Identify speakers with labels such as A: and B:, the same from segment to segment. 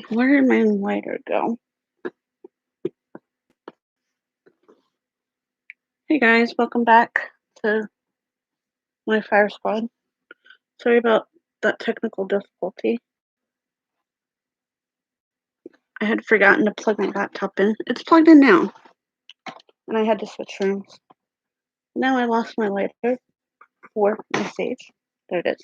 A: Where did my lighter go? Hey guys, welcome back to my fire squad. Sorry about that technical difficulty. I had forgotten to plug my laptop in. It's plugged in now, and I had to switch rooms. Now I lost my lighter for my stage. There it is.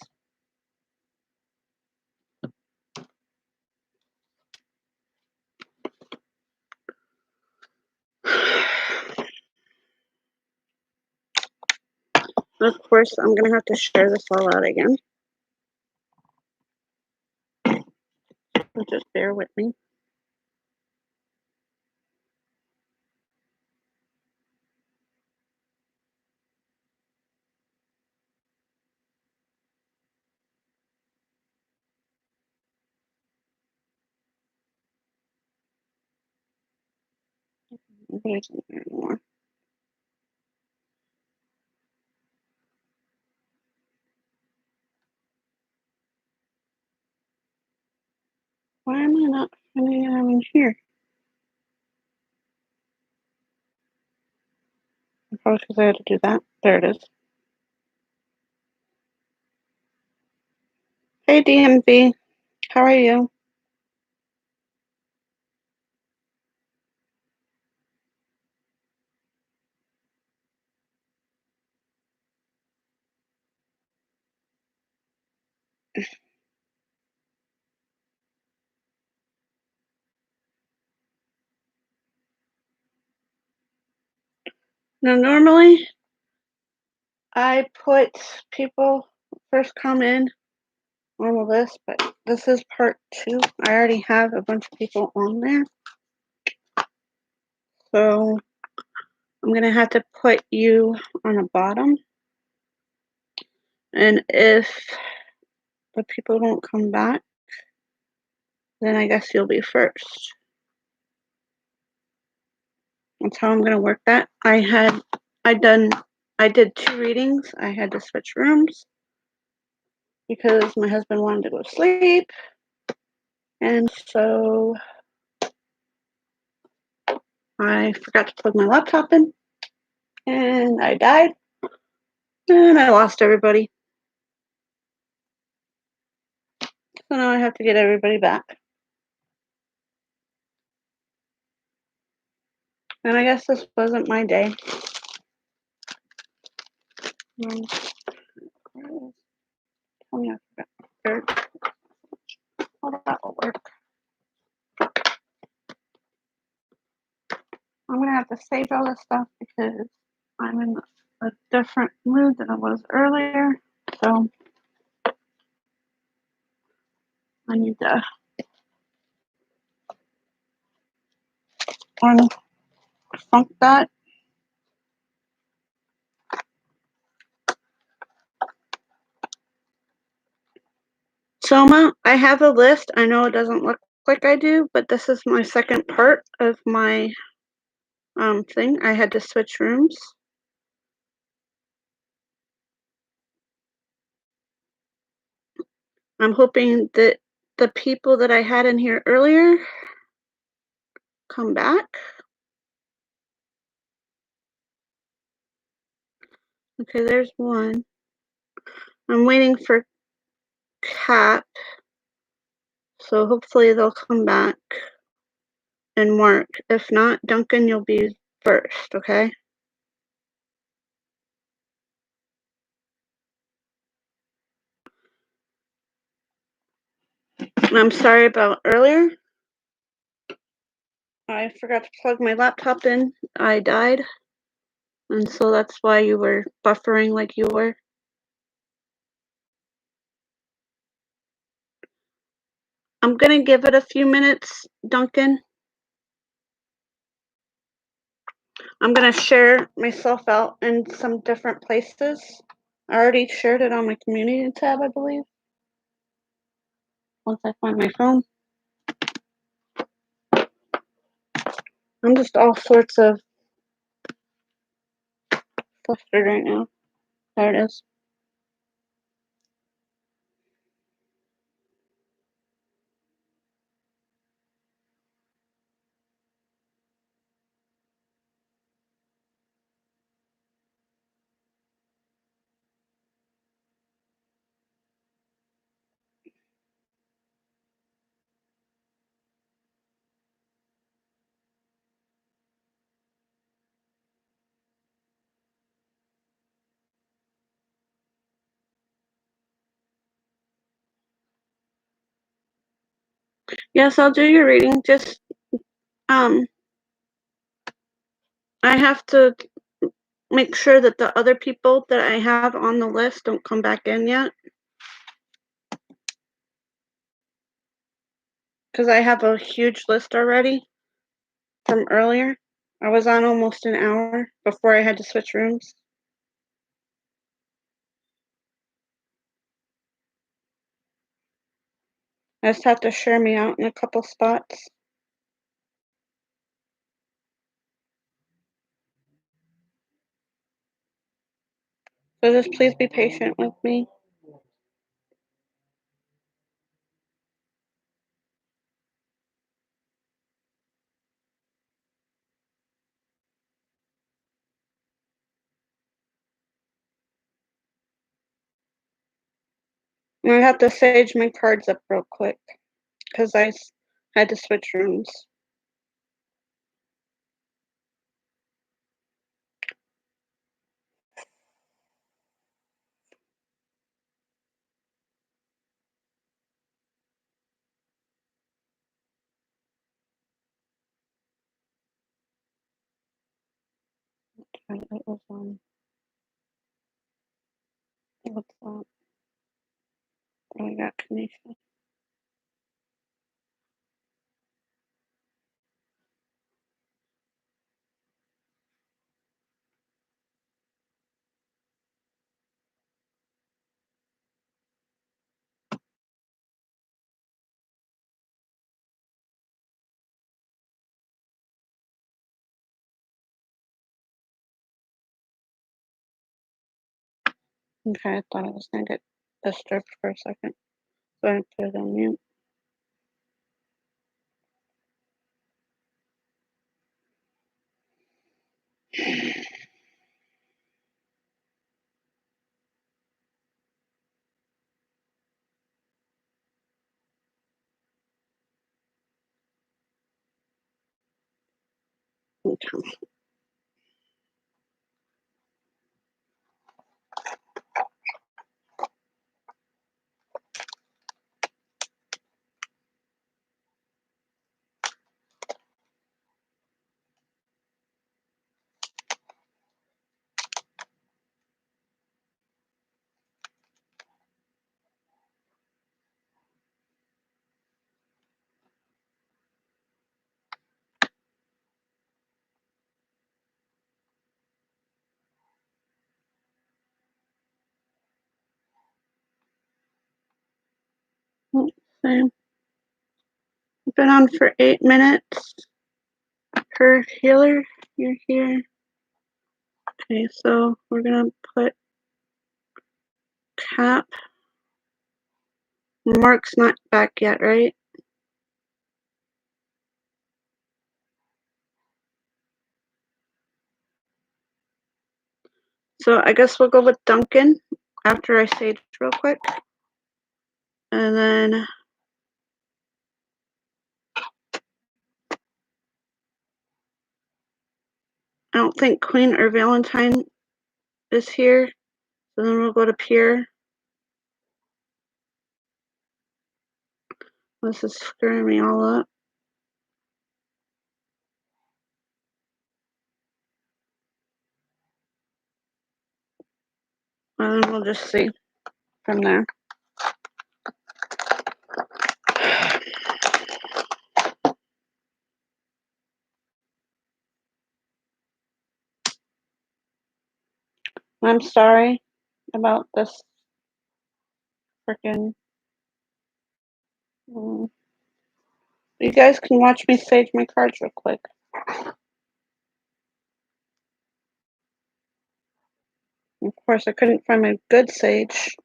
A: Of course, I'm going to have to share this all out again. So just bear with me. Nobody's in here anymore. Why am I not finding it in here? Probably because I had to do that. There it is. Hey DMV, how are you? Now normally I put people first come in on the list, but this is part 2. I already have a bunch of people on there. So I'm going to have to put you on the bottom. And if the people don't come back, then I guess you'll be first. That's how I'm going to work that. I did 2 readings. I had to switch rooms because my husband wanted to go to sleep. And so I forgot to plug my laptop in and I died and I lost everybody. So now I have to get everybody back. And I guess this wasn't my day. Tell me I forgot. Oh, that will work. I'm going to have to save all this stuff because I'm in a different mood than I was earlier. So I need to unfunk that. Soma, I have a list. I know it doesn't look like I do, but this is my second part of my thing. I had to switch rooms. I'm hoping that the people that I had in here earlier come back. Okay, there's one. I'm waiting for Cap, so hopefully they'll come back and Mark. If not, Duncan, you'll be first, okay? I'm sorry about earlier. I forgot to plug my laptop in. I died. And so that's why you were buffering like you were. I'm going to give it a few minutes, Duncan. I'm going to share myself out in some different places. I already shared it on my community tab, I believe. Once I find my phone. I'm just all sorts of flustered right now. There it is. Yes, I'll do your reading. Just, I have to make sure that the other people that I have on the list don't come back in yet. Because I have a huge list already from earlier. I was on almost an hour before I had to switch rooms. I just have to share me out in a couple spots. So just please be patient with me. And I have to sage my cards up real quick because I had to switch rooms. Okay, it was on. What's that? Oh, I got Kanisha. Okay, I thought I was gonna get disturbed for a second, so I put it on mute. Okay. Let's see. I've been on for 8 minutes. Per healer, you're here. Okay, so we're gonna put Cap. Mark's not back yet, right? So I guess we'll go with Duncan after I sage real quick. And then I don't think Queen or Valentine is here. So then we'll go to Pierre. This is screwing me all up. And then we'll just see from there. I'm sorry about this freaking. You guys can watch me sage my cards real quick. Of course, I couldn't find my good sage.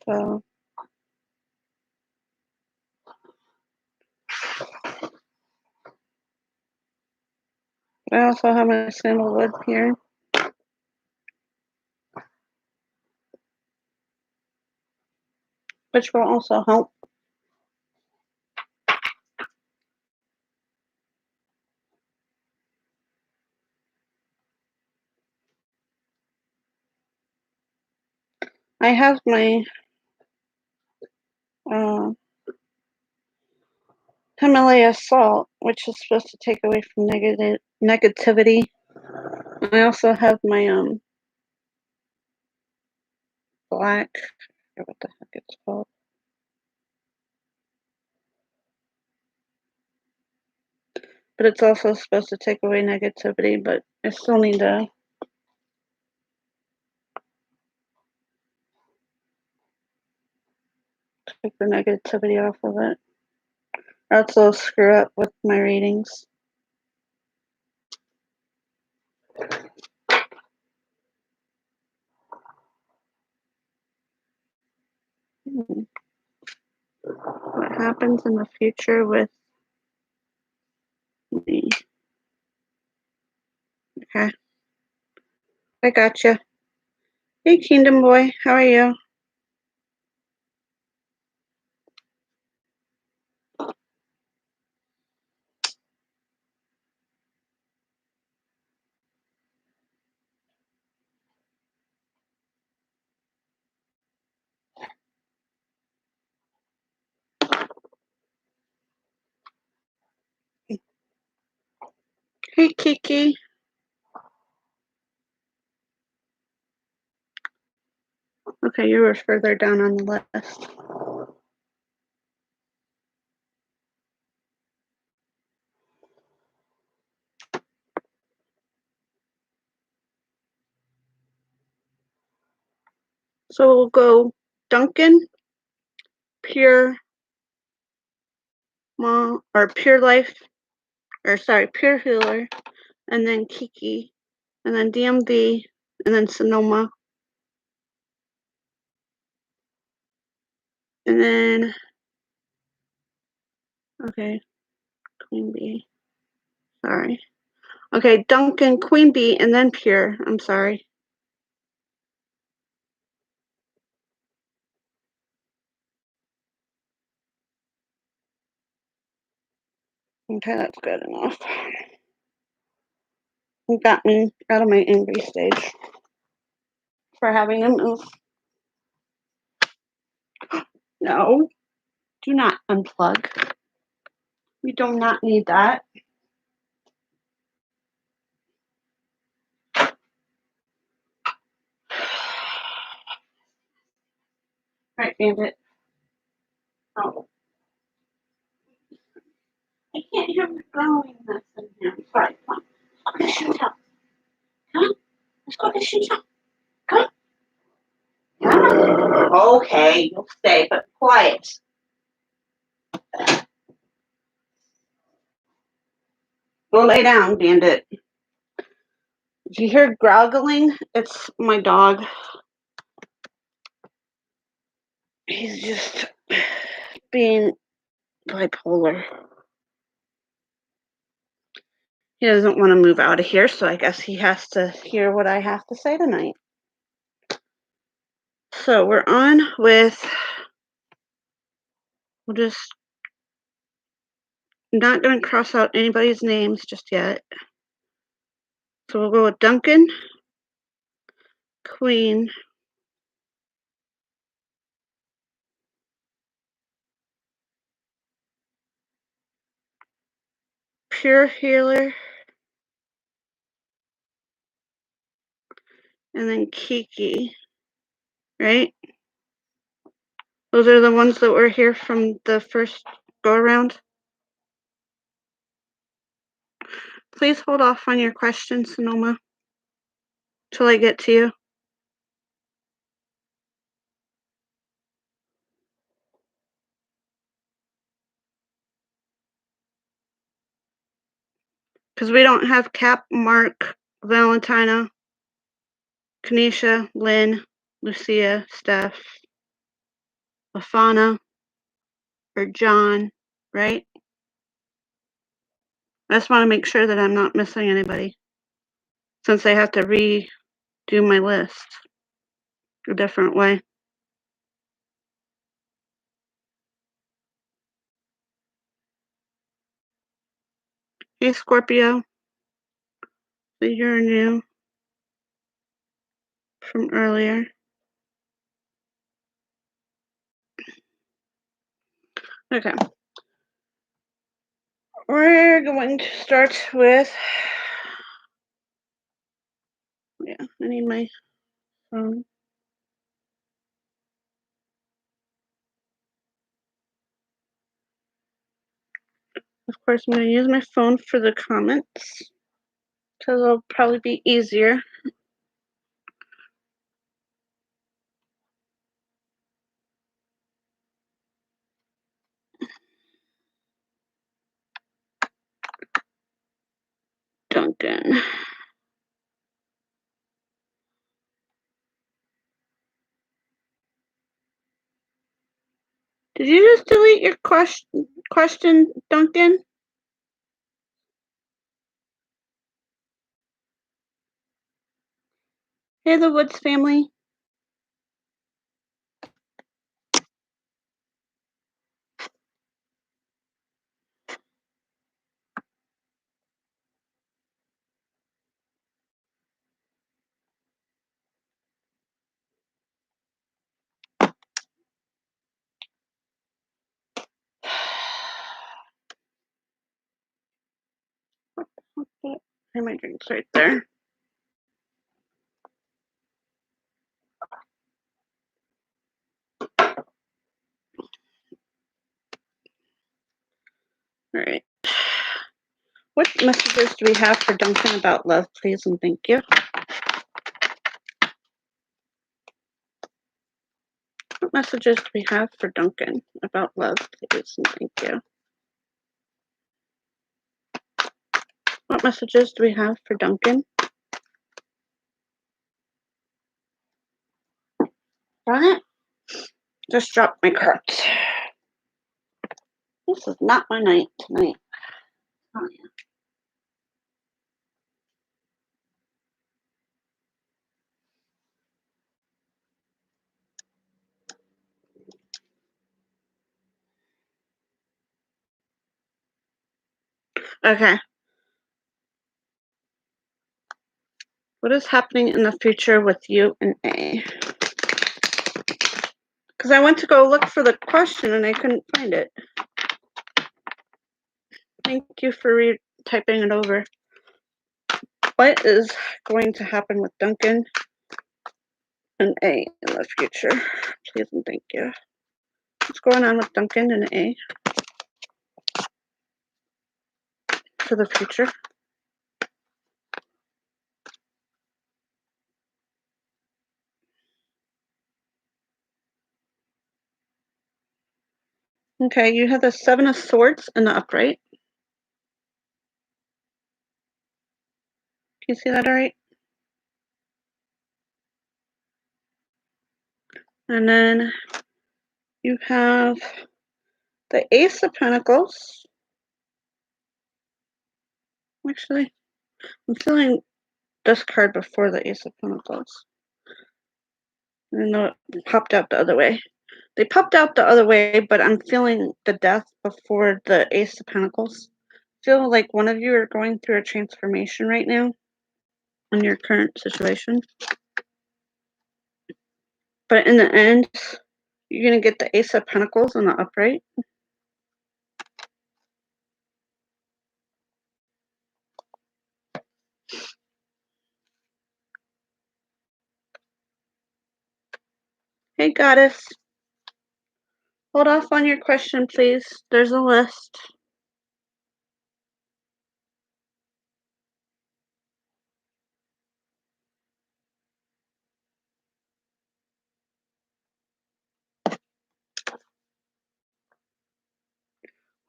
A: So I also have my sandalwood here. Which will also help. I have my Himalaya salt, which is supposed to take away from negativity. I also have my black, I forget what the heck it's called. But it's also supposed to take away negativity, but I still need to take the negativity off of it. Or else it'll screw up with my readings. What happens in the future with me? Okay. I gotcha. Hey, Kingdom Boy, how are you? Hey, Kiki. Okay, you were further down on the list. So we'll go Duncan, Pure Mom, or Pure Life, or sorry, Pure Healer, and then Kiki, and then DMV, and then Sonoma, and then, okay, Queen Bee, sorry. Okay, Duncan, Queen Bee, and then Pure, I'm sorry. Okay, that's good enough. You got me out of my angry stage for having to move. No, do not unplug. We do not need that. Right, Bandit. Oh. I can't hear you growling this in here. Sorry, come on. Let's go to the shoe shop. Come on. Let's go to the shoe shop. Come on. Come on. Okay, you'll stay, but quiet. Go lay down, Bandit. If you hear groggling, it's my dog. He's just being bipolar. He doesn't want to move out of here, so I guess he has to hear what I have to say tonight. So we're on with, we'll just, I'm not going to cross out anybody's names just yet. So we'll go with Duncan, Queen, Pure Healer, and then Kiki, right? Those are the ones that were here from the first go around. Please hold off on your questions, Sonoma, till I get to you. Because we don't have Cap, Mark, Valentina, Kanisha, Lynn, Lucia, Steph, Lafana, or John, right? I just want to make sure that I'm not missing anybody, since I have to redo my list a different way. Hey, Scorpio. So you're new from earlier. Okay. We're going to start with, yeah, I need my phone. Of course, I'm going to use my phone for the comments because it'll probably be easier. Duncan. Did you just delete your question, Duncan? Hey, the Woods family. Here, my drink's right there. All right. What messages do we have for Duncan about love, please, and thank you? What messages do we have for Duncan about love, please, and thank you? What messages do we have for Duncan? Darn it. Just dropped my cards. This is not my night tonight. Oh, yeah. Okay. What is happening in the future with you and A? Because I went to go look for the question and I couldn't find it. Thank you for typing it over. What is going to happen with Duncan and A in the future? Please and thank you. What's going on with Duncan and A for the future? Okay, you have the Seven of Swords in the upright. Can you see that all right? And then you have the Ace of Pentacles. Actually, I'm feeling this card before the Ace of Pentacles. I know it popped out the other way. They popped out the other way, but I'm feeling the Death before the Ace of Pentacles. I feel like one of you are going through a transformation right now in your current situation. But in the end, you're going to get the Ace of Pentacles in the upright. Hey, Goddess. Hold off on your question, please. There's a list.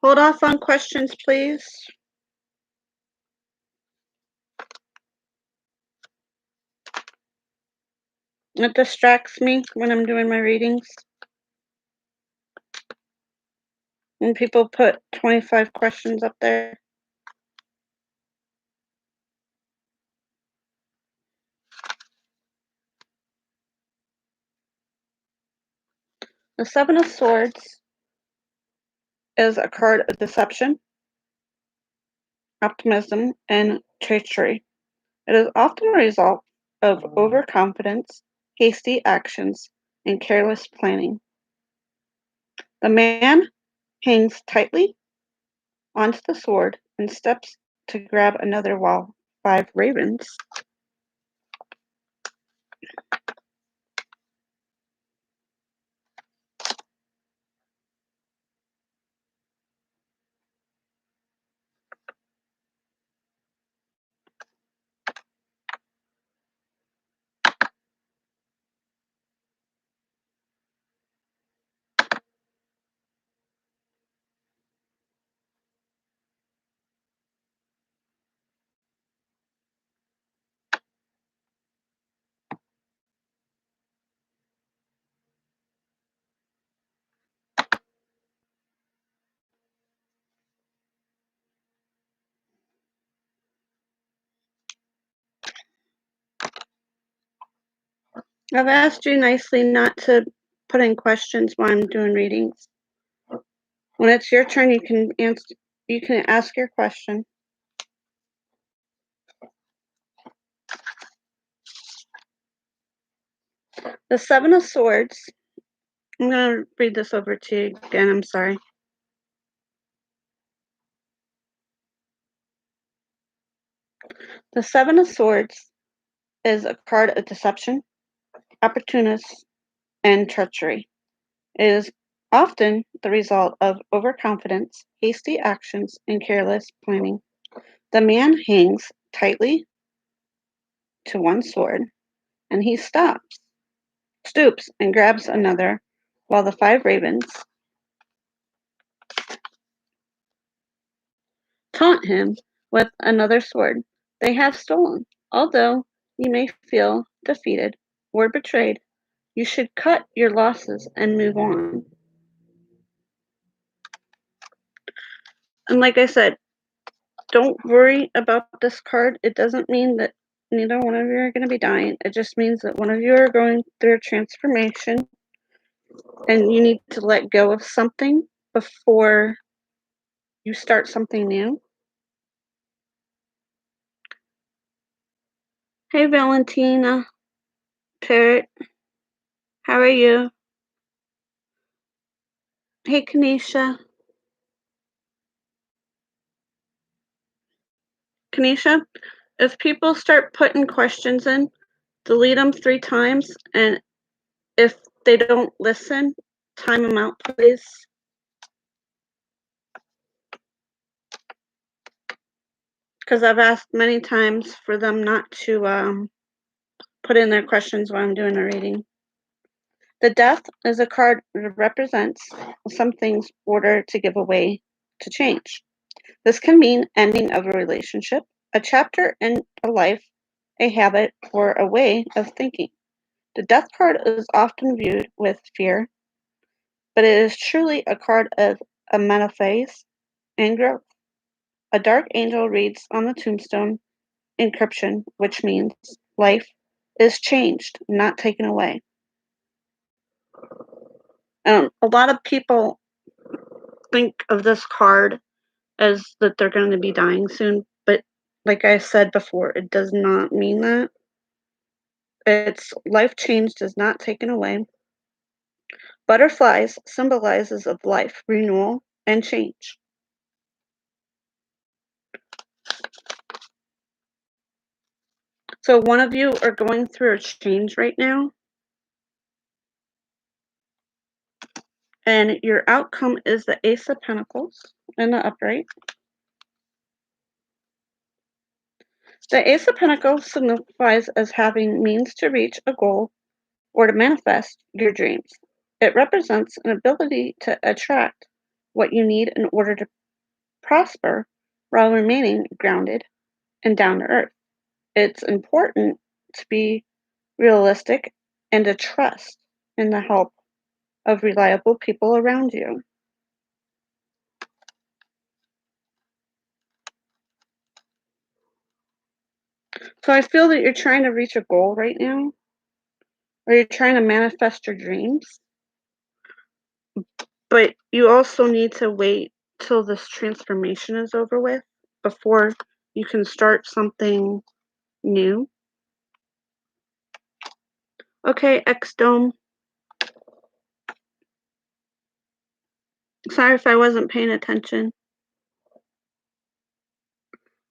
A: Hold off on questions, please. It distracts me when I'm doing my readings. And people put 25 questions up there. The Seven of Swords is a card of deception, optimism, and treachery. It is often a result of overconfidence, hasty actions, and careless planning. The man hangs tightly onto the sword and steps to grab another while 5 ravens. I've asked you nicely not to put in questions while I'm doing readings. When it's your turn, you can ask your question. The Seven of Swords. I'm going to read this over to you again. I'm sorry. The Seven of Swords is a card of deception, opportunist, and treachery. It is often the result of overconfidence, hasty actions, and careless planning. The man hangs tightly to one sword, and he stoops, and grabs another, while the 5 ravens taunt him with another sword they have stolen. Although you may feel defeated or betrayed, you should cut your losses and move on. And like I said, don't worry about this card. It doesn't mean that neither one of you are going to be dying. It just means that one of you are going through a transformation and you need to let go of something before you start something new. Hey, Valentina, Parrot, how are you? Hey, Kanisha. Kanisha, if people start putting questions in, delete them 3 times, and if they don't listen, time them out, please. Because I've asked many times for them not to put in their questions while I'm doing a reading. The Death is a card that represents something's order to give away to change. This can mean ending of a relationship, a chapter in a life, a habit, or a way of thinking. The Death card is often viewed with fear, but it is truly a card of a metaphase and growth. A dark angel reads on the tombstone inscription, which means life is changed, not taken away. A lot of people think of this card as that they're going to be dying soon, but like I said before, it does not mean that. It's life changed is not taken away. Butterflies symbolizes of life, renewal, and change. So one of you are going through a change right now, and your outcome is the Ace of Pentacles in the upright. The Ace of Pentacles signifies as having means to reach a goal or to manifest your dreams. It represents an ability to attract what you need in order to prosper while remaining grounded and down to earth. It's important to be realistic and to trust in the help of reliable people around you. So I feel that you're trying to reach a goal right now, or you're trying to manifest your dreams, but you also need to wait till this transformation is over with before you can start something new. Okay, Exom. Sorry if I wasn't paying attention.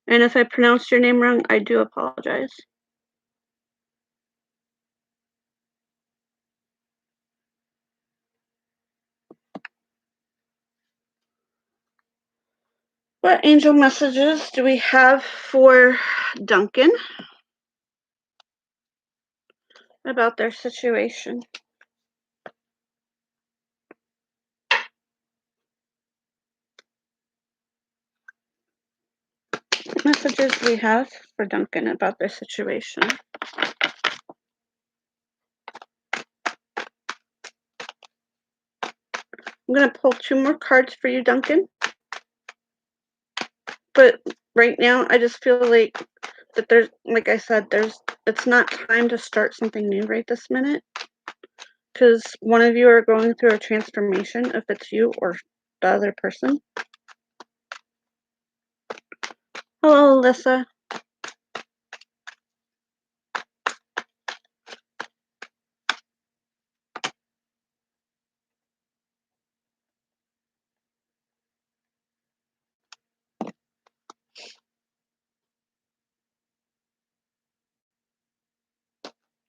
A: And if I pronounced your name wrong, I do apologize. What angel messages do we have for Duncan about their situation? What messages do we have for Duncan about their situation? I'm going to pull 2 more cards for you, Duncan. But right now, I just feel like that there's, like I said, it's not time to start something new right this minute. Because one of you are going through a transformation, if it's you or the other person. Hello, Alyssa.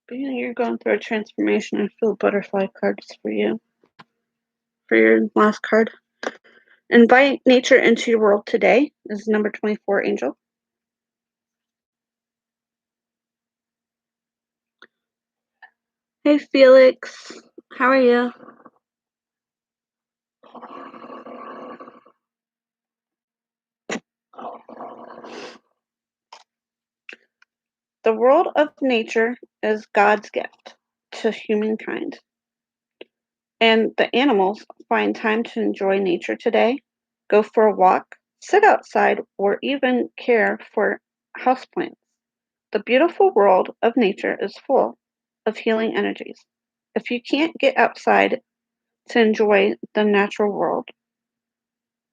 A: Being you're going through a transformation, I feel butterfly cards for you. For your last card. Invite nature into your world today is number 24, Angel. Hey, Felix. How are you? The world of nature is God's gift to humankind. And the animals find time to enjoy nature today, go for a walk, sit outside, or even care for houseplants. The beautiful world of nature is full of healing energies. If you can't get outside to enjoy the natural world,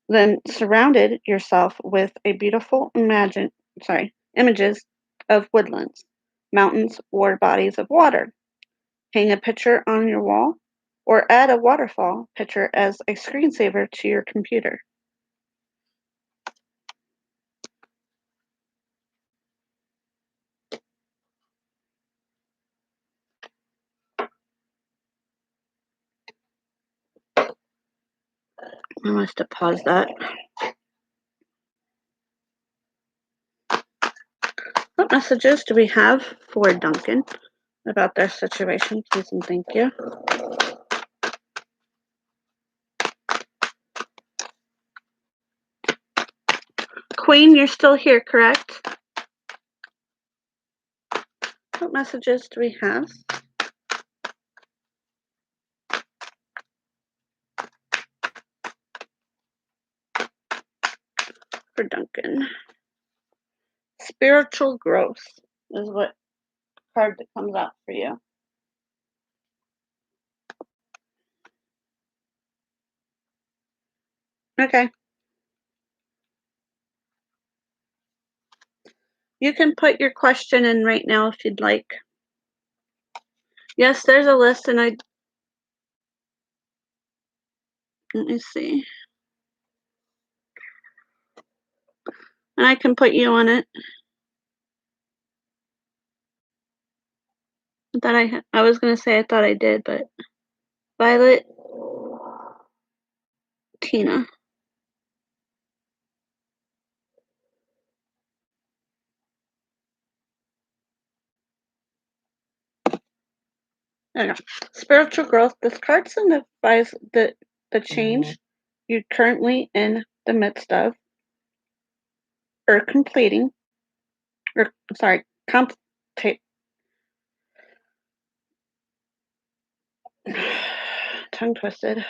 A: then surrounded yourself with a beautiful images of woodlands, mountains, or bodies of water. Hang a picture on your wall or add a waterfall picture as a screensaver to your computer. I must have paused that. What messages do we have for Duncan about their situation, please and thank you? Queen, you're still here, correct? What messages do we have? For Duncan. Spiritual growth is what card that comes out for you. Okay. You can put your question in right now if you'd like. Yes, there's a list, and let me see. And I can put you on it. I was going to say I thought I did, but Violet, Tina. There you go. Spiritual growth. This card signifies the change you're currently in the midst of, or completing, or sorry, tongue twisted.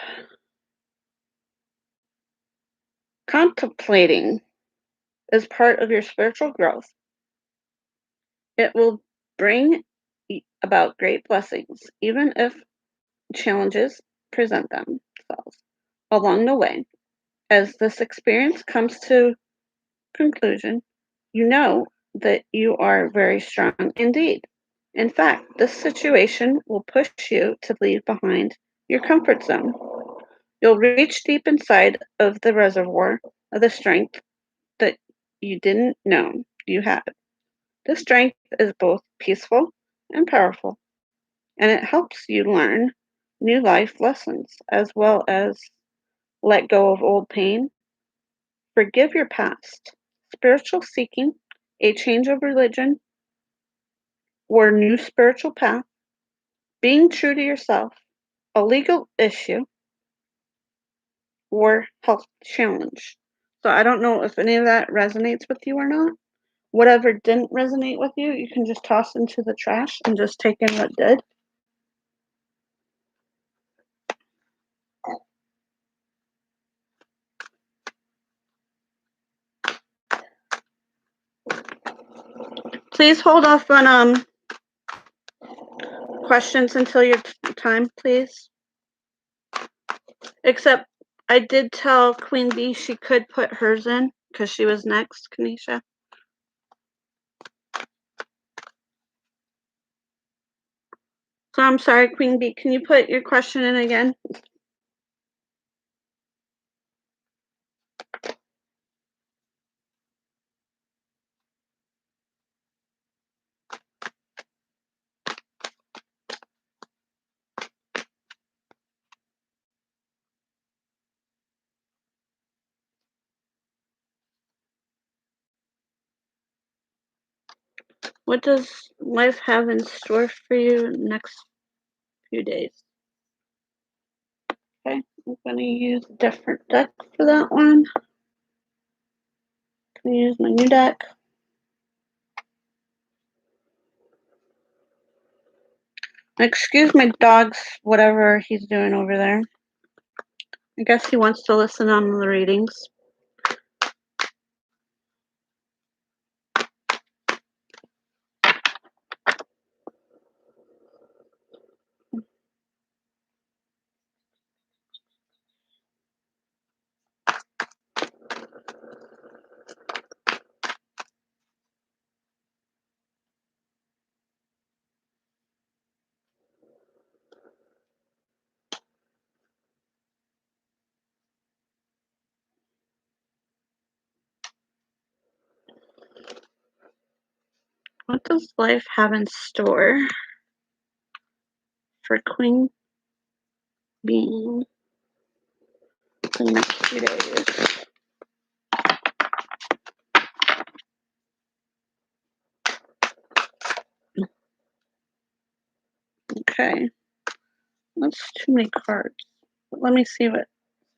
A: Contemplating is part of your spiritual growth. It will bring about great blessings, even if challenges present themselves along the way. As this experience comes to conclusion, you know that you are very strong indeed. In fact, this situation will push you to leave behind your comfort zone. You'll reach deep inside of the reservoir of the strength that you didn't know you had. This strength is both peaceful and powerful, and it helps you learn new life lessons as well as let go of old pain, forgive your past, spiritual seeking, a change of religion, or new spiritual path, being true to yourself, a legal issue, or health challenge. So I don't know if any of that resonates with you or not. Whatever didn't resonate with you, you can just toss into the trash and just take in what did. Please hold off on questions until your time, please. Except I did tell Queen Bee she could put hers in because she was next, Kanisha. So I'm sorry, Queen Bee, can you put your question in again? What does life have in store for you next few days? Okay, I'm gonna use a different deck for that one. I'm gonna use my new deck. Excuse my dog's whatever he's doing over there. I guess he wants to listen on the readings. What does life have in store for Queen Bee for the next few days? Okay, that's too many cards. But let me see what's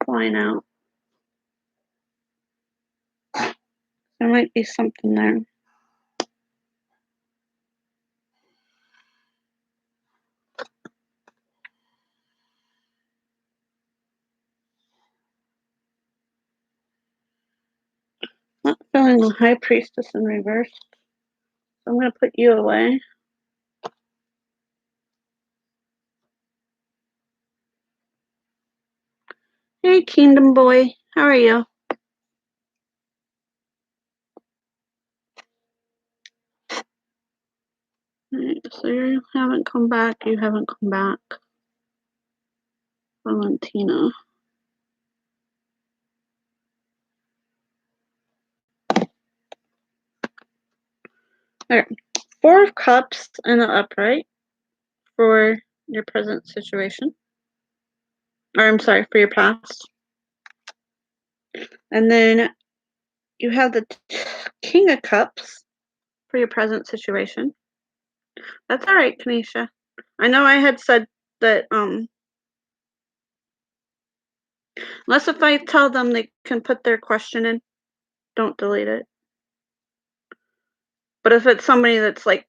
A: flying out. There might be something there. Not feeling the High Priestess in reverse. So I'm going to put you away. Hey, Kingdom Boy. How are you? Alright, so you haven't come back. You haven't come back. Valentina. There. 4 of Cups in the upright for your present situation. Or I'm sorry, for your past. And then you have the King of Cups for your present situation. That's all right, Kanisha. I know I had said that unless if I tell them they can put their question in, don't delete it. But if it's somebody that's like,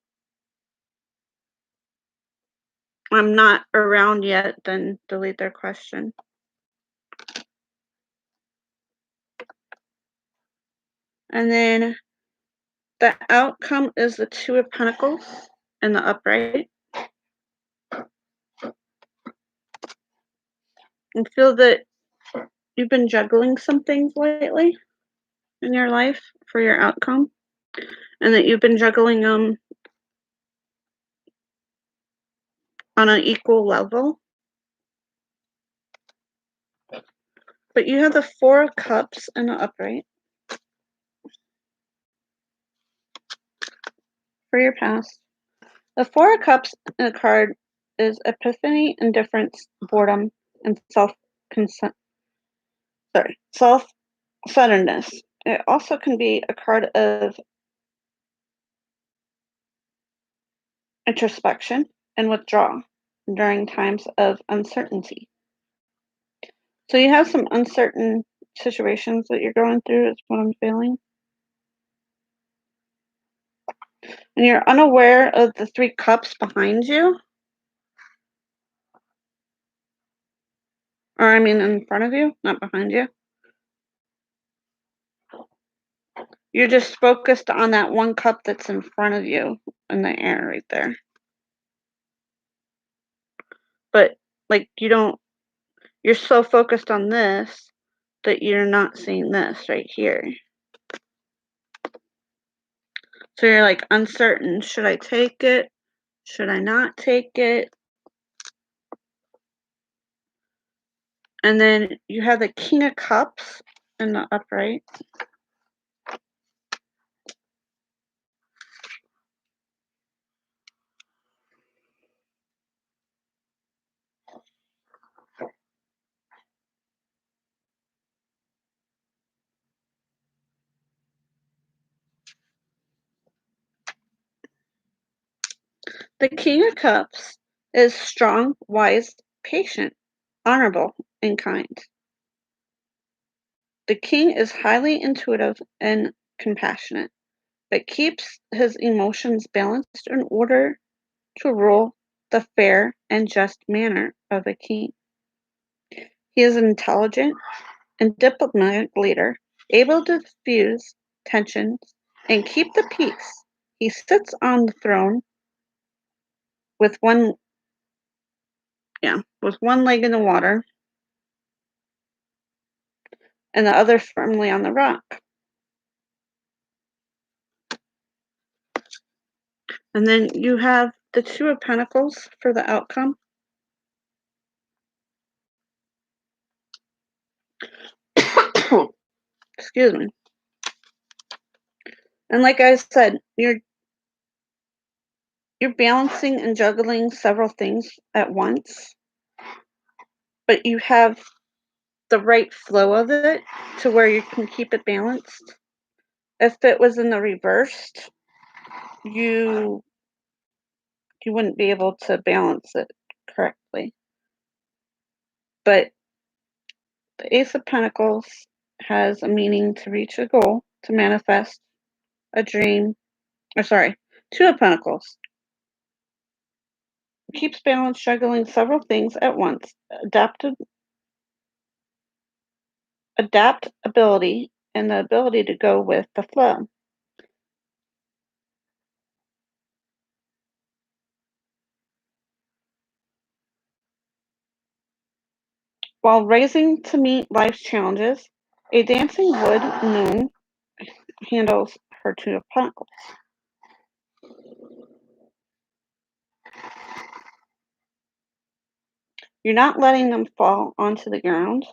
A: I'm not around yet, then delete their question. And then the outcome is the 2 of Pentacles in the upright. And feel that you've been juggling some things lately in your life for your outcome. And that you've been juggling them on an equal level. But you have the Four of Cups in the upright for your past. The Four of Cups in the card is epiphany, indifference, boredom, and self-centeredness. It also can be a card of introspection and withdrawal during times of uncertainty. So you have some uncertain situations that you're going through, is what I'm feeling. And you're unaware of the Three Cups behind you. Or I mean in front of you, not behind you. You're just focused on that one cup that's in front of you in the air right there. But like you're so focused on this that you're not seeing this right here. So you're like uncertain. Should I take it? Should I not take it? And then you have the King of Cups in the upright. The King of Cups is strong, wise, patient, honorable, and kind. The king is highly intuitive and compassionate, but keeps his emotions balanced in order to rule the fair and just manner of a king. He is an intelligent and diplomatic leader, able to diffuse tensions and keep the peace. He sits on the throne with one leg in the water and the other firmly on the rock. And then you have the Two of Pentacles for the outcome. Excuse me. And like I said, you're balancing and juggling several things at once, but you have the right flow of it to where you can keep it balanced. If it was in the reversed, you wouldn't be able to balance it correctly. But the Ace of Pentacles has a meaning to reach a goal, to manifest a dream. Two of Pentacles keeps balance, juggling several things at once. Adaptability and the ability to go with the flow. While raising to meet life's challenges, a dancing wood moon handles her Two of Pentacles. You're not letting them fall onto the ground.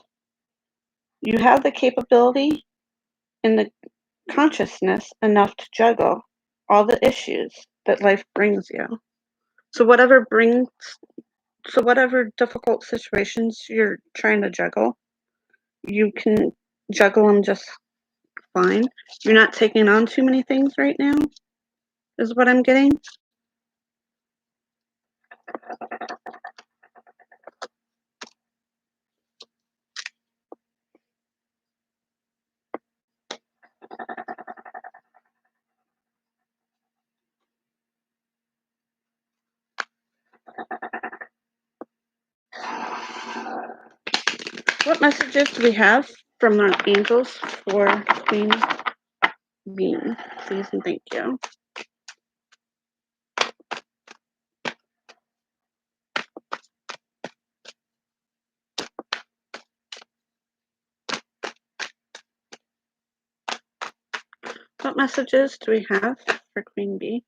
A: You have the capability and the consciousness enough to juggle all the issues that life brings you. So whatever difficult situations you're trying to juggle, you can juggle them just fine. You're not taking on too many things right now, is what I'm getting. What messages do we have from our angels for Queen Bee? Please and thank you. What messages do we have for Queen Bee?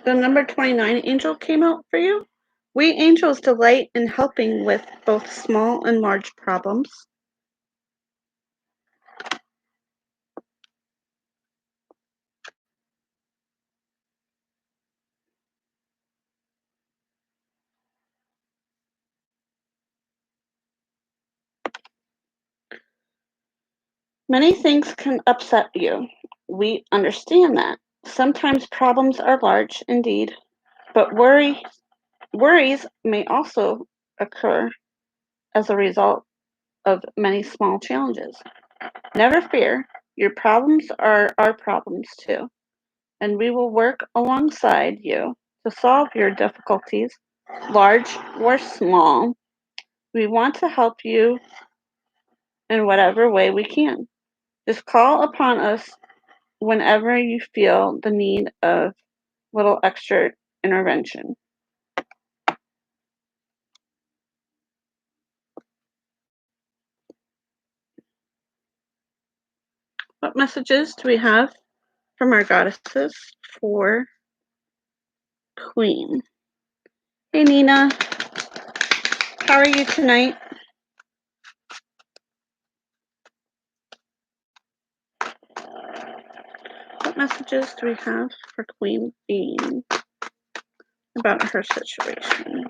A: The number 29 angel came out for you. We angels delight in helping with both small and large problems. Many things can upset you. We understand that. Sometimes problems are large indeed, but worries may also occur as a result of many small challenges. Never fear, your problems are our problems too, and we will work alongside you to solve your difficulties, large or small. We want to help you in whatever way we can. Just call upon us whenever you feel the need of little extra intervention. What messages do we have from our goddesses for Queen? Hey Nina, how are you tonight? What messages do we have for Queen Bean about her situation?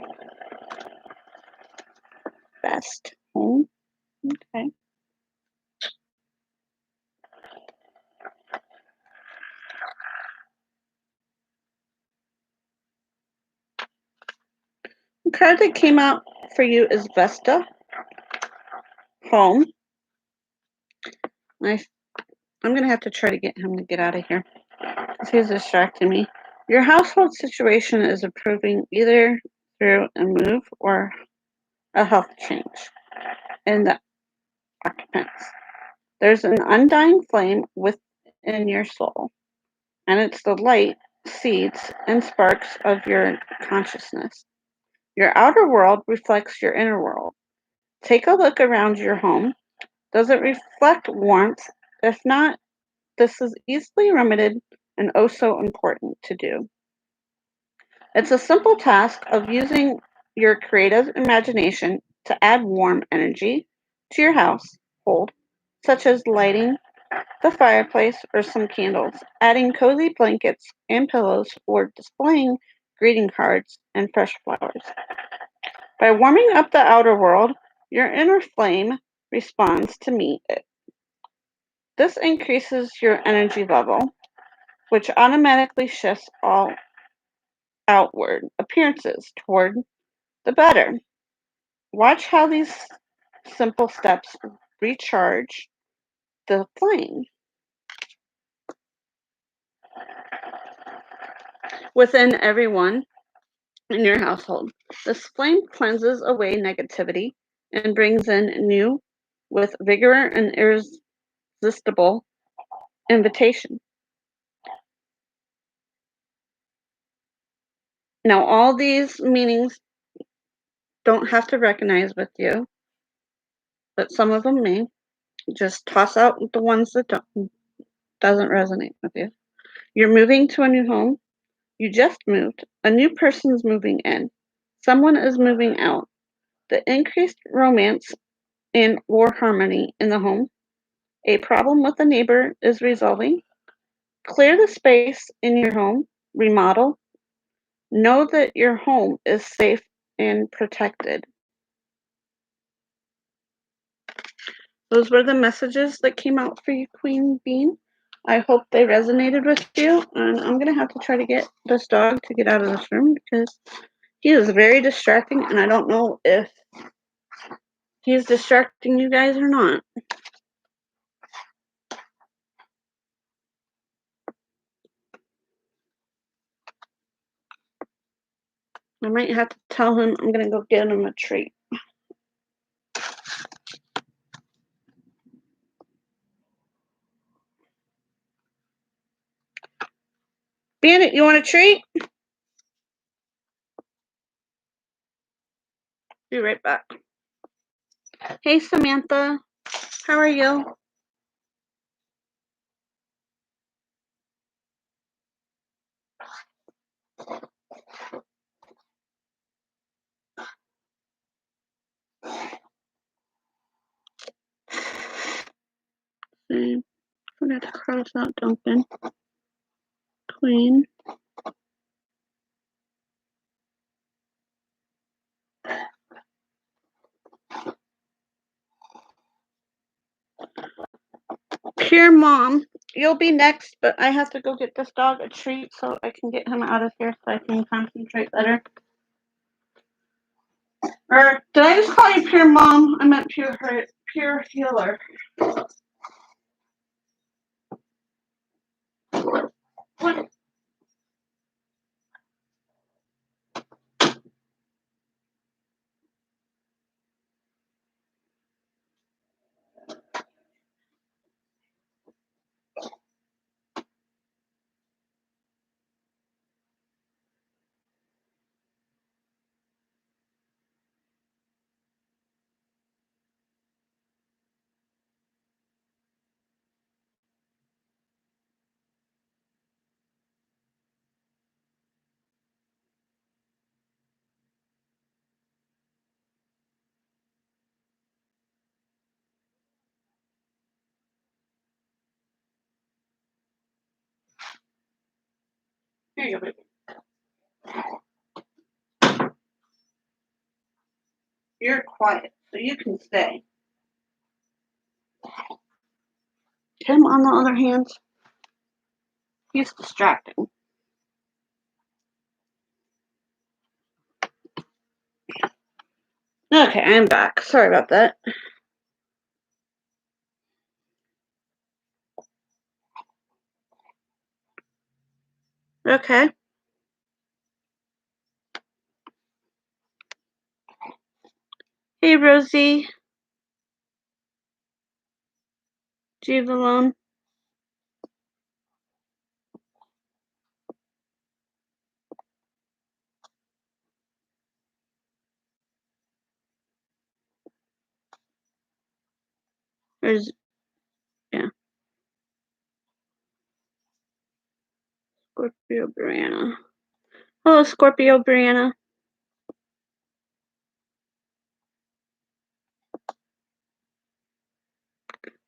A: Best home. Okay. The card that came out for you is Vesta, home. I'm going to have to try to get him to get out of here because he's distracting me. Your household situation is improving either through a move or a health change in the occupants. There's an undying flame within your soul, and it's the light, seeds, and sparks of your consciousness. Your outer world reflects your inner world. Take a look around your home. Does it reflect warmth? If not, this is easily remedied and oh so important to do. It's a simple task of using your creative imagination to add warm energy to your household, such as lighting the fireplace or some candles, adding cozy blankets and pillows, or displaying greeting cards and fresh flowers. By warming up the outer world, your inner flame responds to meet it. This increases your energy level, which automatically shifts all outward appearances toward the better. Watch how these simple steps recharge the flame within everyone in your household. This flame cleanses away negativity and brings in new with vigor and irresistible invitation. Now, all these meanings don't have to recognize with you, but some of them may. Just toss out the ones that doesn't resonate with you. You're moving to a new home. You just moved. A new person's moving in. Someone is moving out. The increased romance and or harmony in the home. A problem with a neighbor is resolving. Clear the space in your home. Remodel. Know that your home is safe and protected. Those were the messages that came out for you, Queen Bean. I hope they resonated with you, and I'm going to have to try to get this dog to get out of this room because he is very distracting, and I don't know if he's distracting you guys or not. I might have to tell him I'm going to go get him a treat. Bandit, you want a treat? Be right back. Hey, Samantha. How are you? have to cross out Duncan. Queen. Pure Mom, you'll be next, but I have to go get this dog a treat so I can get him out of here so I can concentrate better. Or did I just call you Pure Mom? I meant Pure Healer. What? Here you go, baby. You're quiet, so you can stay. Him, on the other hand, he's distracting. Okay, I'm back. Sorry about that. Okay. Hey, Rosie. Givalone. There's, yeah. Scorpio Brianna. Hello, Scorpio Brianna.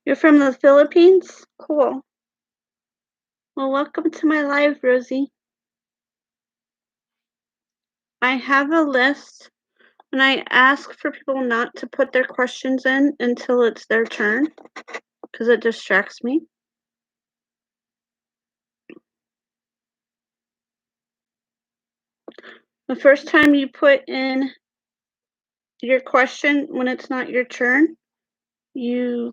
A: You're from the Philippines? Cool. Well, welcome to my live, Rosie. I have a list, and I ask for people not to put their questions in until it's their turn, because it distracts me. The first time you put in your question when it's not your turn, you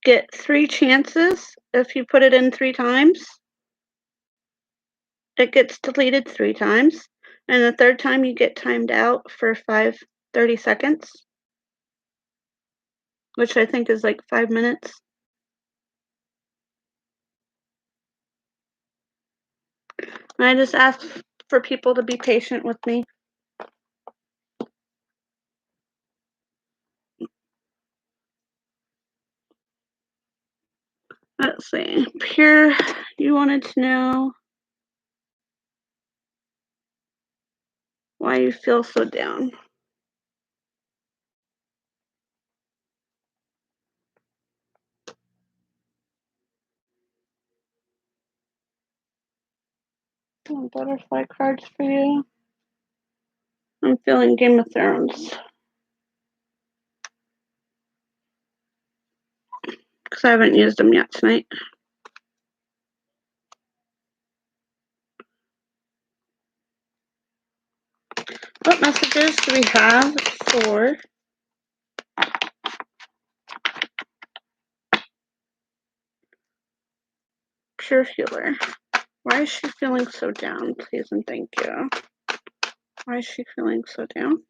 A: get 3 chances. If you put it in 3 times, it gets deleted 3 times. And the third time you get timed out for 30 seconds, which I think is like 5 minutes. And I just ask for people to be patient with me. Let's see. Pure, you wanted to know why you feel so down. Butterfly cards for you. I'm feeling Game of Thrones. Because I haven't used them yet tonight. What messages do we have for Pure Healer? Why is she feeling so down? Please and thank you. Why is she feeling so down?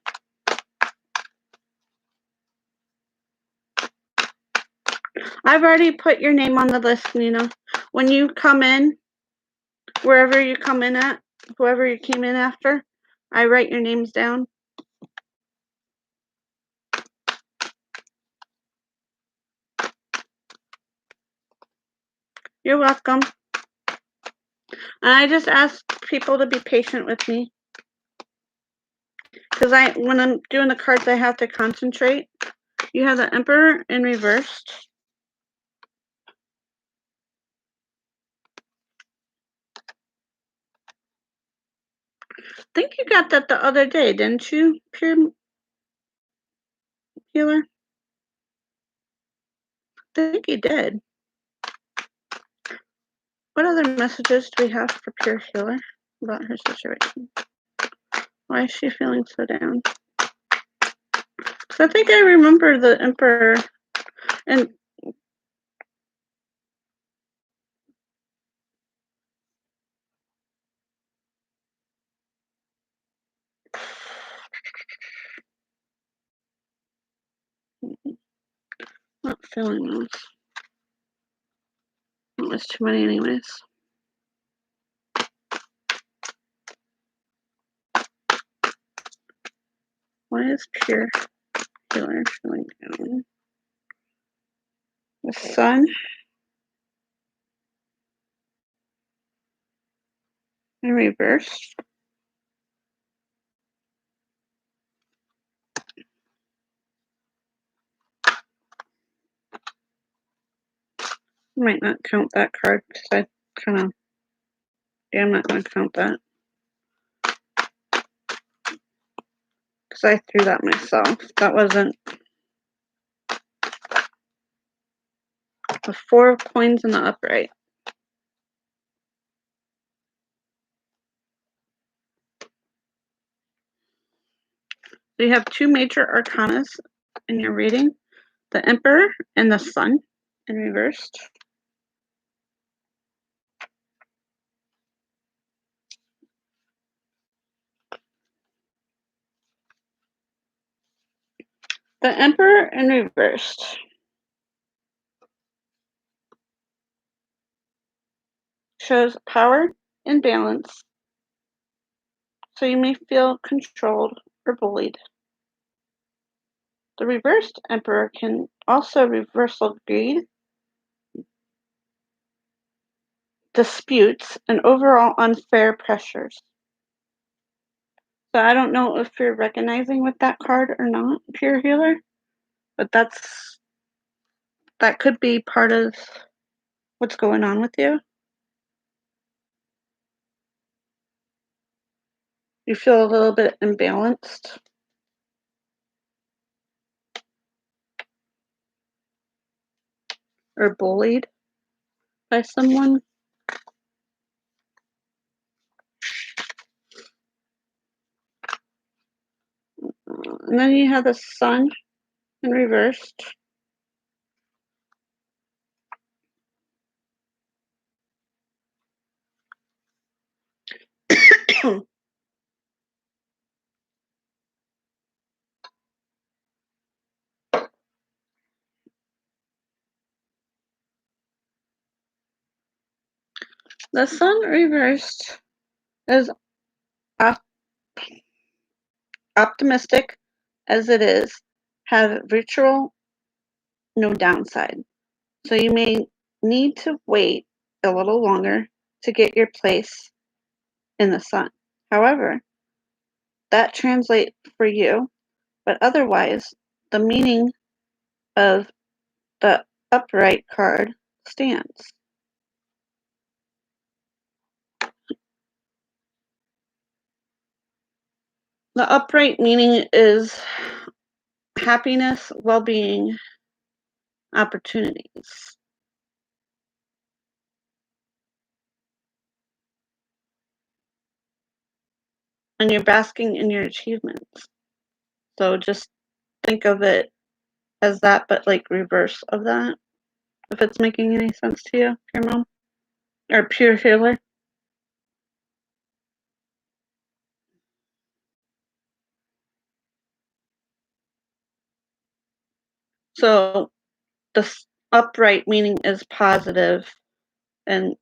A: I've already put your name on the list, Nina. When you come in, wherever you come in at, whoever you came in after, I write your names down. You're welcome. And I just ask people to be patient with me. Because when I'm doing the cards, I have to concentrate. You have the Emperor in reversed. I think you got that the other day, didn't you, Pure Healer? I think you did. What other messages do we have for Pure Healer about her situation? Why is she feeling so down? Because I think I remember the Emperor and not feeling those. That was too many anyways. Why is Pure Healer feeling down? The Sun in reverse. Might not count that card because I kind of, yeah, I'm not going to count that. Because I threw that myself. That wasn't the 4 of coins in the upright. So you have 2 major arcanas in your reading, the Emperor and the Sun in reversed. The Emperor in reversed shows power and balance, so you may feel controlled or bullied. The reversed Emperor can also reversal greed, disputes, and overall unfair pressures. So I don't know if you're recognizing with that card or not, Pure Healer, but that could be part of what's going on with you. You feel a little bit imbalanced. Or bullied by someone. And then you have the Sun in reversed. The Sun reversed is optimistic as it is, have virtual no downside. So you may need to wait a little longer to get your place in the Sun. However, that translates for you, but otherwise, the meaning of the upright card stands. The upright meaning is happiness, well-being, opportunities. And you're basking in your achievements. So just think of it as that, but like reverse of that, if it's making any sense to you, your mom. Or Pure Healer. So the upright meaning is positive, and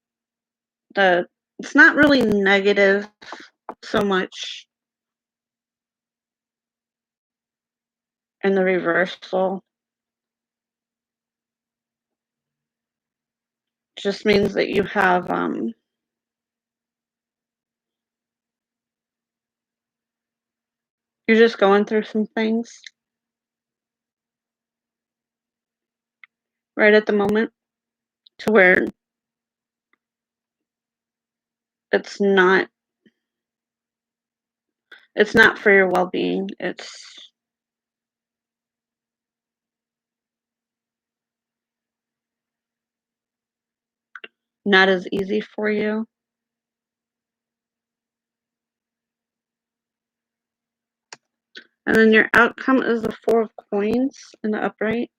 A: it's not really negative so much in the reversal. It just means that you have you're just going through some things right at the moment to where it's not It's not for your well-being. It's not as easy for you. And then your outcome is the Four of Coins in the upright.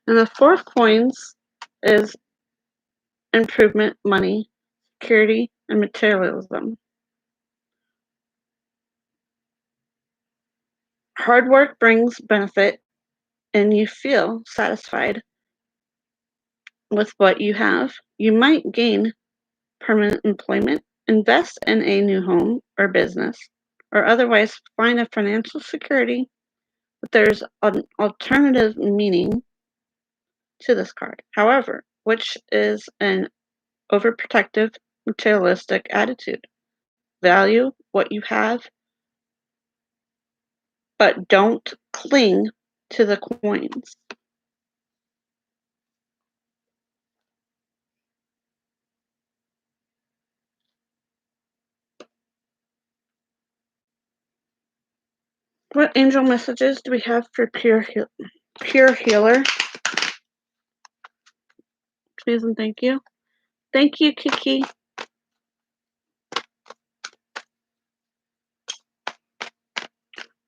A: And the Four of Coins is improvement, money, security, and materialism. Hard work brings benefit, and you feel satisfied with what you have. You might gain permanent employment, invest in a new home or business, or otherwise find a financial security. But there's an alternative meaning to this card, however, which is an overprotective, materialistic attitude. Value what you have, but don't cling to the coins. What angel messages do we have for pure healer? Please and thank you. Thank you, Kiki.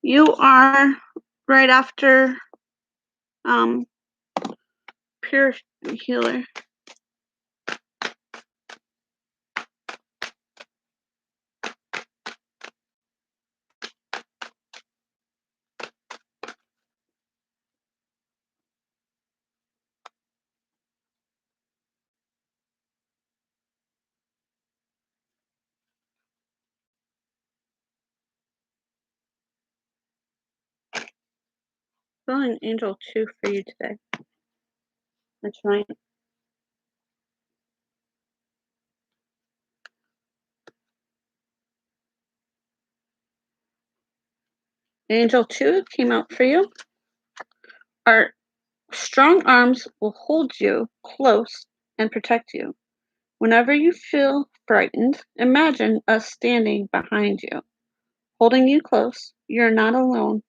A: You are right after pure healer. Feeling angel 2 for you today. That's right. Angel 2 came out for you. Our strong arms will hold you close and protect you. Whenever you feel frightened, imagine us standing behind you, holding you close. You're not alone.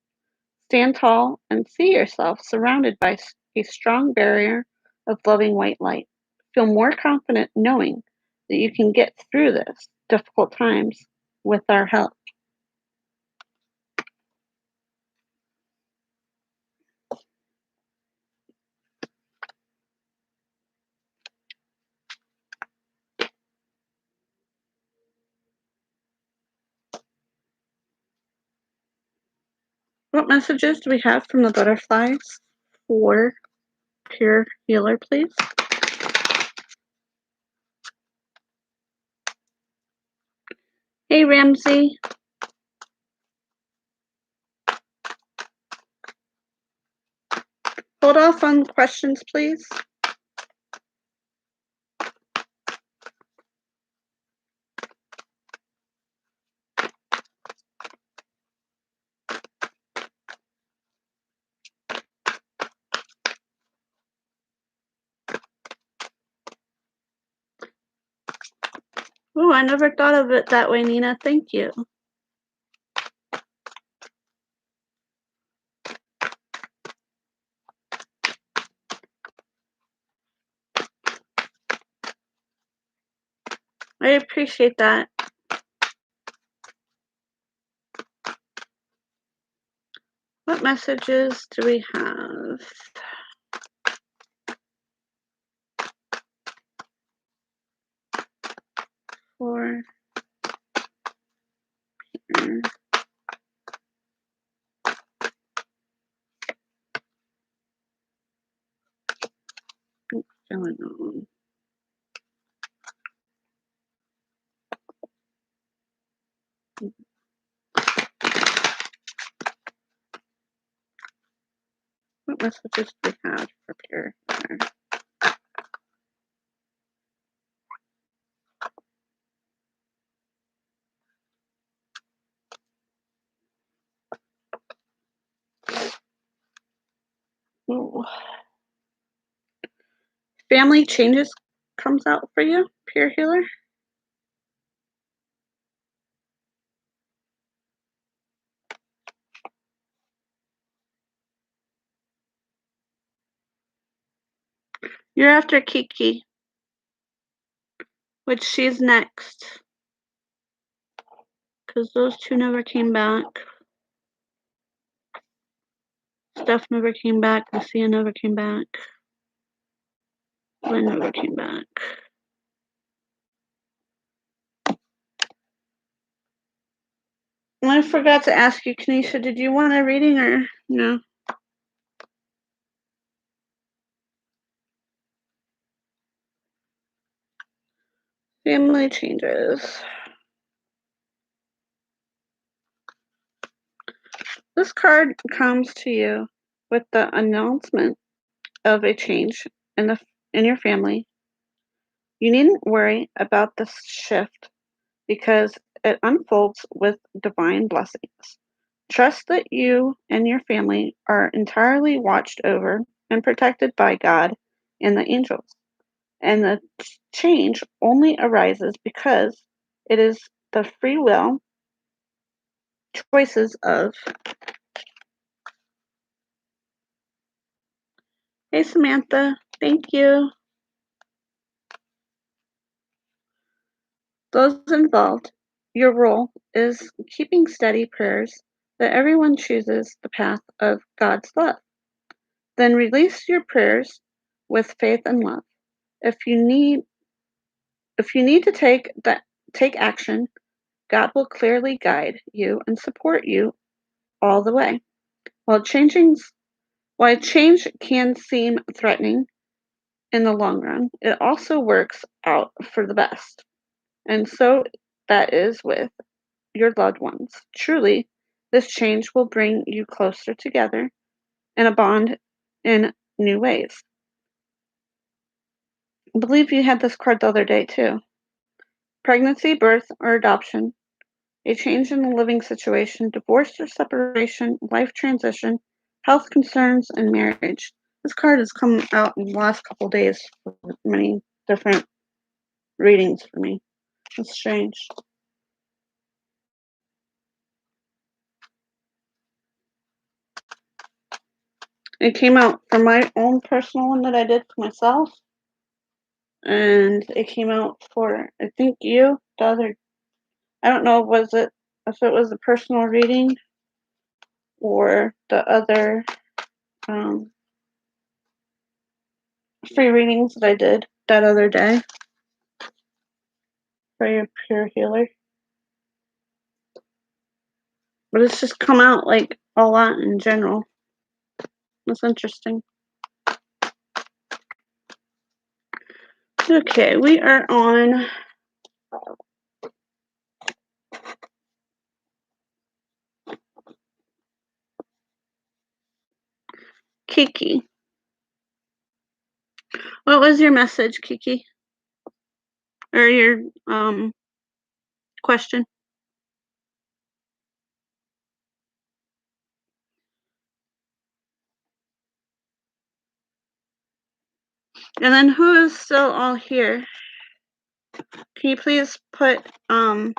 A: Stand tall and see yourself surrounded by a strong barrier of loving white light. Feel more confident knowing that you can get through this difficult times with our help. What messages do we have from the butterflies for pure healer, please? Hey, Ramsey. Hold off on questions, please. Oh, I never thought of it that way, Nina. Thank you. I appreciate that. What messages do we have? For what's going on? What messages do we have for pure healer? Ooh. Family changes comes out for you, Pure Healer? You're after Kiki, which she's next. Because those two never came back. Steph never came back. Lucia never came back. Lynn never came back. I forgot to ask you, Kanisha, did you want a reading or no? Family changes. This card comes to you with the announcement of a change in your family. You needn't worry about this shift because it unfolds with divine blessings. Trust that you and your family are entirely watched over and protected by God and the angels. And the change only arises because it is the free will choices of. Hey, Samantha. Thank you. Those involved. Your role is keeping steady prayers that everyone chooses the path of God's love. Then release your prayers with faith and love. If you need to take action, God will clearly guide you and support you all the way. While change can seem threatening in the long run, it also works out for the best. And so that is with your loved ones. Truly, this change will bring you closer together in a bond in new ways. I believe you had this card the other day too. Pregnancy, birth, or adoption, a change in the living situation, divorce or separation, life transition, health concerns, and marriage. This card has come out in the last couple days for many different readings for me. It's strange. It came out for my own personal one that I did for myself. And it came out for, I think, you, the other, I don't know, if it was a personal reading or the other free readings that I did that other day for your Pure Healer. But it's just come out like a lot in general. That's interesting. Okay, we are on Kiki. What was your message, Kiki? Or your question? And then who is still all here? Can you please put a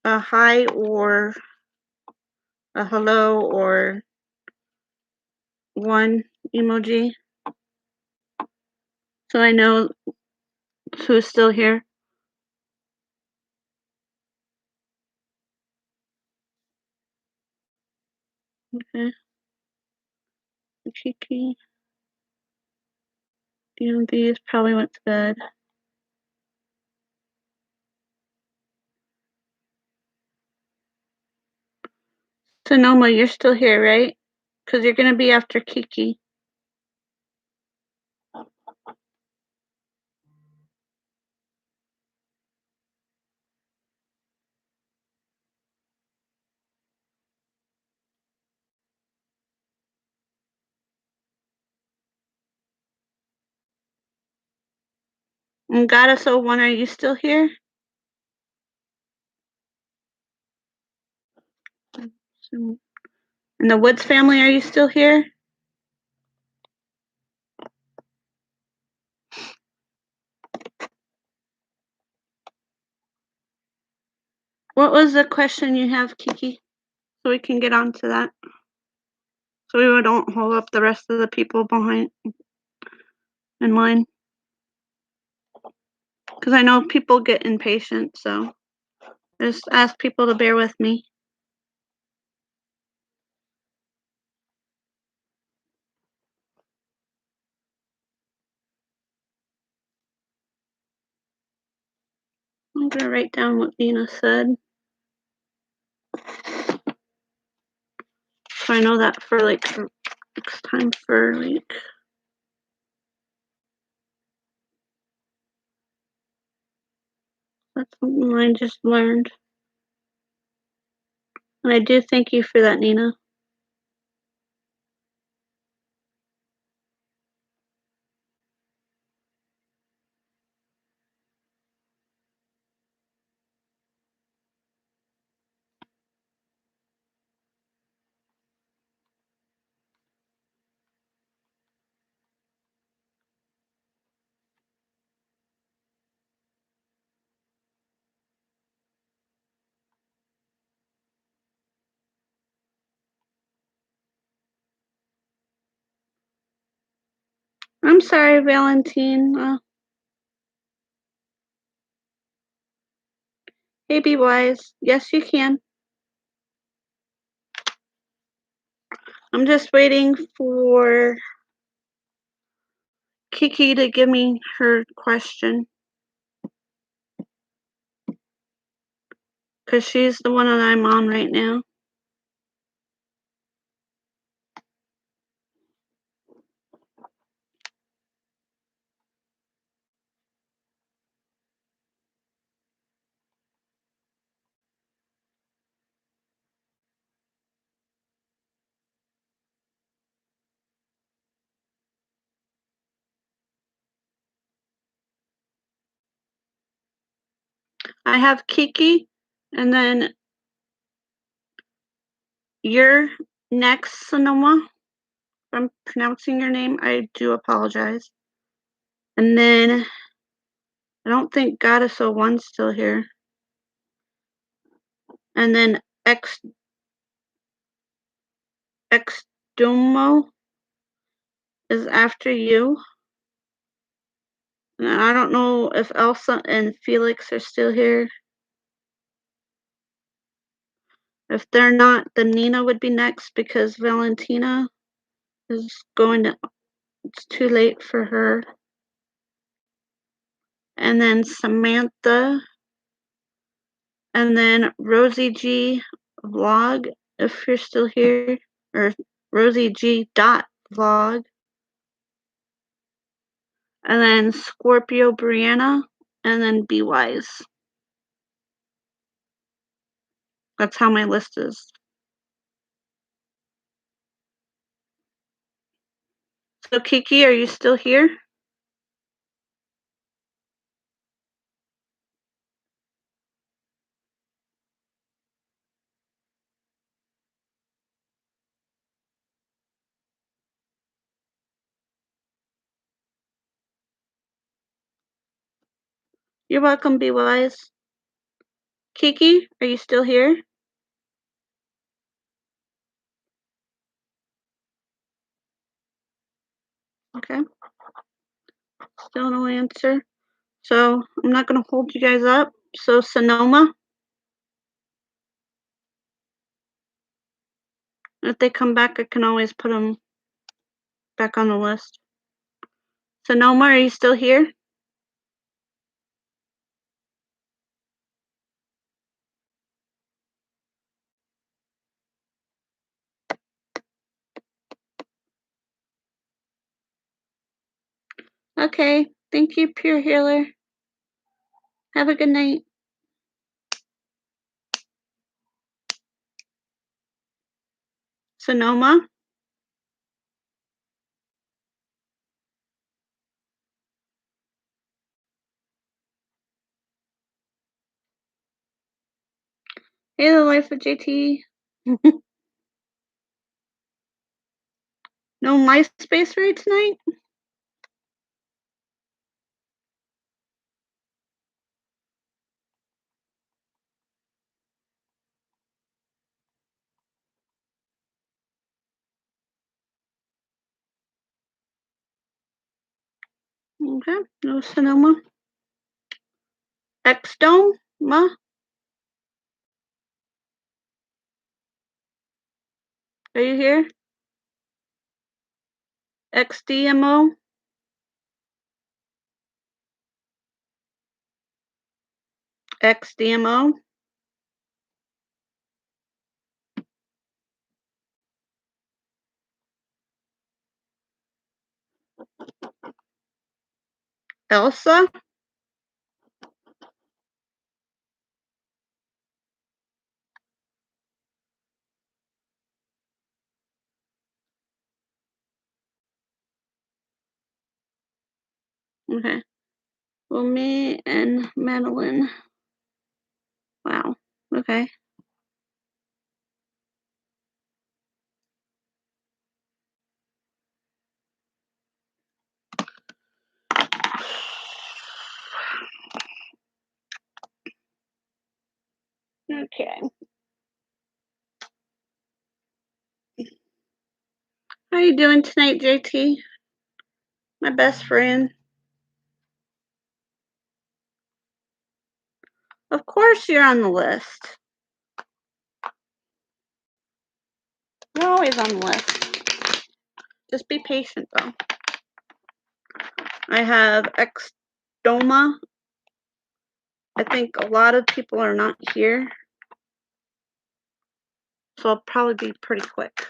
A: hi or a hello or one emoji so I know who's still here? Okay. Kiki. DMV's probably went to bed. Sonoma, you're still here, right? Because you're going to be after Kiki. And Goddess 01, are you still here? And the Woods family, are you still here? What was the question you have, Kiki? So we can get on to that. So we don't hold up the rest of the people behind in line. Because I know people get impatient, so just ask people to bear with me. I'm gonna write down what Nina said. So I know that for like next time for like. That's something I just learned. And I do thank you for that, Nina. I'm sorry, Valentina. Hey, be wise. Yes, you can. I'm just waiting for Kiki to give me her question. Because she's the one that I'm on right now. I have Kiki, and then you're next, Sonoma. If I'm pronouncing your name, I do apologize. And then I don't think Goddess 01's still here. And then Exdomo is after you. And I don't know if Elsa and Felix are still here. If they're not, then Nina would be next because Valentina is going to, it's too late for her. And then Samantha. And then Rosie G vlog, if you're still here. Or Rosie G vlog. And then Scorpio Brianna. And then Be Wise. That's how my list is. So Kiki, are you still here? You're welcome, Be Wise. Kiki, are you still here? Okay. Still no answer. So I'm not going to hold you guys up. So Sonoma, if they come back, I can always put them back on the list. Sonoma, are you still here? Okay. Thank you, Pure Healer. Have a good night. Sonoma? Hey, the life of JT. No MySpace right tonight? Okay, no sonoma. Exoma? Are you here? XDMO? XDMO? Elsa? Okay. Well, me and Madeline. Wow. Okay. Okay. How you doing tonight, JT? My best friend. Of course you're on the list. You're always on the list. Just be patient, though. I have Exoma. I think a lot of people are not here, so I'll probably be pretty quick.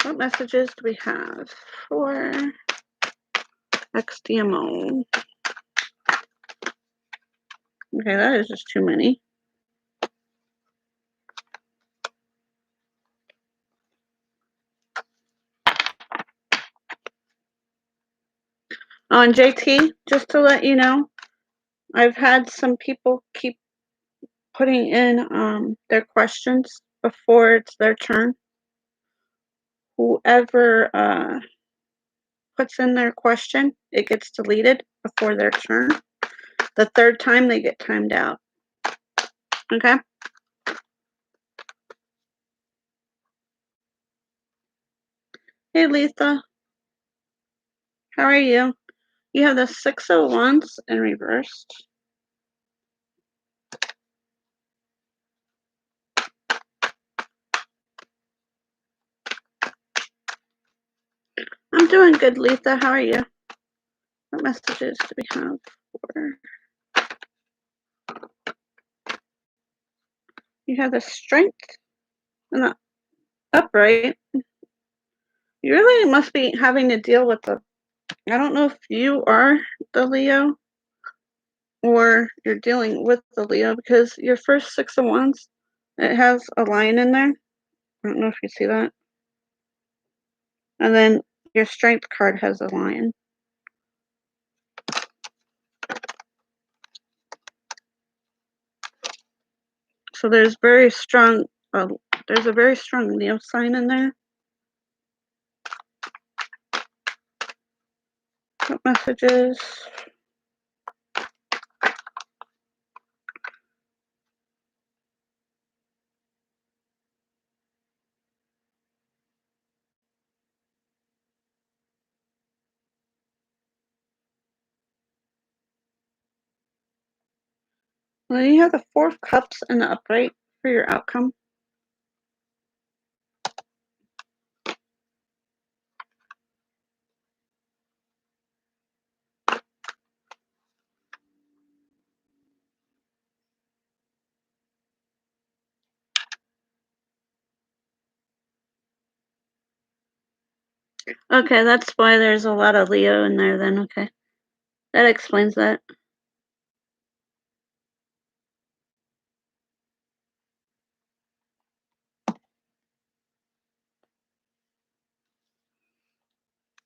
A: What messages do we have for XDMO? Okay, that is just too many. Oh, and JT, just to let you know, I've had some people keep putting in their questions before it's their turn. Whoever puts in their question, it gets deleted before their turn. The third time they get timed out. Okay? Hey, Letha. How are you? You have the 601s in reversed. I'm doing good, Letha. How are you? What messages do we have for? You have the strength and the upright. You really must be having to deal with the. I don't know if you are the Leo or you're dealing with the Leo because your first 6 of wands, it has a lion in there. I don't know if you see that. And then your strength card has a lion. So there's very strong. There's a very strong Leo sign in there. What messages? Well, you have the 4 of Cups and the upright for your outcome. Okay, that's why there's a lot of Leo in there then. Okay, that explains that.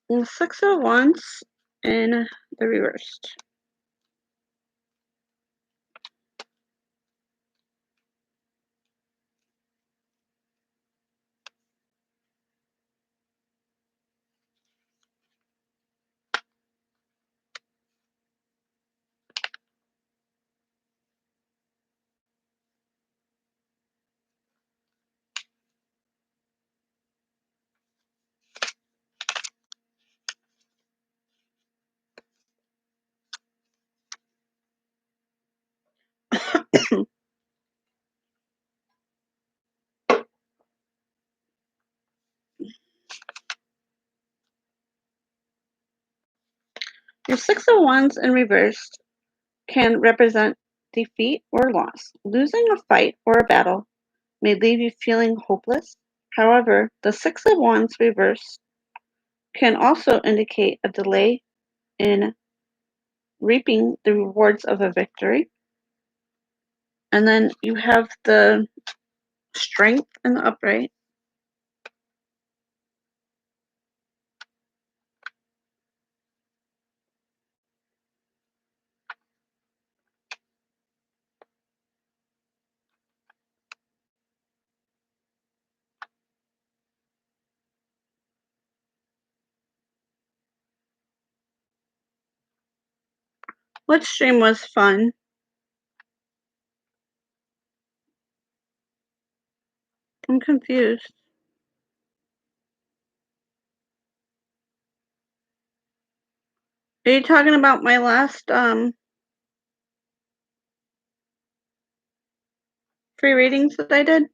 A: And 6 of Wands in the reversed. Your Six of Wands in reverse can represent defeat or loss. Losing a fight or a battle may leave you feeling hopeless. However, the Six of Wands reverse can also indicate a delay in reaping the rewards of a victory. And then you have the Strength in the upright. Which stream was fun? I'm confused. Are you talking about my last free readings that I did?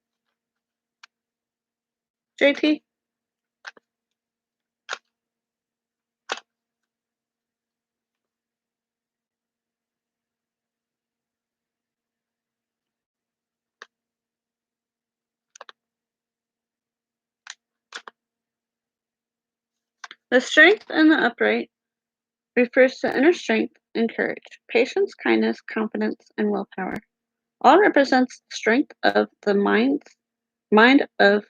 A: JT? The strength in the upright refers to inner strength and courage, patience, kindness, confidence, and willpower. All represents strength of the mind of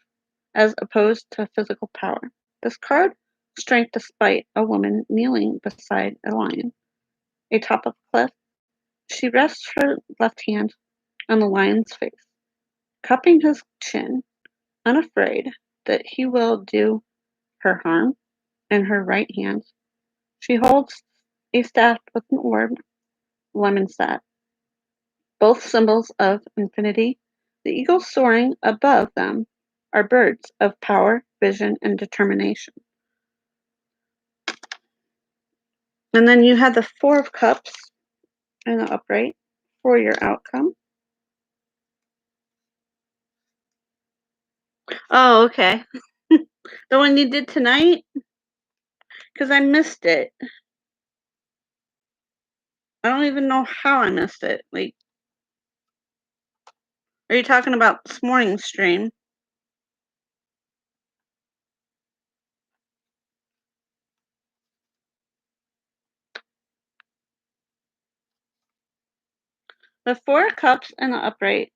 A: as opposed to physical power. This card, strength despite a woman kneeling beside a lion, atop of a cliff. She rests her left hand on the lion's face, cupping his chin, unafraid that he will do her harm. In her right hand, she holds a staff with an orb, lemon sap, both symbols of infinity. The eagles soaring above them are birds of power, vision, and determination. And then you have the Four of Cups in the upright for your outcome. Oh, okay. The one you did tonight? Because I missed it. I don't even know how I missed it. Like, are you talking about this morning's stream? The Four of Cups in the upright,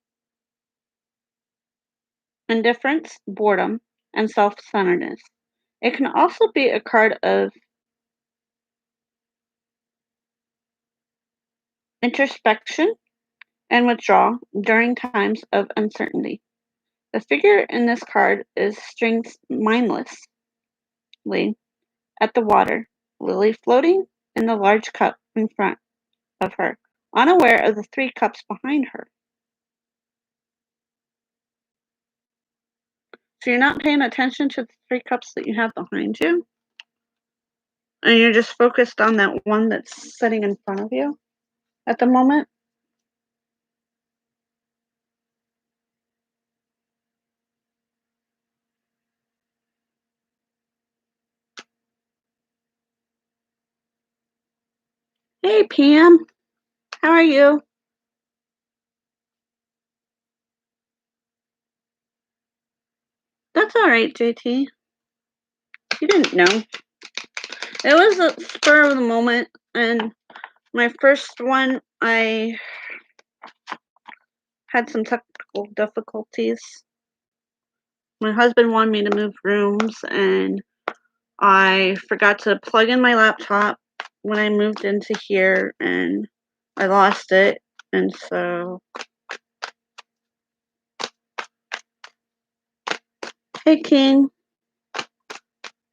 A: indifference, boredom, and self-centeredness. It can also be a card of introspection and withdrawal during times of uncertainty. The figure in this card is strings mindlessly at the water, lily floating in the large cup in front of her, unaware of the three cups behind her. So you're not paying attention to the three cups that you have behind you, and you're just focused on that one that's sitting in front of you at the moment. Hey, Pam. How are you? That's all right, JT. You didn't know. It was a spur of the moment, and my first one, I had some technical difficulties. My husband wanted me to move rooms, and I forgot to plug in my laptop when I moved into here, and I lost it. And so, hey, King,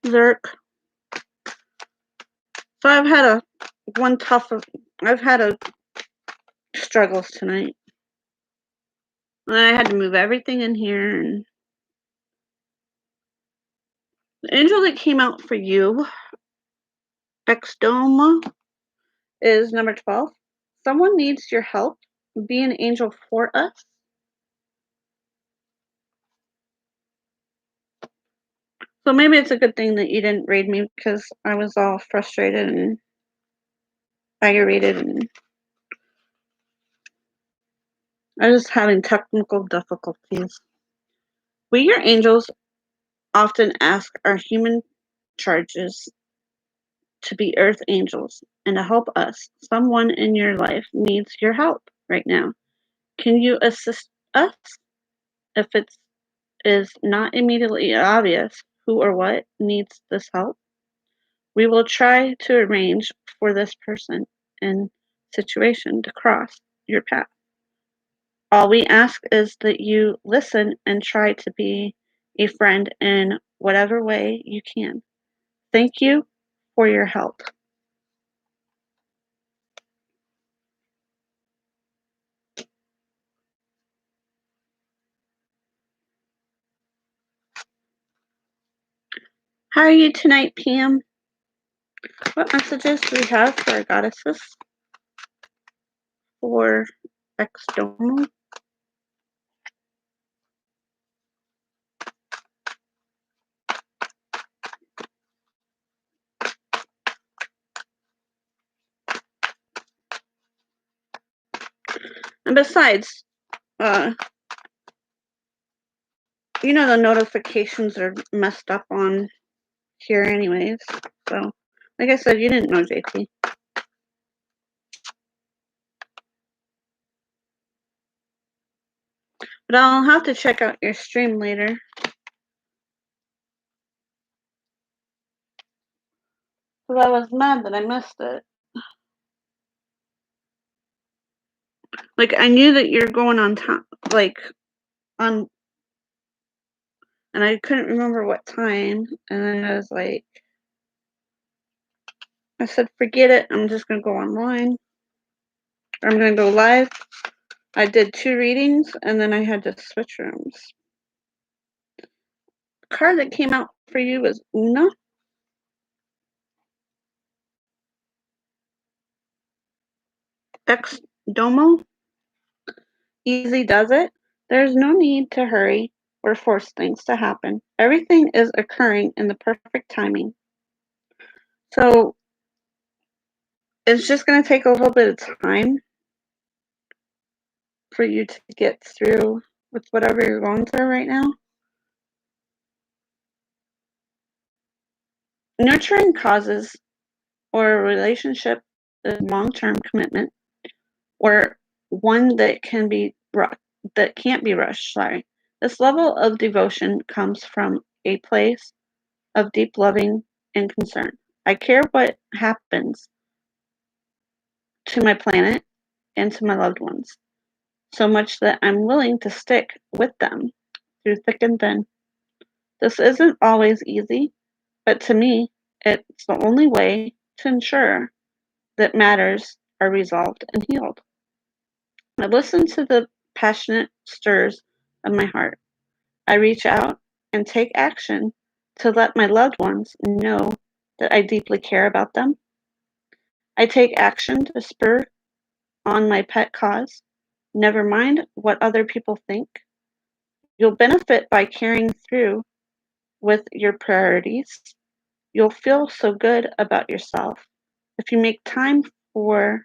A: Zerk. So I've had a struggles tonight. And I had to move everything in here. And the angel that came out for you, Exom, is number 12. Someone needs your help. Be an angel for us. So maybe it's a good thing that you didn't raid me because I was all frustrated and aggravated, and I'm just having technical difficulties. We, your angels, often ask our human charges to be earth angels and to help us. Someone in your life needs your help right now. Can you assist us? If it is not immediately obvious who or what needs this help, we will try to arrange for this person and situation to cross your path. All we ask is that you listen and try to be a friend in whatever way you can. Thank you for your help. How are you tonight, Pam? What messages do we have for our goddesses for Exom? And besides, the notifications are messed up on here anyways. So, like I said, you didn't know, JP. But I'll have to check out your stream later. Because I was mad that I missed it. Like, I knew that you're going on time, and I couldn't remember what time. And then I was like, I said, forget it. I'm just going to go online. I'm going to go live. I did 2 readings, and then I had to switch rooms. The card that came out for you was Una. Ex Domo. Easy does it. There's no need to hurry or force things to happen. Everything is occurring in the perfect timing. So it's just going to take a little bit of time for you to get through with whatever you're going through right now. Nurturing causes or a relationship is long-term commitment or one that can't be rushed. Sorry. This level of devotion comes from a place of deep loving and concern. I care what happens to my planet and to my loved ones, so much that I'm willing to stick with them through thick and thin. This isn't always easy, but to me, it's the only way to ensure that matters are resolved and healed. I listen to the passionate stirs of my heart. I reach out and take action to let my loved ones know that I deeply care about them. I take action to spur on my pet cause. Never mind what other people think. You'll benefit by carrying through with your priorities. You'll feel so good about yourself if you make time for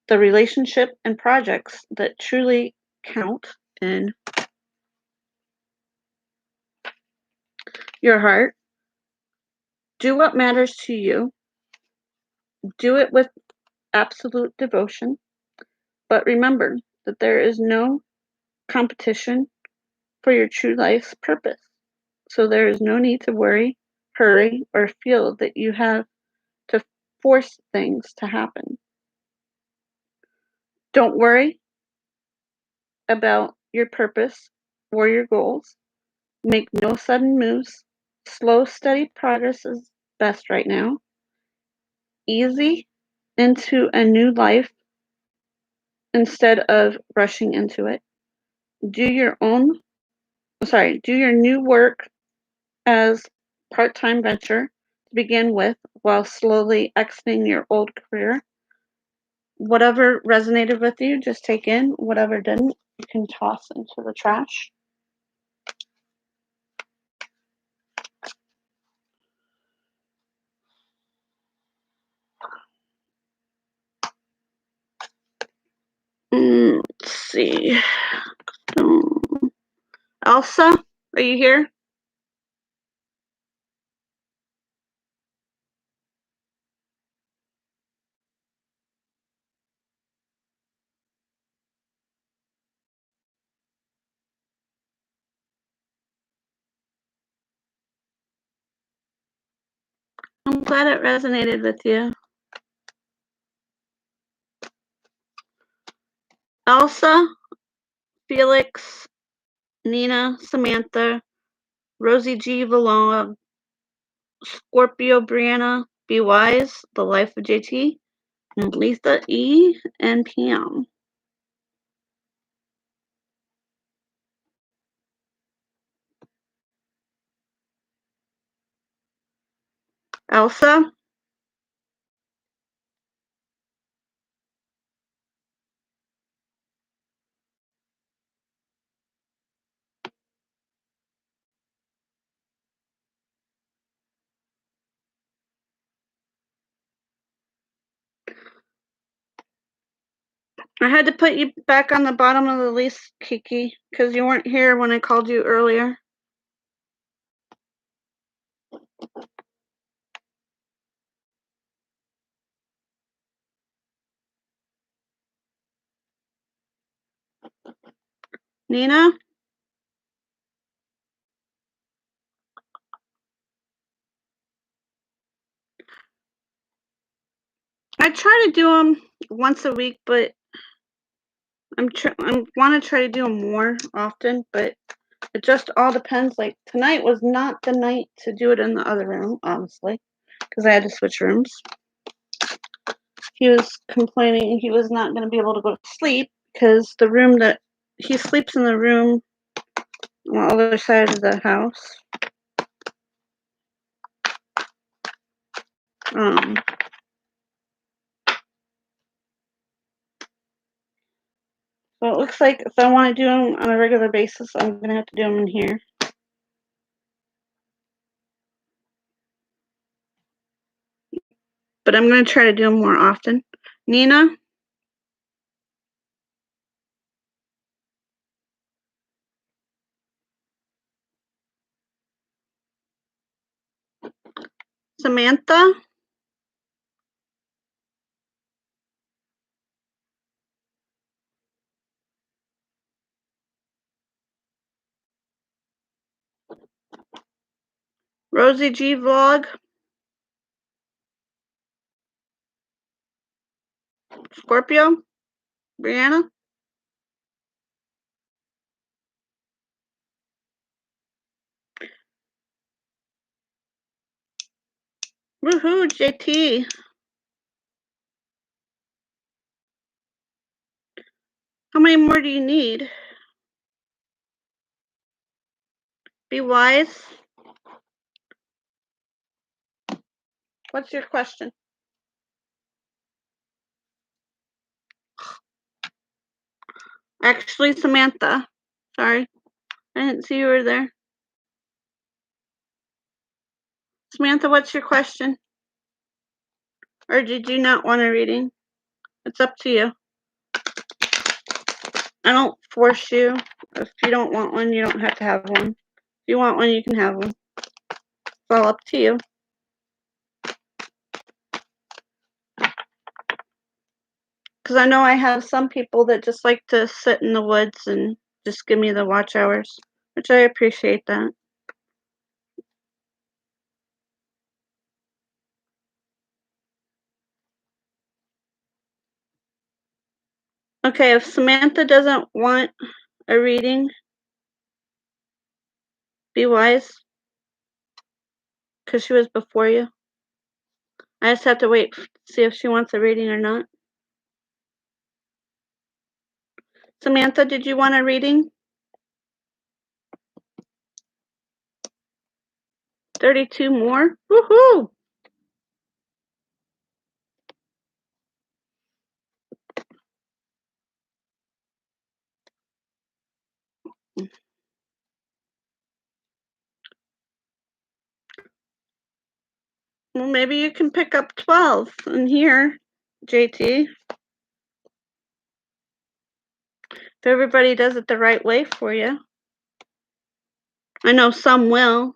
A: the relationship and projects that truly count in your heart. Do what matters to you. Do it with absolute devotion. But remember that there is no competition for your true life's purpose. So there is no need to worry, hurry, or feel that you have to force things to happen. Don't worry about your purpose or your goals. Make no sudden moves. Slow, steady progress is best right now. Easy into a new life instead of rushing into it. Do your new work as part-time venture to begin with while slowly exiting your old career. Whatever resonated with you, just take in. Whatever didn't, you can toss into the trash. see. Elsa, are you here? I'm glad it resonated with you. Elsa, Felix, Nina, Samantha, Rosie G. Valona, Scorpio Brianna, Be Wise, The Life of JT, and Lisa E. and Pam. Elsa, I had to put you back on the bottom of the list, Kiki, because you weren't here when I called you earlier. Nina? I try to do them once a week, but I want to try to do them more often, but it just all depends. Like tonight was not the night to do it in the other room, honestly, because I had to switch rooms. He was complaining he was not going to be able to go to sleep because the room that he sleeps in the room on the other side of the house. So it looks like if I want to do them on a regular basis, I'm going to have to do them in here. But I'm going to try to do them more often. Nina? Samantha? Rosie G Vlog? Scorpio? Brianna? Woohoo, JT. How many more do you need? Be wise. What's your question? Actually, Samantha. Sorry. I didn't see you were there. Samantha, what's your question? Or did you not want a reading? It's up to you. I don't force you. If you don't want one, you don't have to have one. If you want one, you can have one. It's all up to you. Because I know I have some people that just like to sit in the woods and just give me the watch hours, which I appreciate that. Okay, if Samantha doesn't want a reading, be wise, because she was before you. I just have to wait to see if she wants a reading or not. Samantha, did you want a reading? 32 more? Woohoo! Well, maybe you can pick up 12 in here, JT. If everybody does it the right way for you. I know some will.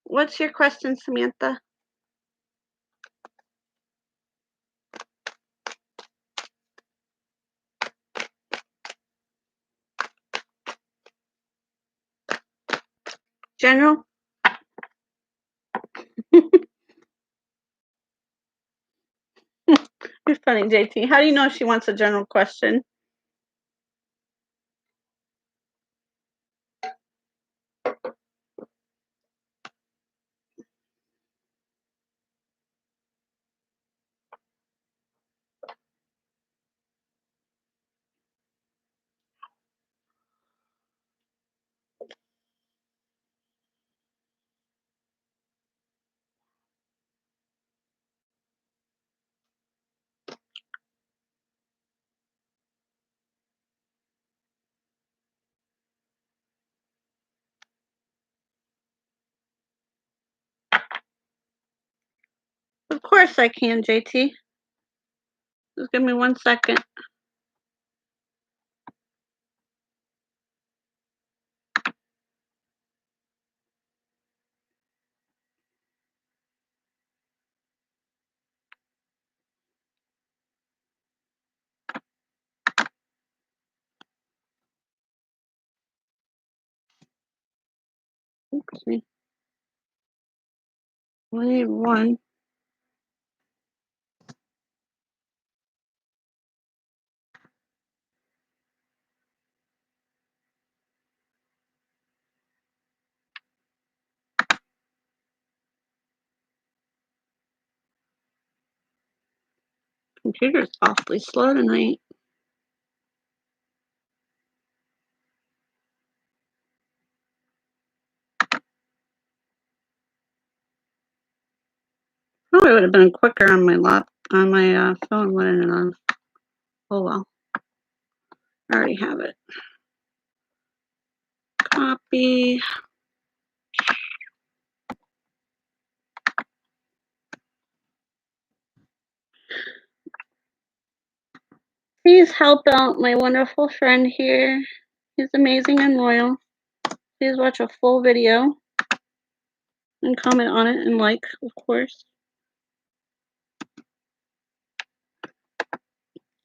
A: What's your question, Samantha? General? You're funny, JT. How do you know she wants a general question? Of course I can, JT. Just give me 1 second. Oops, me. We need 1. Computer's awfully slow tonight. Probably would have been quicker on my phone, wouldn't it? On. Oh well. I already have it. Copy. Please help out my wonderful friend here. He's amazing and loyal. Please watch a full video and comment on it and like, of course.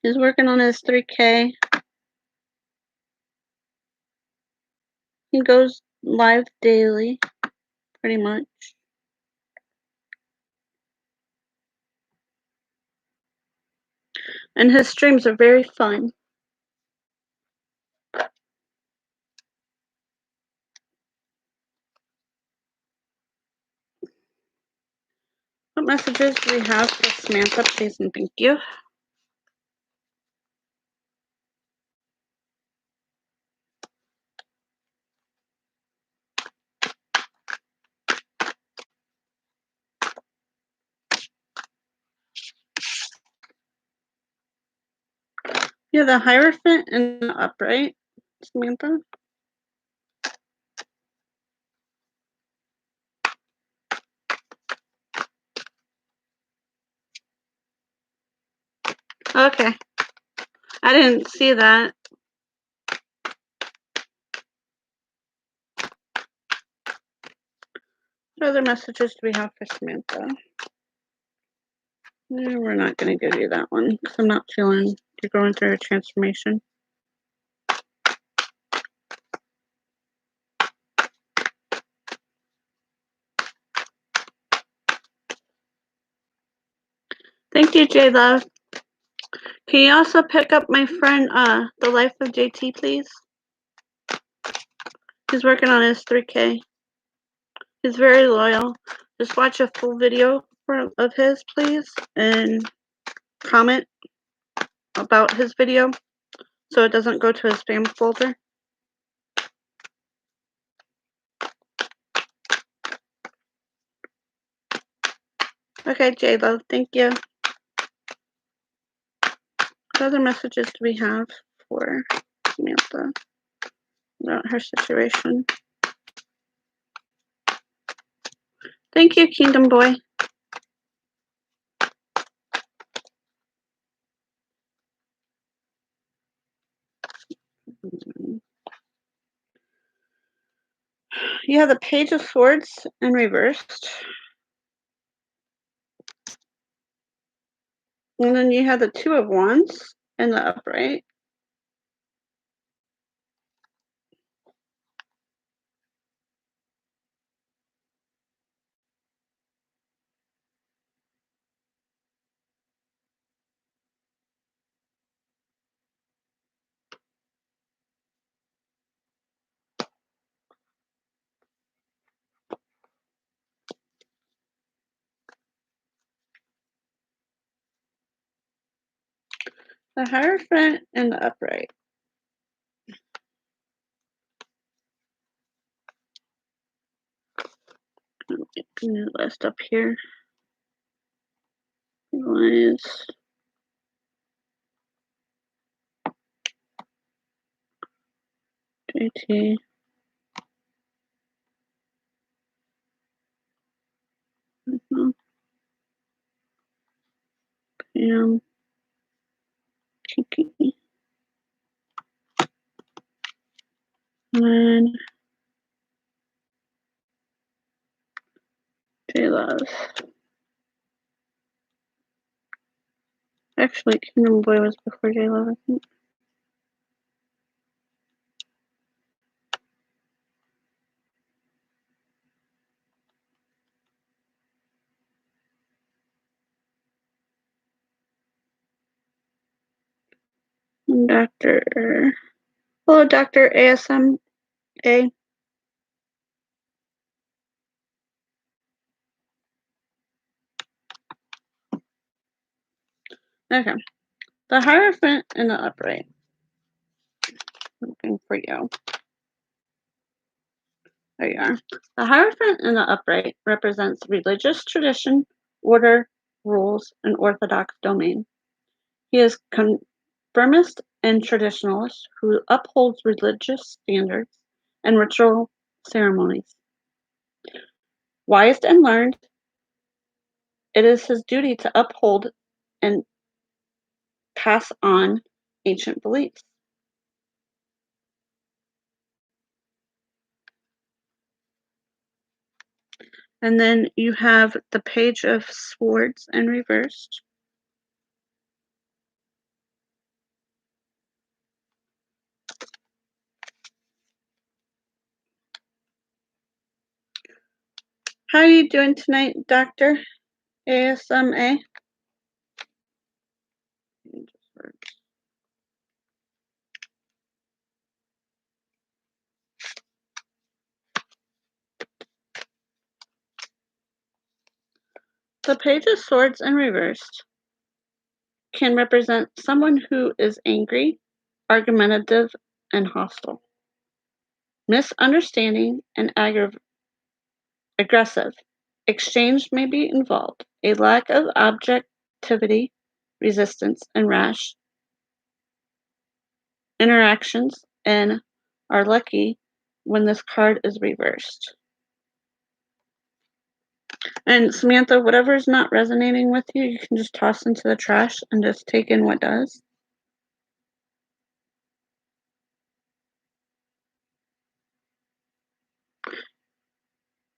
A: He's working on his 3K. He goes live daily, pretty much. And his streams are very fun. What messages do we have for Samantha, please and thank you? Yeah, the Hierophant and the Upright, Samantha. Okay. I didn't see that. What other messages do we have for Samantha? No, we're not going to give you that one because I'm not feeling you're going through a transformation. Thank you, J Love. Can you also pick up my friend, The Life of JT, please? He's working on his 3K. He's very loyal. Just watch a full video of his, please, and comment about his video so it doesn't go to his spam folder. Okay, J-Lo, thank you. What other messages do we have for Samantha about her situation? Thank you, Kingdom Boy. You have the Page of Swords in reversed. And then you have the Two of Wands in the upright. The Hierophant in the upright. New list up here. Is JT. Pam. Kiki. And J-Love. Actually, Kingdom Boy was before J-Love, I think. And Dr. Hello, Dr. ASMA. Okay. The Hierophant in the upright. Looking for you. There you are. The Hierophant in the upright represents religious tradition, order, rules, and orthodox domain. He is conformist and traditionalist who upholds religious standards and ritual ceremonies. Wise and learned, it is his duty to uphold and pass on ancient beliefs. And then you have the Page of Swords in reversed. How are you doing tonight, Dr. ASMA? The Page of Swords in reversed can represent someone who is angry, argumentative, and hostile. Misunderstanding and aggressive exchange may be involved. A lack of objectivity, resistance, and rash interactions and are lucky when this card is reversed. And Samantha, whatever is not resonating with you, you can just toss into the trash and just take in what does.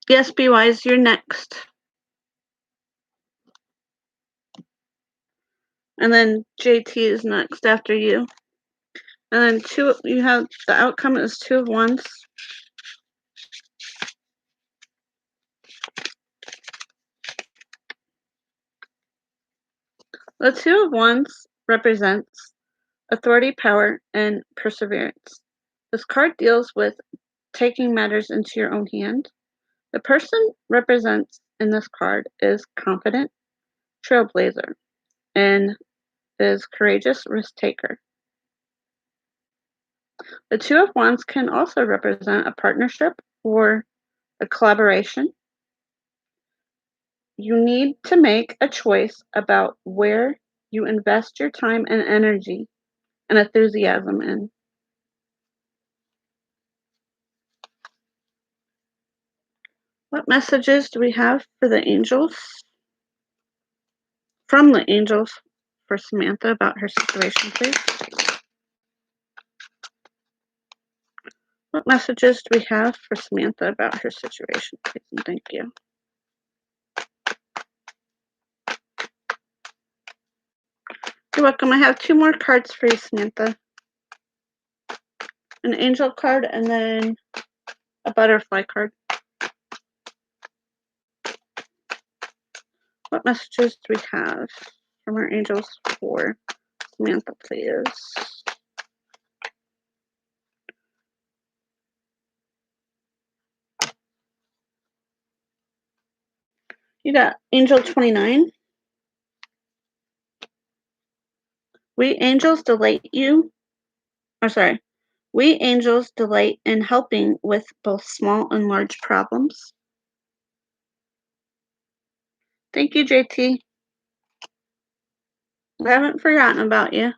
A: Yes, Be Wise, you're next. And then JT is next after you. And then you have the outcome is Two of Wands. The Two of Wands represents authority, power, and perseverance. This card deals with taking matters into your own hand. The person represents in this card is confident, trailblazer, and is courageous risk taker. The Two of Wands can also represent a partnership or a collaboration. You need to make a choice about where you invest your time and energy and enthusiasm in. What messages do we have for the angels? From the angels for Samantha about her situation, please. What messages do we have for Samantha about her situation, please and thank you? You're welcome. I have 2 more cards for you, Samantha. An angel card and then a butterfly card. What messages do we have from our angels for Samantha, please? You got Angel 29. We angels delight you. Oh, sorry. We angels delight in helping with both small and large problems. Thank you, JT. I haven't forgotten about you.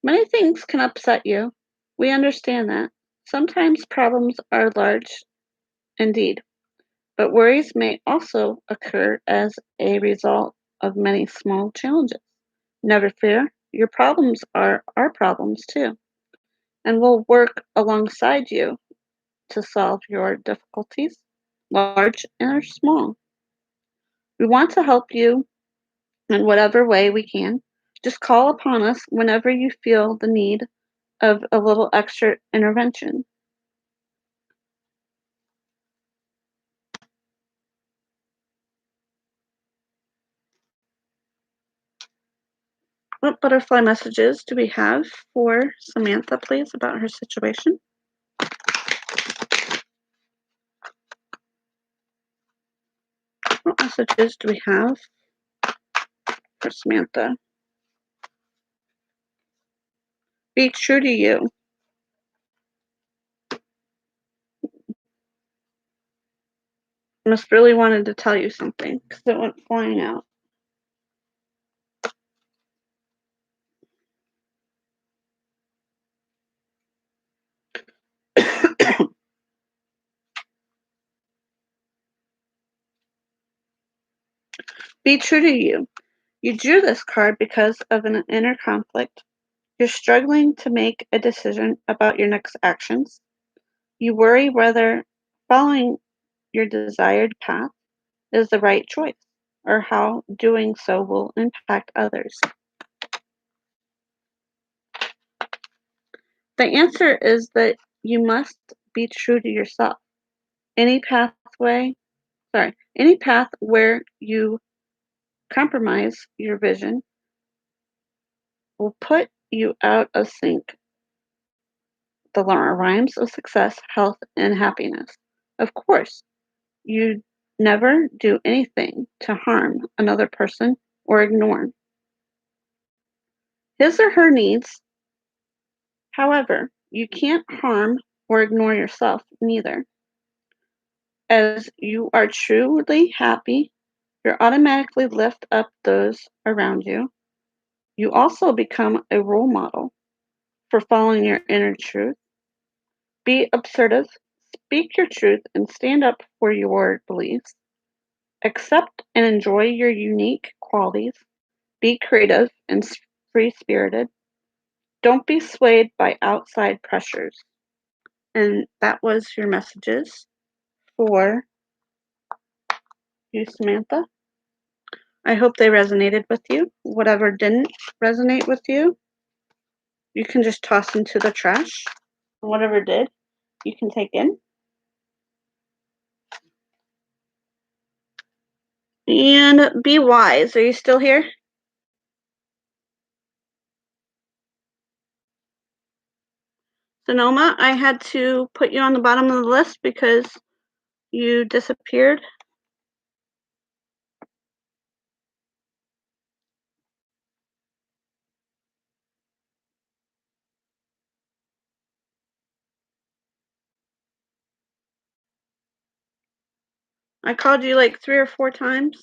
A: Many things can upset you. We understand that. Sometimes problems are large indeed, but worries may also occur as a result of many small challenges. Never fear, your problems are our problems too, and we'll work alongside you to solve your difficulties, large or small. We want to help you in whatever way we can. Just call upon us whenever you feel the need of a little extra intervention. What butterfly messages do we have for Samantha, please, about her situation? What messages do we have for Samantha? Be true to you. Must really wanted to tell you something because it went flying out. Be true to you. You drew this card because of an inner conflict. You're struggling to make a decision about your next actions. You worry whether following your desired path is the right choice or how doing so will impact others. The answer is that you must be true to yourself. Any pathway, any path where you compromise your vision will put you out of sync. The rhymes of success, health, and happiness. Of course, you never do anything to harm another person or ignore his or her needs. However, you can't harm or ignore yourself neither. As you are truly happy, you automatically lift up those around you. You also become a role model for following your inner truth. Be assertive, speak your truth, and stand up for your beliefs. Accept and enjoy your unique qualities. Be creative and free spirited. Don't be swayed by outside pressures. And that was your messages for you, Samantha. I hope they resonated with you. Whatever didn't resonate with you, you can just toss into the trash. Whatever did, you can take in. And be wise. Are you still here? Sonoma, I had to put you on the bottom of the list because you disappeared. I called you like 3 or 4 times.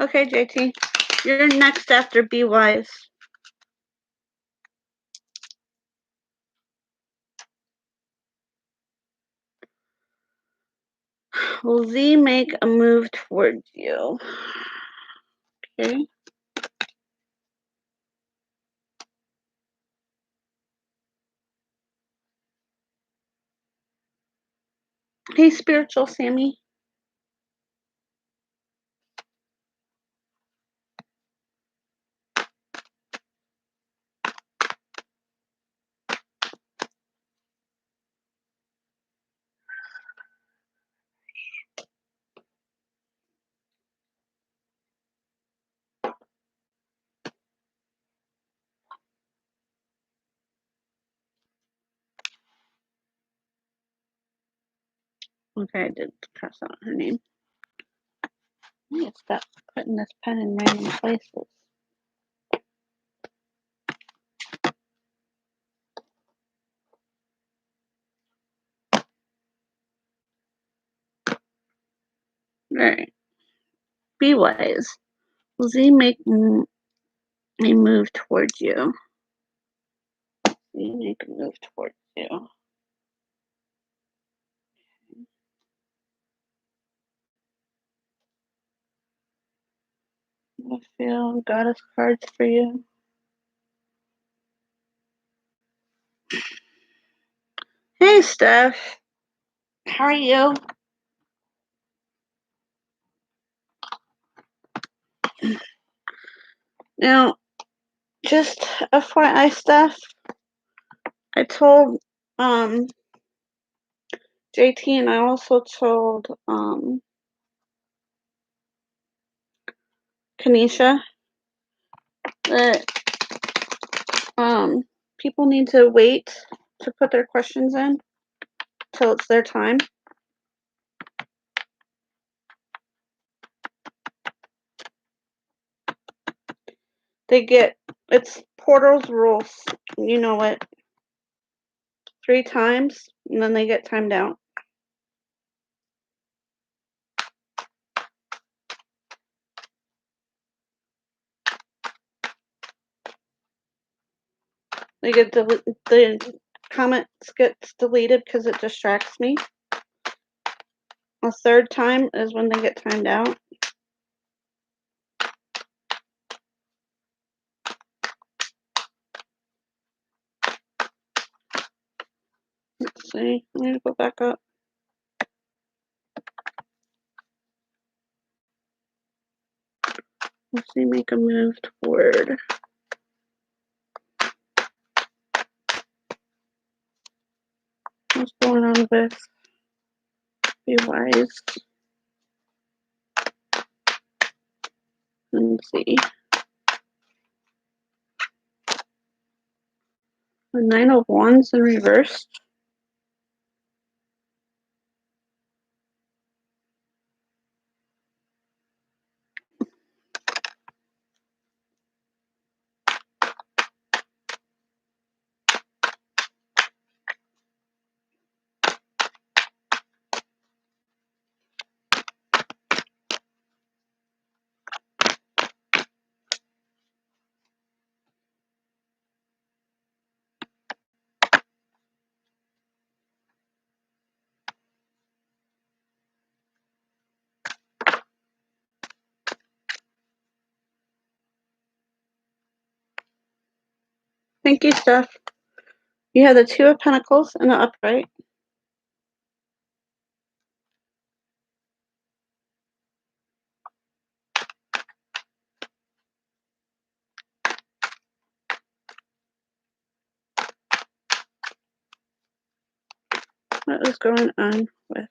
A: Okay, JT. You're next after Be Wise. Will Z make a move towards you? Okay. Hey, spiritual Sammy. Okay, I did cross out her name. I need to stop putting this pen in random places. Alright. Be wise. Will Z make a move towards you? Z make a move towards you. I feel goddess cards for you. Hey, Steph. How are you? Now, just FYI, Steph, I told JT and I also told Kanisha that people need to wait to put their questions in till it's their time. It's Portal's rules. You know it. 3 times, and then they get timed out. The comments gets deleted because it distracts me. A 3rd time is when they get timed out. Let's see. I'm gonna go back up. Let's see. Make a move toward. What's going on with? Be wise. Let's see. The 9 of Wands in reverse. Thank you, Steph. You have the 2 of Pentacles in the upright. What is going on with?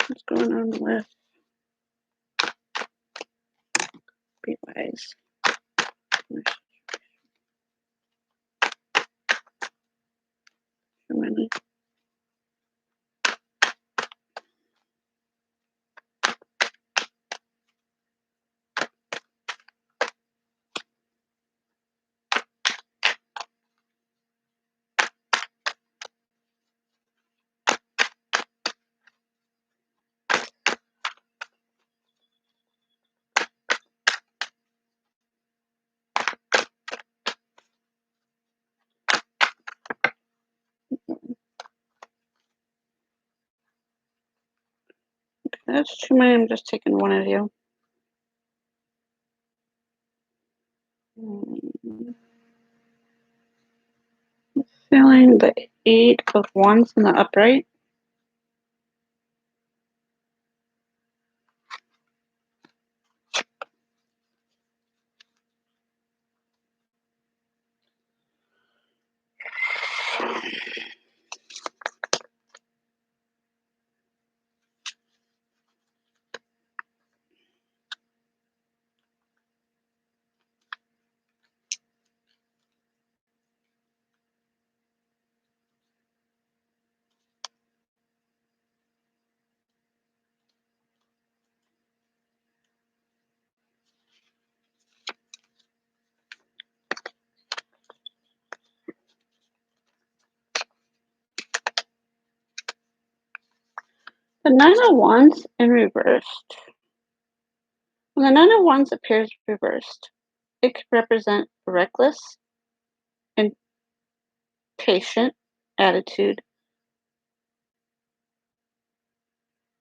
A: What's going on with? Be wise. What's That's too many. I'm just taking one of you. Feeling the 8 of Wands in the upright. The 9 of Wands in reversed. When the 9 of Wands appears reversed, it could represent a reckless, impatient attitude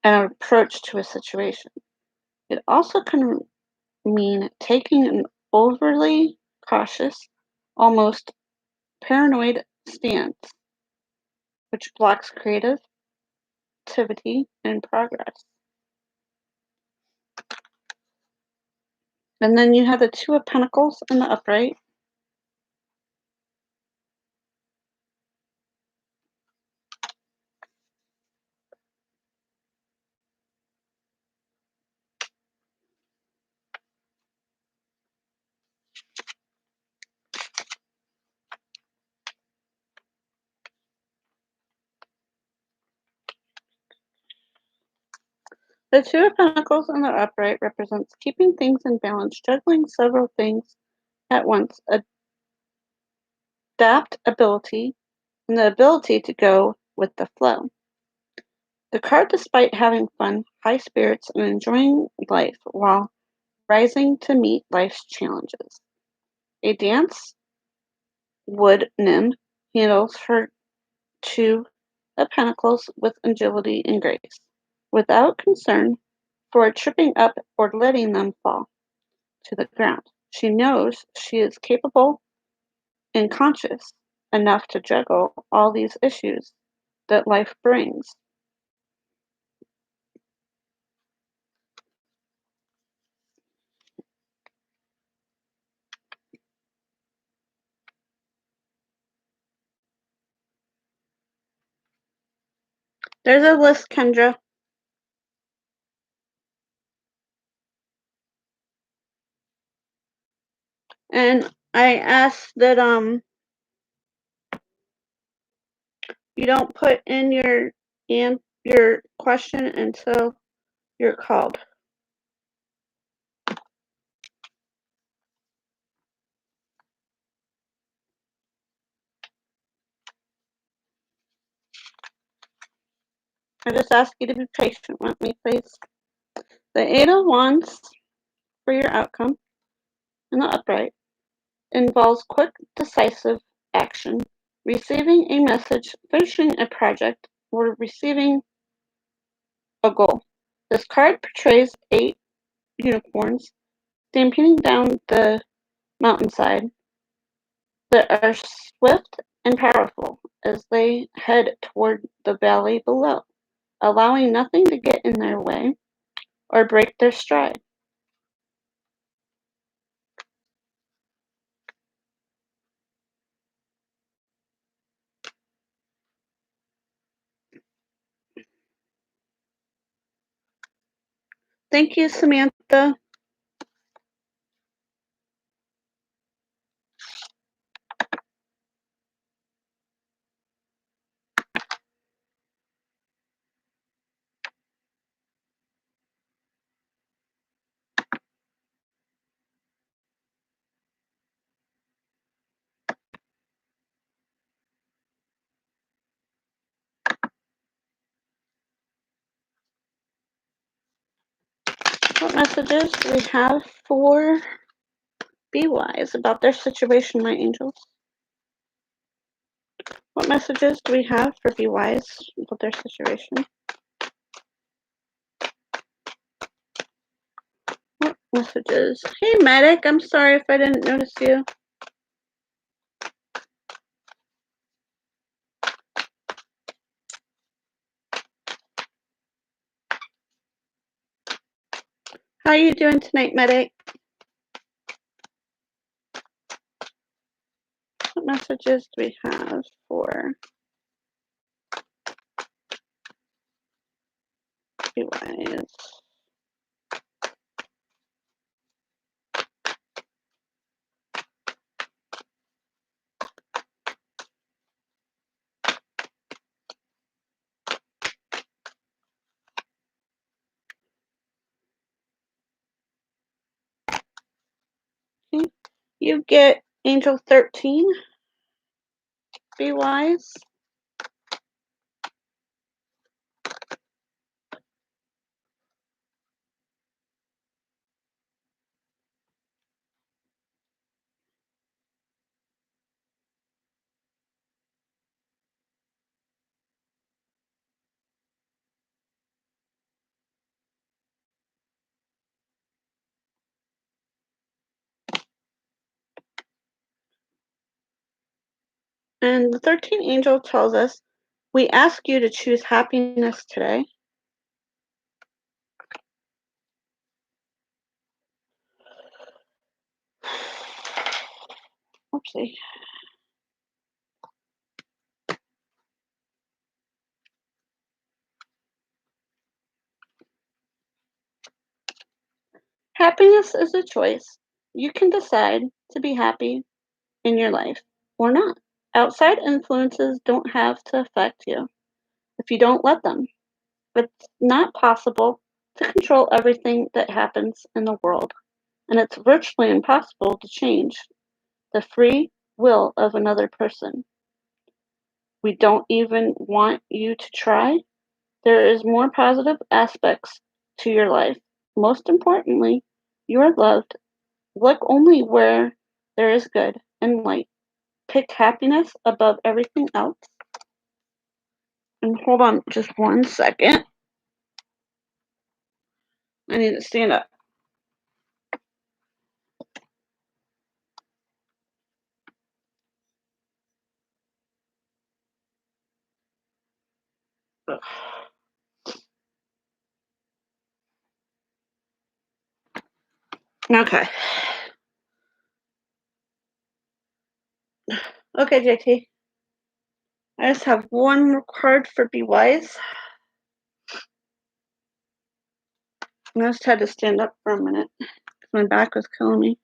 A: and approach to a situation. It also can mean taking an overly cautious, almost paranoid stance, which blocks creativity and progress. And then you have the 2 of Pentacles in the upright. The 2 of Pentacles in the upright represents keeping things in balance, juggling several things at once, adaptability, and the ability to go with the flow. The card, despite having fun, high spirits, and enjoying life while rising to meet life's challenges. A dance wood nymph handles her 2 of Pentacles with agility and grace, without concern for tripping up or letting them fall to the ground. She knows she is capable and conscious enough to juggle all these issues that life brings. There's a list, Kendra. And I ask that you don't put in your question until you're called. I just ask you to be patient with me, please. The 8 of Wands for your outcome in the upright involves quick, decisive action, receiving a message, finishing a project, or receiving a goal. This card portrays 8 unicorns stampeding down the mountainside that are swift and powerful as they head toward the valley below, allowing nothing to get in their way or break their stride. Thank you, Samantha. What messages do we have for Be Wise about their situation, my angels? What messages do we have for Be Wise about their situation? messages. Hey, Medic. I'm sorry if I didn't notice you. How are you doing tonight, Medic? What messages do we have for you guys? Okay. You get Angel 13. Be wise. And the 13th angel tells us, we ask you to choose happiness today. Oopsie. Happiness is a choice. You can decide to be happy in your life or not. Outside influences don't have to affect you if you don't let them. It's not possible to control everything that happens in the world, and it's virtually impossible to change the free will of another person. We don't even want you to try. There is more positive aspects to your life. Most importantly, you are loved. Look only where there is good and light. Pick happiness above everything else. And hold on just 1 second. I need to stand up. Ugh. Okay. Okay, JT. I just have one more card for Be Wise. I just had to stand up for a minute because my back was killing me.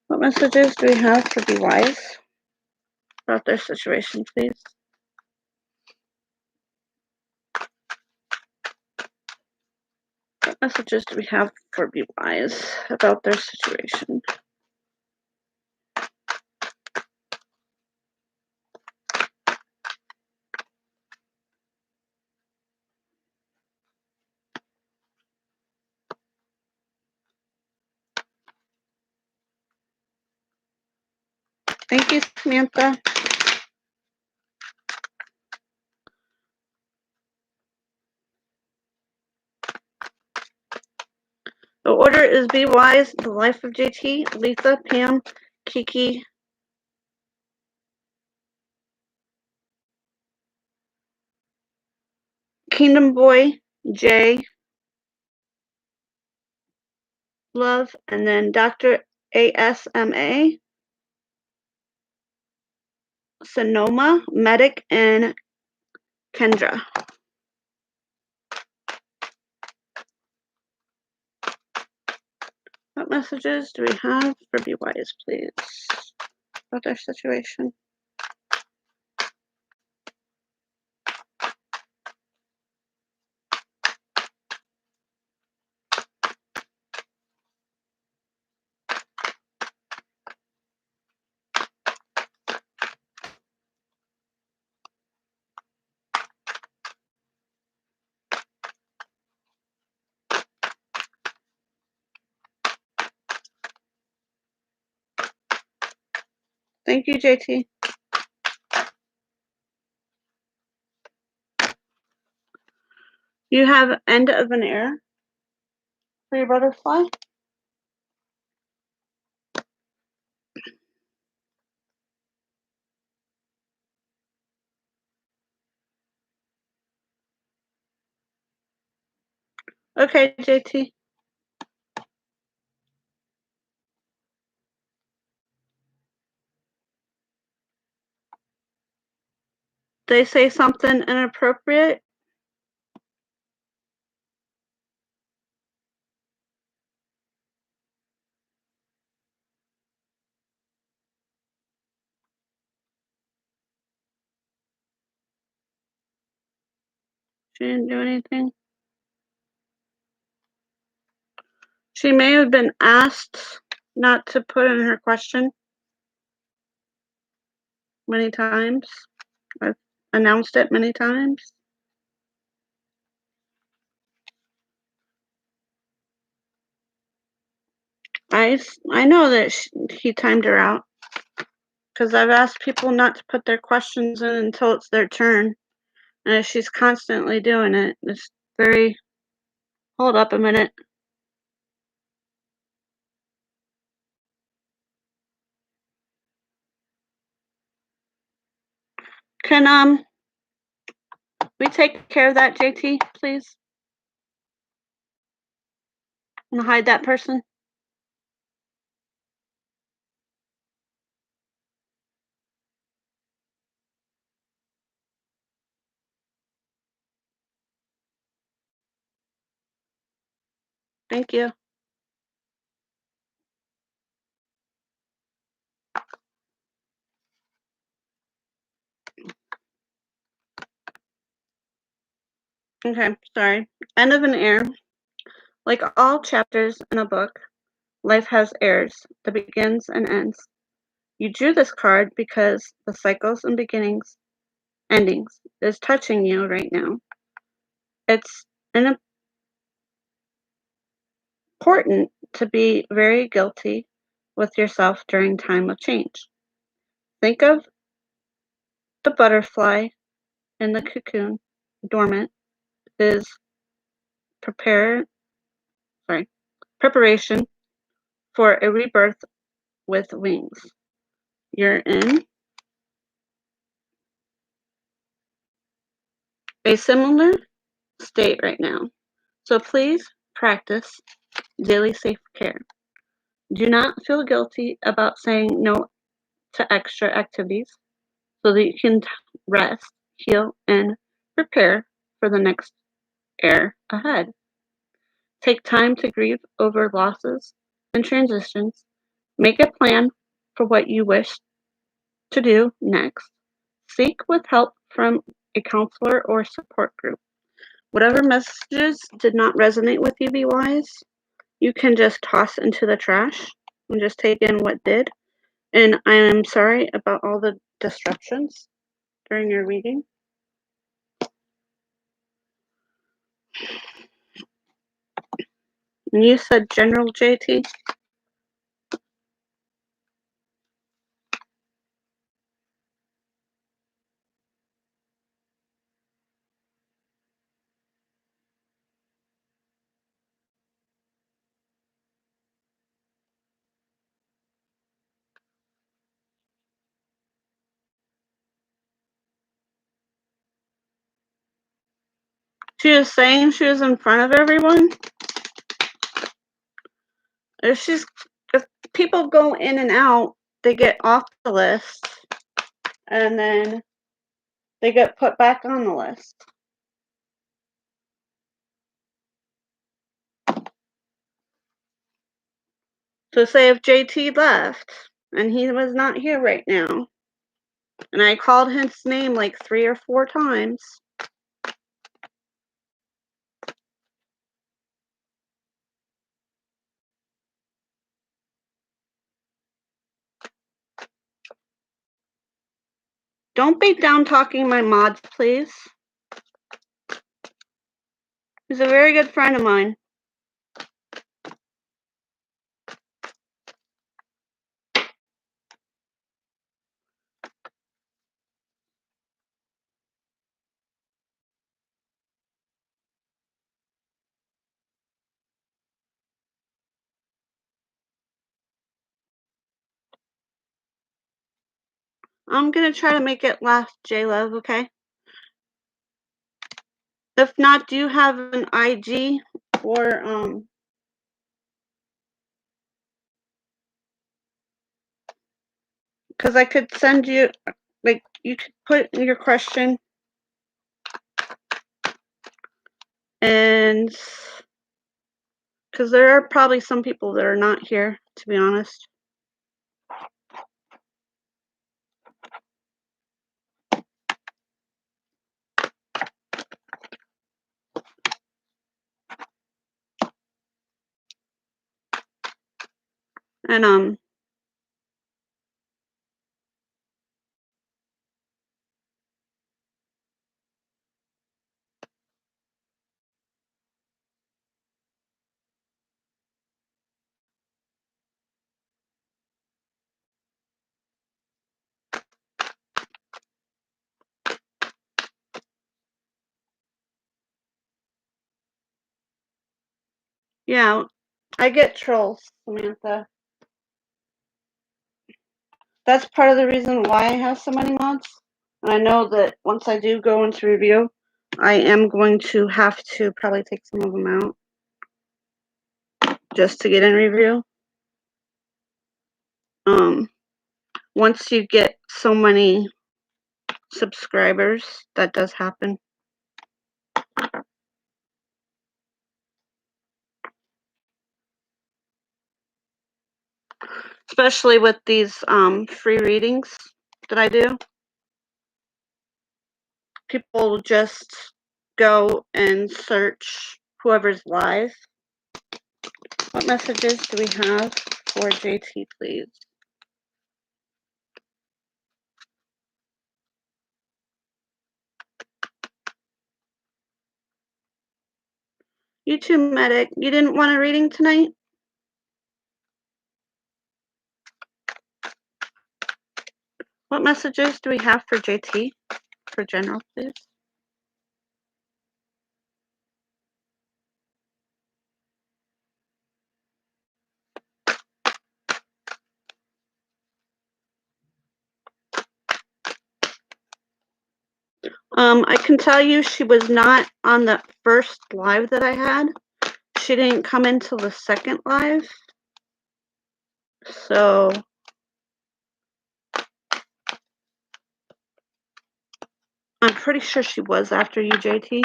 A: What messages do we have for Be Wise about their situation, please? What messages do we have for Be Wise about their situation? Thank you, Samantha. The order is Be Wise, The Life of JT, Letha, Pam, Kiki, Kingdom Boy, Jay, Love, and then Dr. ASMA, Sonoma, Medic, and Kendra. What messages do we have for Be Wise, please, about their situation? Thank you, JT. You have End of an Era for your butterfly. Okay, JT. They say something inappropriate? She didn't do anything? She may have been asked not to put in her question many times. I've announced it many times. I know that he timed her out because I've asked people not to put their questions in until it's their turn. And if she's constantly doing it, it's very. Hold up a minute. Can we take care of that, JT, please? And hide that person? Thank you. Okay, sorry. End of an era. Like all chapters in a book, life has eras that begins and ends. You drew this card because the cycles and beginnings, endings, is touching you right now. It's important to be very guilty with yourself during time of change. Think of the butterfly in the cocoon, dormant, is prepare preparation for a rebirth with wings. You're in a similar state right now. So please practice daily self-care. Do not feel guilty about saying no to extra activities so that you can rest, heal, and prepare for the next era ahead. Take time to grieve over losses and transitions. Make a plan for what you wish to do next. Seek with help from a counselor or support group. Whatever messages did not resonate with you, be wise. You can just toss into the trash and just take in what did. And I am sorry about all the disruptions during your reading. And you said General JT? She was saying she was in front of everyone. If people go in and out, they get off the list and then they get put back on the list. So say if JT left and he was not here right now, and I called his name like 3 or 4 times. Don't be down talking my mods, please. He's a very good friend of mine. I'm gonna try to make it last, J-Love, okay? If not, do you have an IG or because I could send you, like, you could put your question and because there are probably some people that are not here, to be honest. And yeah, I get trolls, Samantha. That's part of the reason why I have so many mods. And I know that once I do go into review, I am going to have to probably take some of them out just to get in review. Once you get so many subscribers, that does happen. Especially with these free readings that I do. People just go and search whoever's live. What messages do we have for JT, please? You too, Medic. You didn't want a reading tonight? What messages do we have for JT? For general, please. I can tell you she was not on the first live that I had. She didn't come until the second live. So I'm pretty sure she was after you, JT.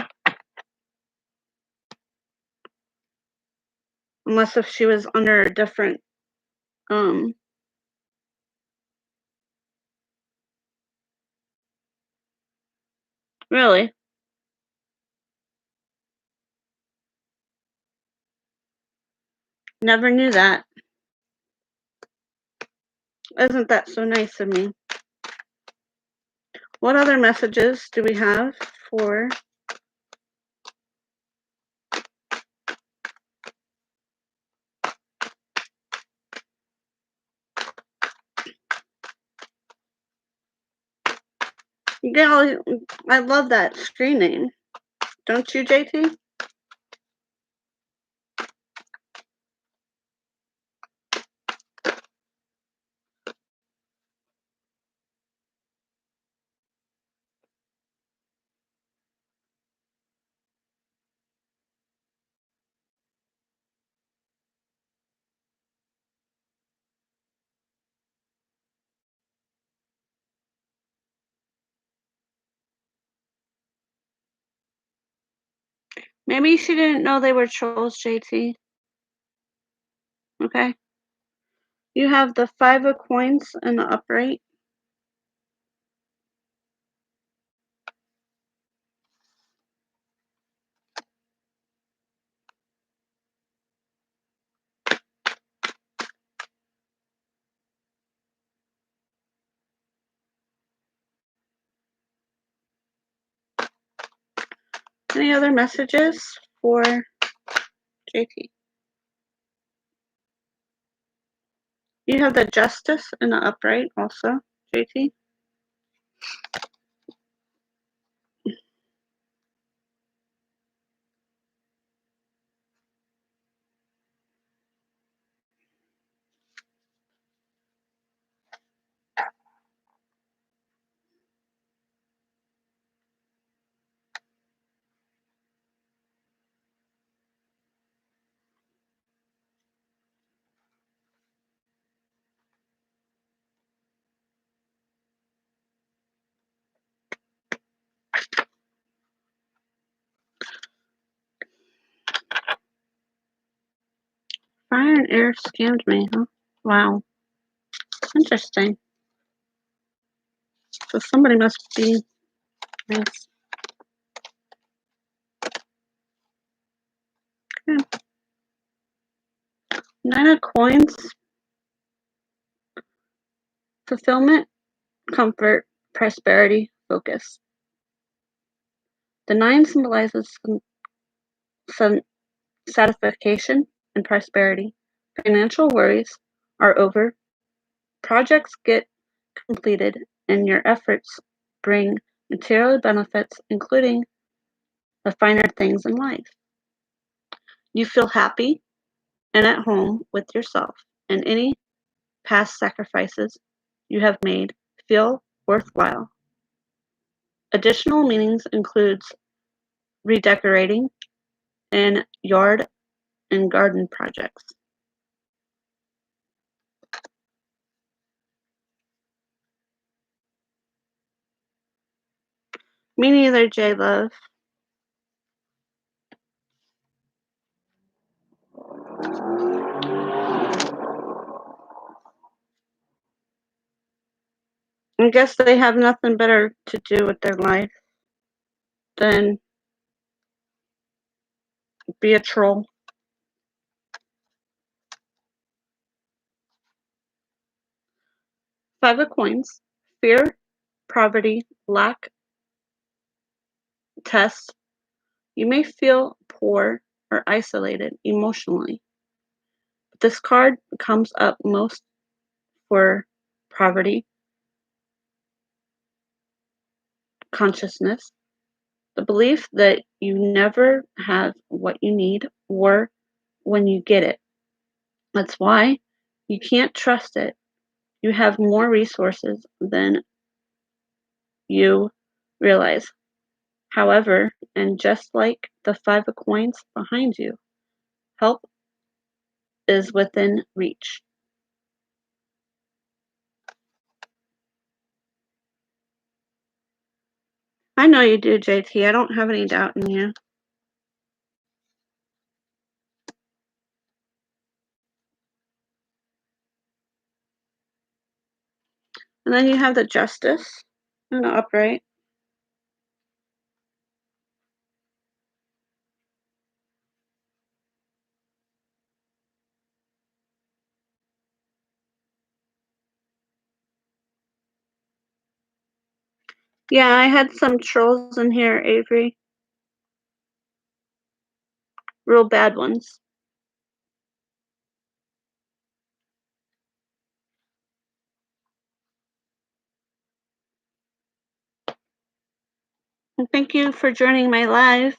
A: Unless if she was under a different really? Never knew that. Isn't that so nice of me? What other messages do we have for Gal? I love that screen name. Don't you, JT? Maybe she didn't know they were trolls, JT. Okay. You have the 5 of coins in the upright. Any other messages for JT? You have the justice in the upright also, JT. Fire and air scammed me, huh? Wow. Interesting. So somebody must be nice. Okay. 9 of coins. Fulfillment, comfort, prosperity, focus. The 9 symbolizes some satisfaction and prosperity. Financial worries are over. Projects get completed, and your efforts bring material benefits, including the finer things in life. You feel happy and at home with yourself, and any past sacrifices you have made feel worthwhile. Additional meanings includes redecorating and yard and garden projects. Me neither, J Love. I guess they have nothing better to do with their life than be a troll. 5 of coins. Fear, poverty, lack, test. You may feel poor or isolated emotionally. This card comes up most for poverty, consciousness, the belief that you never have what you need or when you get it. That's why you can't trust it. You have more resources than you realize. However, and just like the 5 of coins behind you, help is within reach. I know you do, JT. I don't have any doubt in you. And then you have the Justice in the upright. Yeah, I had some trolls in here, Avery. Real bad ones. And thank you for joining my live.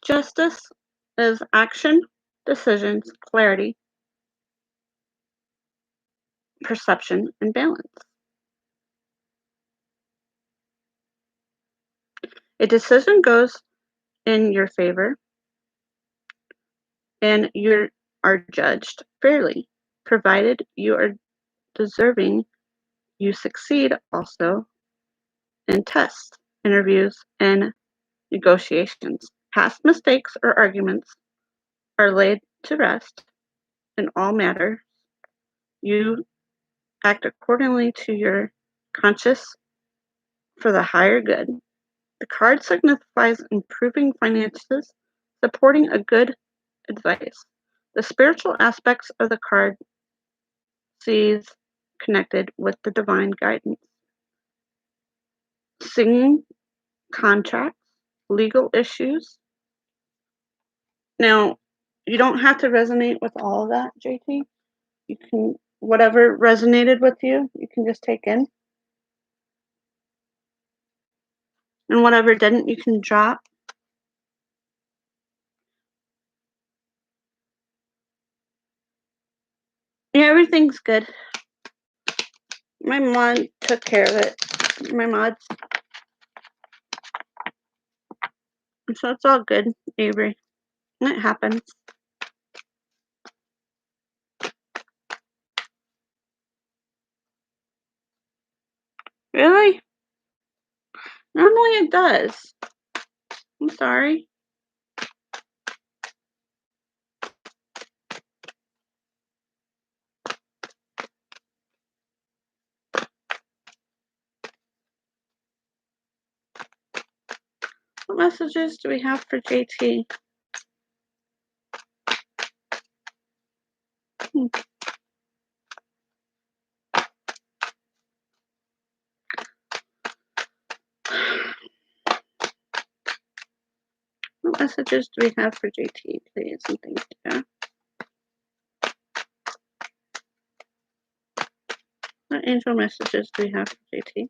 A: Justice is action, decisions, clarity, perception, and balance. A decision goes in your favor, and you are judged fairly, provided you are deserving. You succeed also in tests, interviews, and negotiations. Past mistakes or arguments are laid to rest in all matters. You act accordingly to your conscience for the higher good. The card signifies improving finances, supporting a good advice. The spiritual aspects of the card sees connected with the divine guidance. Singing, contracts, legal issues. Now, you don't have to resonate with all of that, JT. You can, whatever resonated with you, you can just take in. And whatever didn't, you can drop. Everything's good. My mom took care of it. My mods. So it's all good, Avery. It happens. Really? Normally it does. I'm sorry. What messages do we have for JT? What messages do we have for JT, please? And thank you. What angel messages do we have for JT?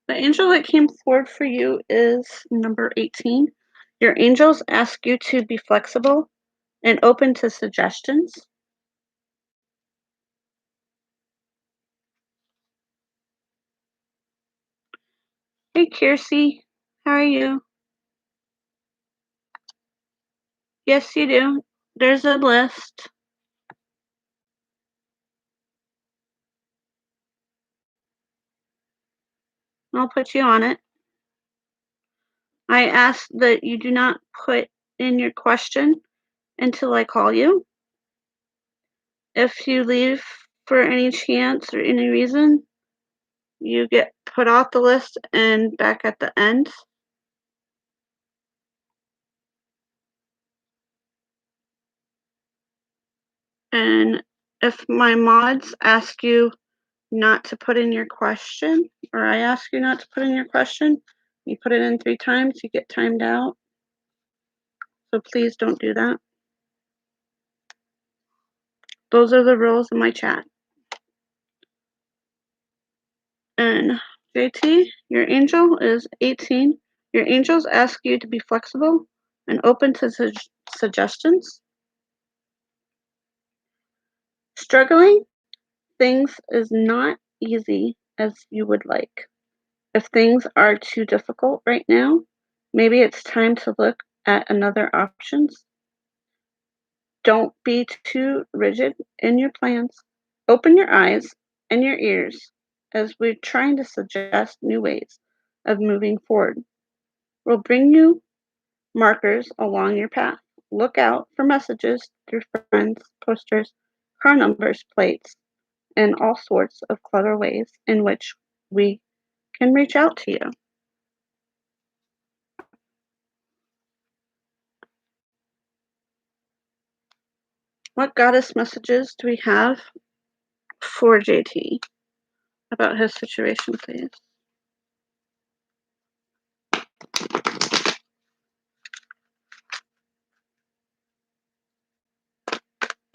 A: The angel that came forward for you is number 18. Your angels ask you to be flexible and open to suggestions. Hey, Kiersey, how are you? Yes, you do. There's a list. I'll put you on it. I ask that you do not put in your question until I call you. If you leave for any chance or any reason, you get put off the list and back at the end. And if my mods ask you not to put in your question, or I ask you not to put in your question, you put it in 3 times, you get timed out. So please don't do that. Those are the rules in my chat. And JT, your angel is 18. Your angels ask you to be flexible and open to suggestions. Struggling things is not easy as you would like. If things are too difficult right now, maybe it's time to look at another options. Don't be too rigid in your plans. Open your eyes and your ears as we're trying to suggest new ways of moving forward. We'll bring you markers along your path. Look out for messages through friends, posters, car numbers, plates, and all sorts of clever ways in which we can reach out to you. What goddess messages do we have for JT about his situation, please?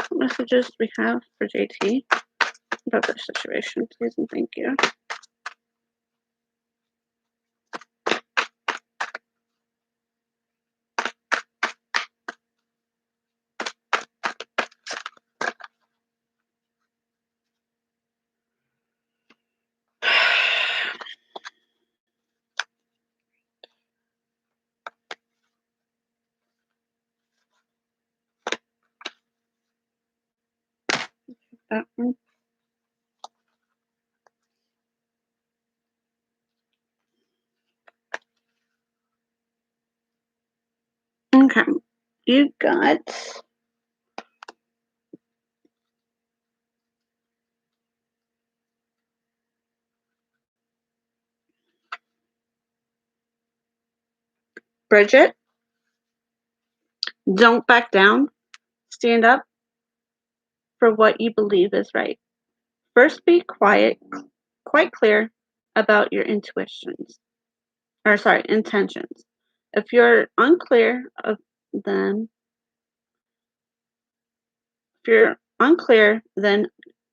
A: What messages do we have for JT about this situation, please, and thank you. That one. Okay, you got Bridget. Don't back down. Stand up for what you believe is right. First, be quite clear about your intentions. If you're unclear of them, if you're unclear, then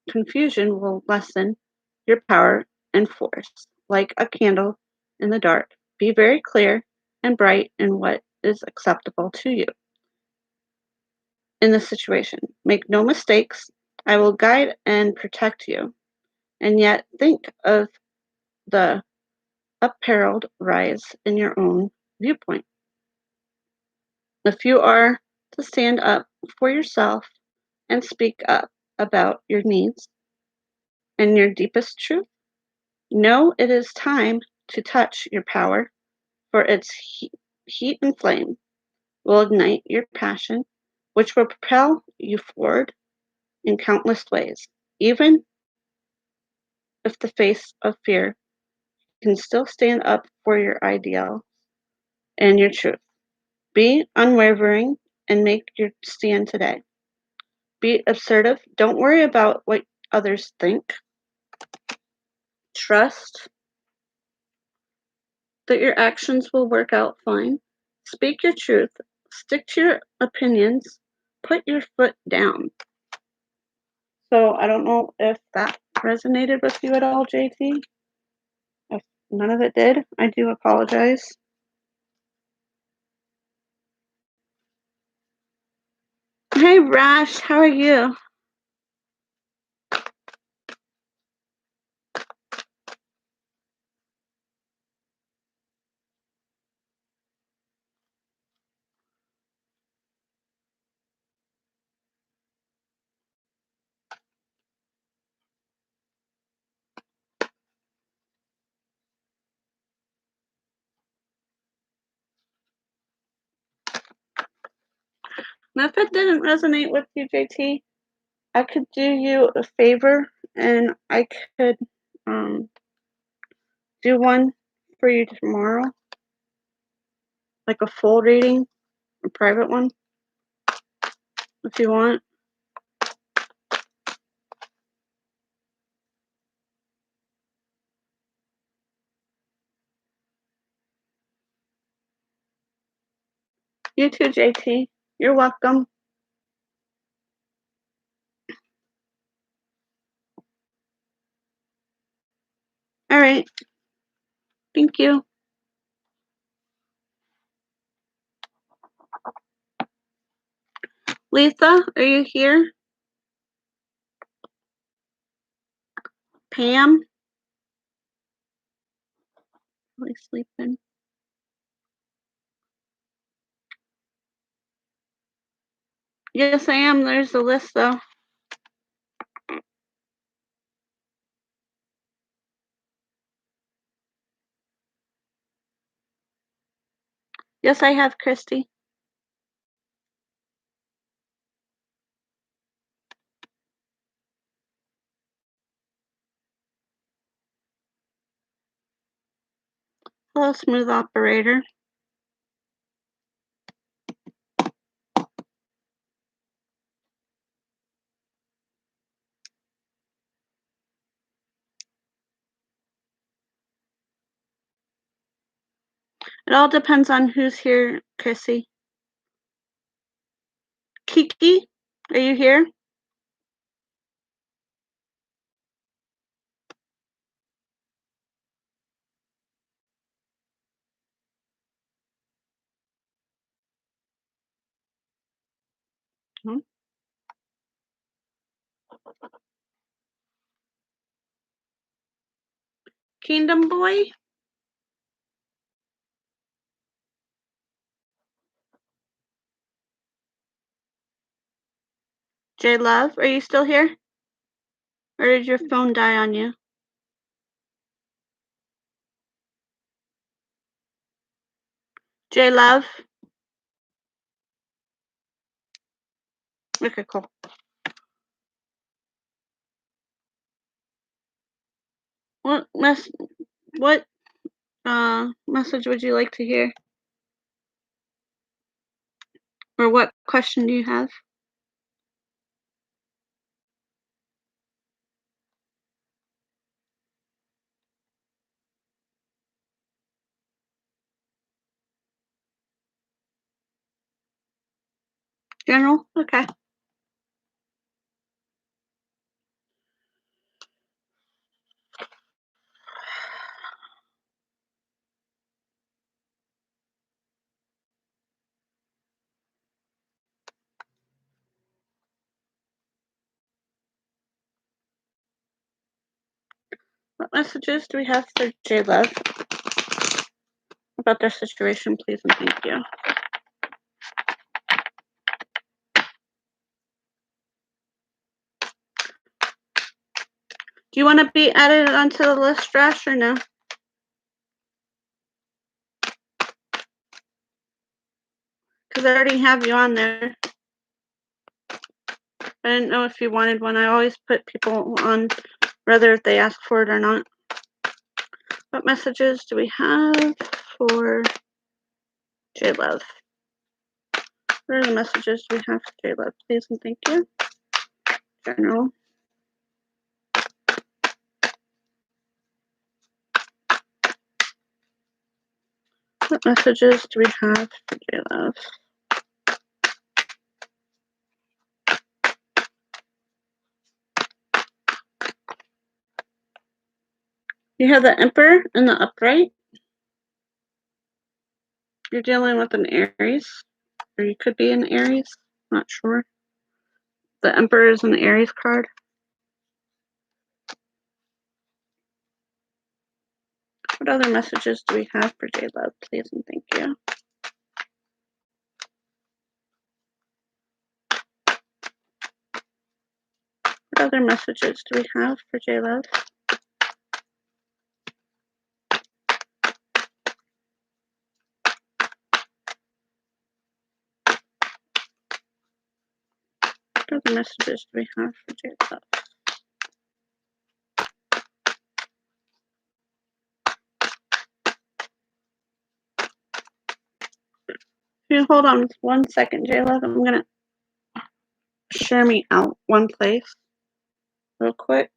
A: confusion will lessen your power and force. Like a candle in the dark, be very clear and bright in what is acceptable to you in this situation. Make no mistakes. I will guide and protect you. And yet think of the upheld rise in your own viewpoint. If you are to stand up for yourself and speak up about your needs and your deepest truth, know it is time to touch your power, for its heat and flame will ignite your passion, which will propel you forward in countless ways. Even if the face of fear, you can still stand up for your ideal and your truth. Be unwavering and make your stand today. Be assertive. Don't worry about what others think. Trust that your actions will work out fine. Speak your truth. Stick to your opinions. Put your foot down. So I don't know if that resonated with you at all, JT. If none of it did, I do apologize. Hey, Rash, how are you? Now, if it didn't resonate with you, JT, I could do you a favor and I could do one for you tomorrow, like a full reading, a private one, if you want. You too, JT. You're welcome. All right. Thank you. Lisa, are you here? Pam? Probably sleeping. Yes, I am. There's a list, though. Yes, I have, Christy. Hello, smooth operator. It all depends on who's here, Chrissy. Kiki, are you here? Hmm? Kingdom Boy? J Love, are you still here? Or did your phone die on you? J Love? Okay, cool. What message would you like to hear? Or what question do you have? General? Okay. What messages do we have for J-Love about their situation, please and thank you? Do you want to be added onto the list, Rash, or no? Because I already have you on there. I didn't know if you wanted one. I always put people on, whether if they ask for it or not. What messages do we have for J-Love? What are the messages we have for J-Love, please and thank you? General. What messages do we have for J-Love? You have the Emperor and the Upright. You're dealing with an Aries, or you could be an Aries, not sure. The Emperor is an Aries card. What other messages do we have for J-Love, please and thank you? What other messages do we have for J-Love? What other messages do we have for J-Love? If you hold on 1 second, J-Love, I'm gonna share me out one place real quick.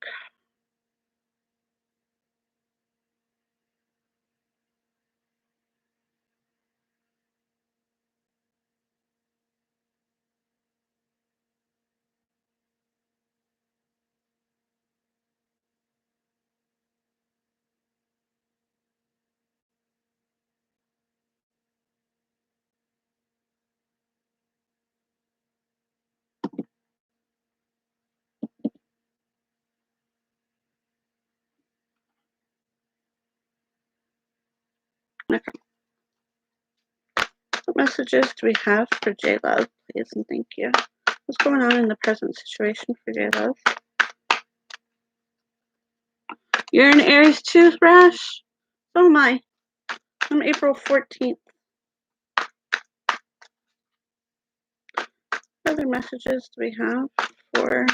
A: Okay. What messages do we have for J-Love, please and thank you? What's going on in the present situation for J-Love? You're an Aries too, Rash? So am I. I'm April 14th. What other messages do we have for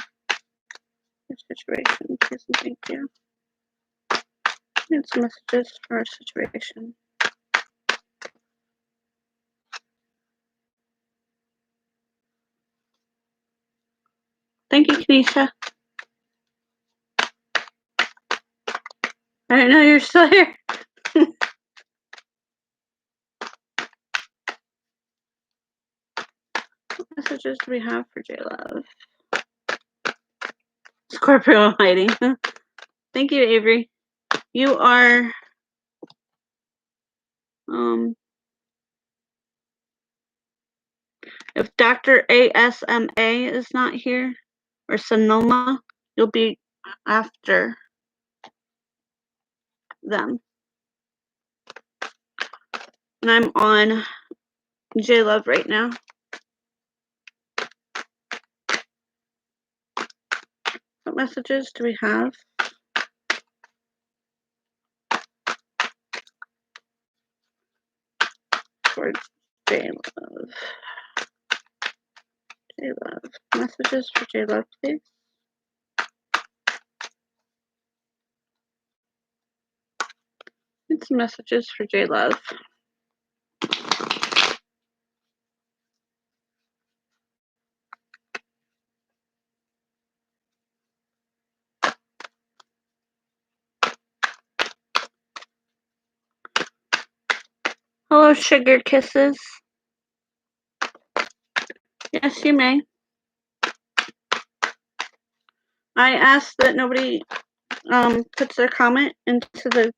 A: your situation, please and thank you? Need some messages for our situation. Thank you, Kenisha. I didn't know you're still here. What messages do we have for J-Love? Scorpio hiding. Thank you, Avery. You are if Dr. ASMA is not here, or Sonoma, you'll be after them. And I'm on J-Love right now. What messages do we have? For J-Love. J-Love. Messages for J-Love, please. Need some messages for J-Love. Hello, Sugar Kisses. Yes, you may. I ask that nobody puts their comment into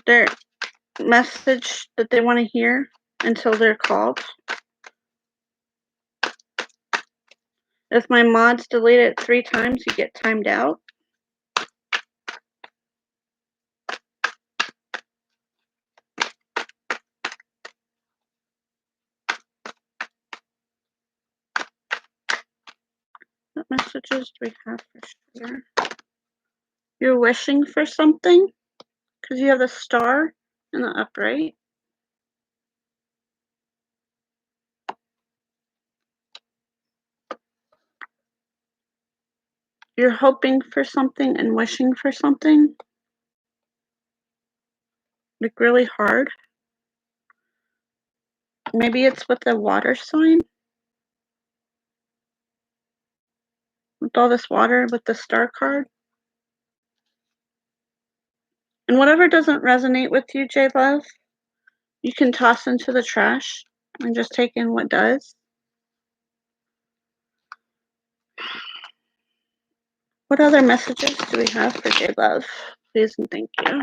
A: their message that they want to hear until they're called. If my mods delete it 3 times, you get timed out. What messages do we have for sure? You're wishing for something because you have the star in the upright. You're hoping for something and wishing for something. Like really hard. Maybe it's with the water sign. With all this water with the star card. And whatever doesn't resonate with you, J Love, you can toss into the trash and just take in what does. What other messages do we have for J Love? Please and thank you.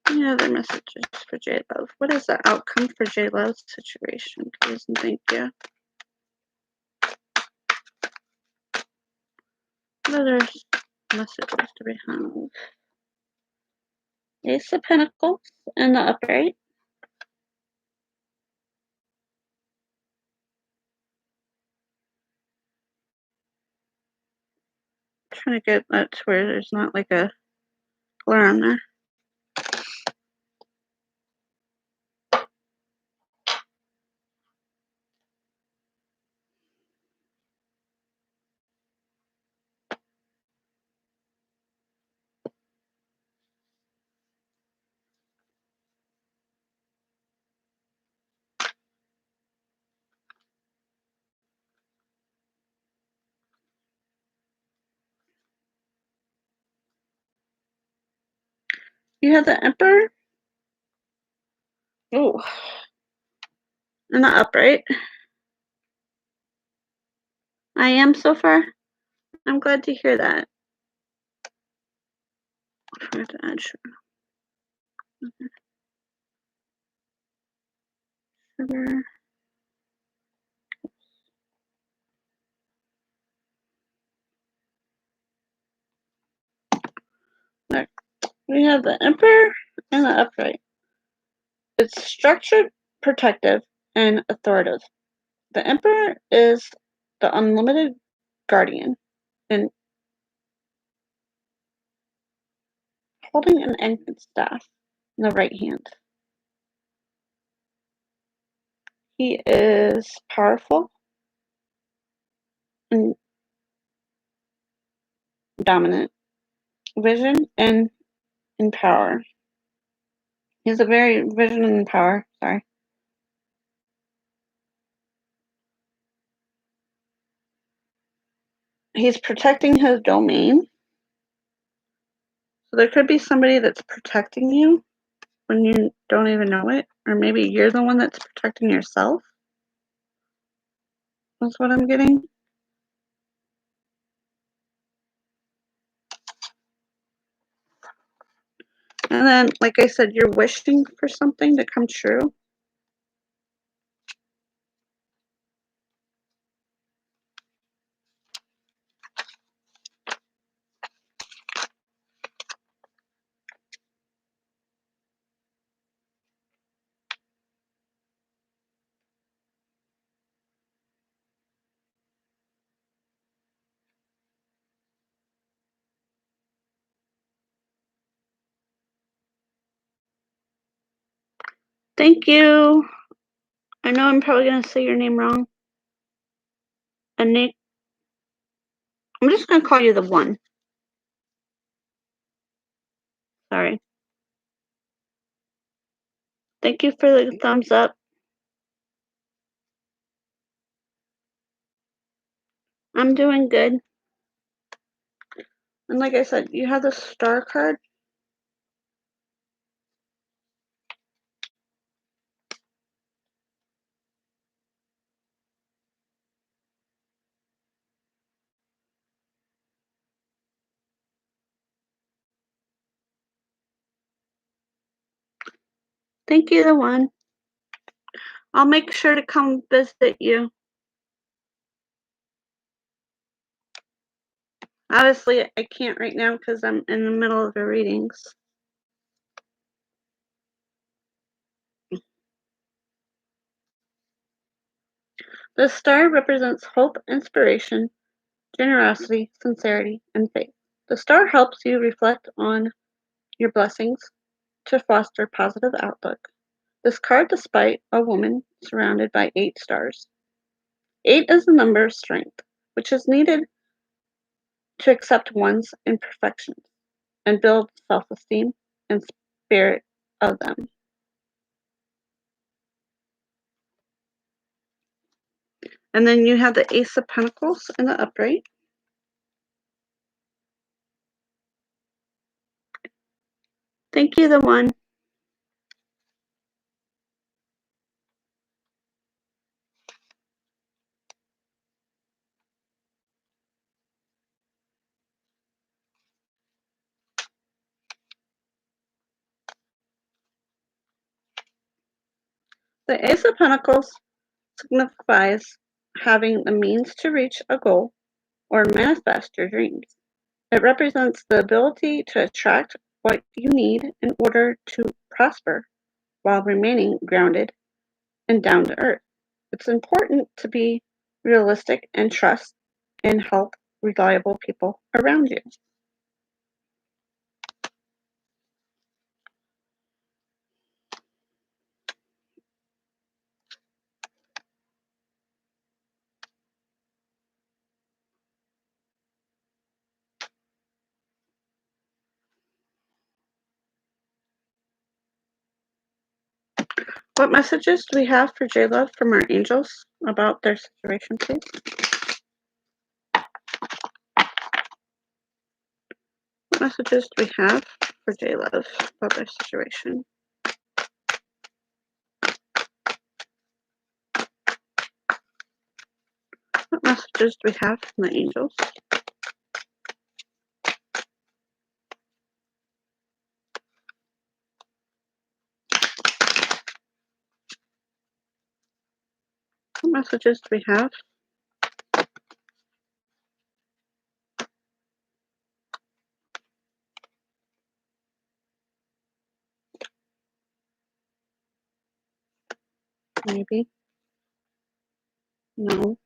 A: Any other messages for J Love? What is the outcome for J Love's situation? Please and thank you. What other messages do we have? Ace of Pentacles in the upright. Trying to get that to where there's not like a glare on there. You have the Emperor. Oh, in the upright. I am so far. I'm glad to hear that. I forgot to add sugar. Look, we have the Emperor and the upright. It's structured, protective, and authoritative. The Emperor is the unlimited guardian and holding an ancient staff in the right hand. He is powerful and dominant, vision and in power. He's a very vision and power. Sorry. He's protecting his domain. So there could be somebody that's protecting you when you don't even know it, or maybe you're the one that's protecting yourself. That's what I'm getting. And then, like I said, you're wishing for something to come true. Thank you. I know I'm probably going to say your name wrong. Nick. I'm just going to call you the one. Sorry. Thank you for the thumbs up. I'm doing good. And like I said, you have the star card. Thank you, the one. I'll make sure to come visit you. Obviously, I can't right now because I'm in the middle of the readings. The star represents hope, inspiration, generosity, sincerity, and faith. The star helps you reflect on your blessings to foster positive outlook. This card displays a woman surrounded by 8 stars. 8 is the number of strength, which is needed to accept one's imperfections and build self-esteem and spirit of them. And then you have the Ace of Pentacles in the upright. Thank you, the one. The Ace of Pentacles signifies having the means to reach a goal or manifest your dreams. It represents the ability to attract what you need in order to prosper while remaining grounded and down to earth. It's important to be realistic and trust and help reliable people around you. What messages do we have for J-Love from our angels about their situation, please? What messages do we have for J-Love about their situation? What messages do we have from the angels? What messages do we have? Maybe. No.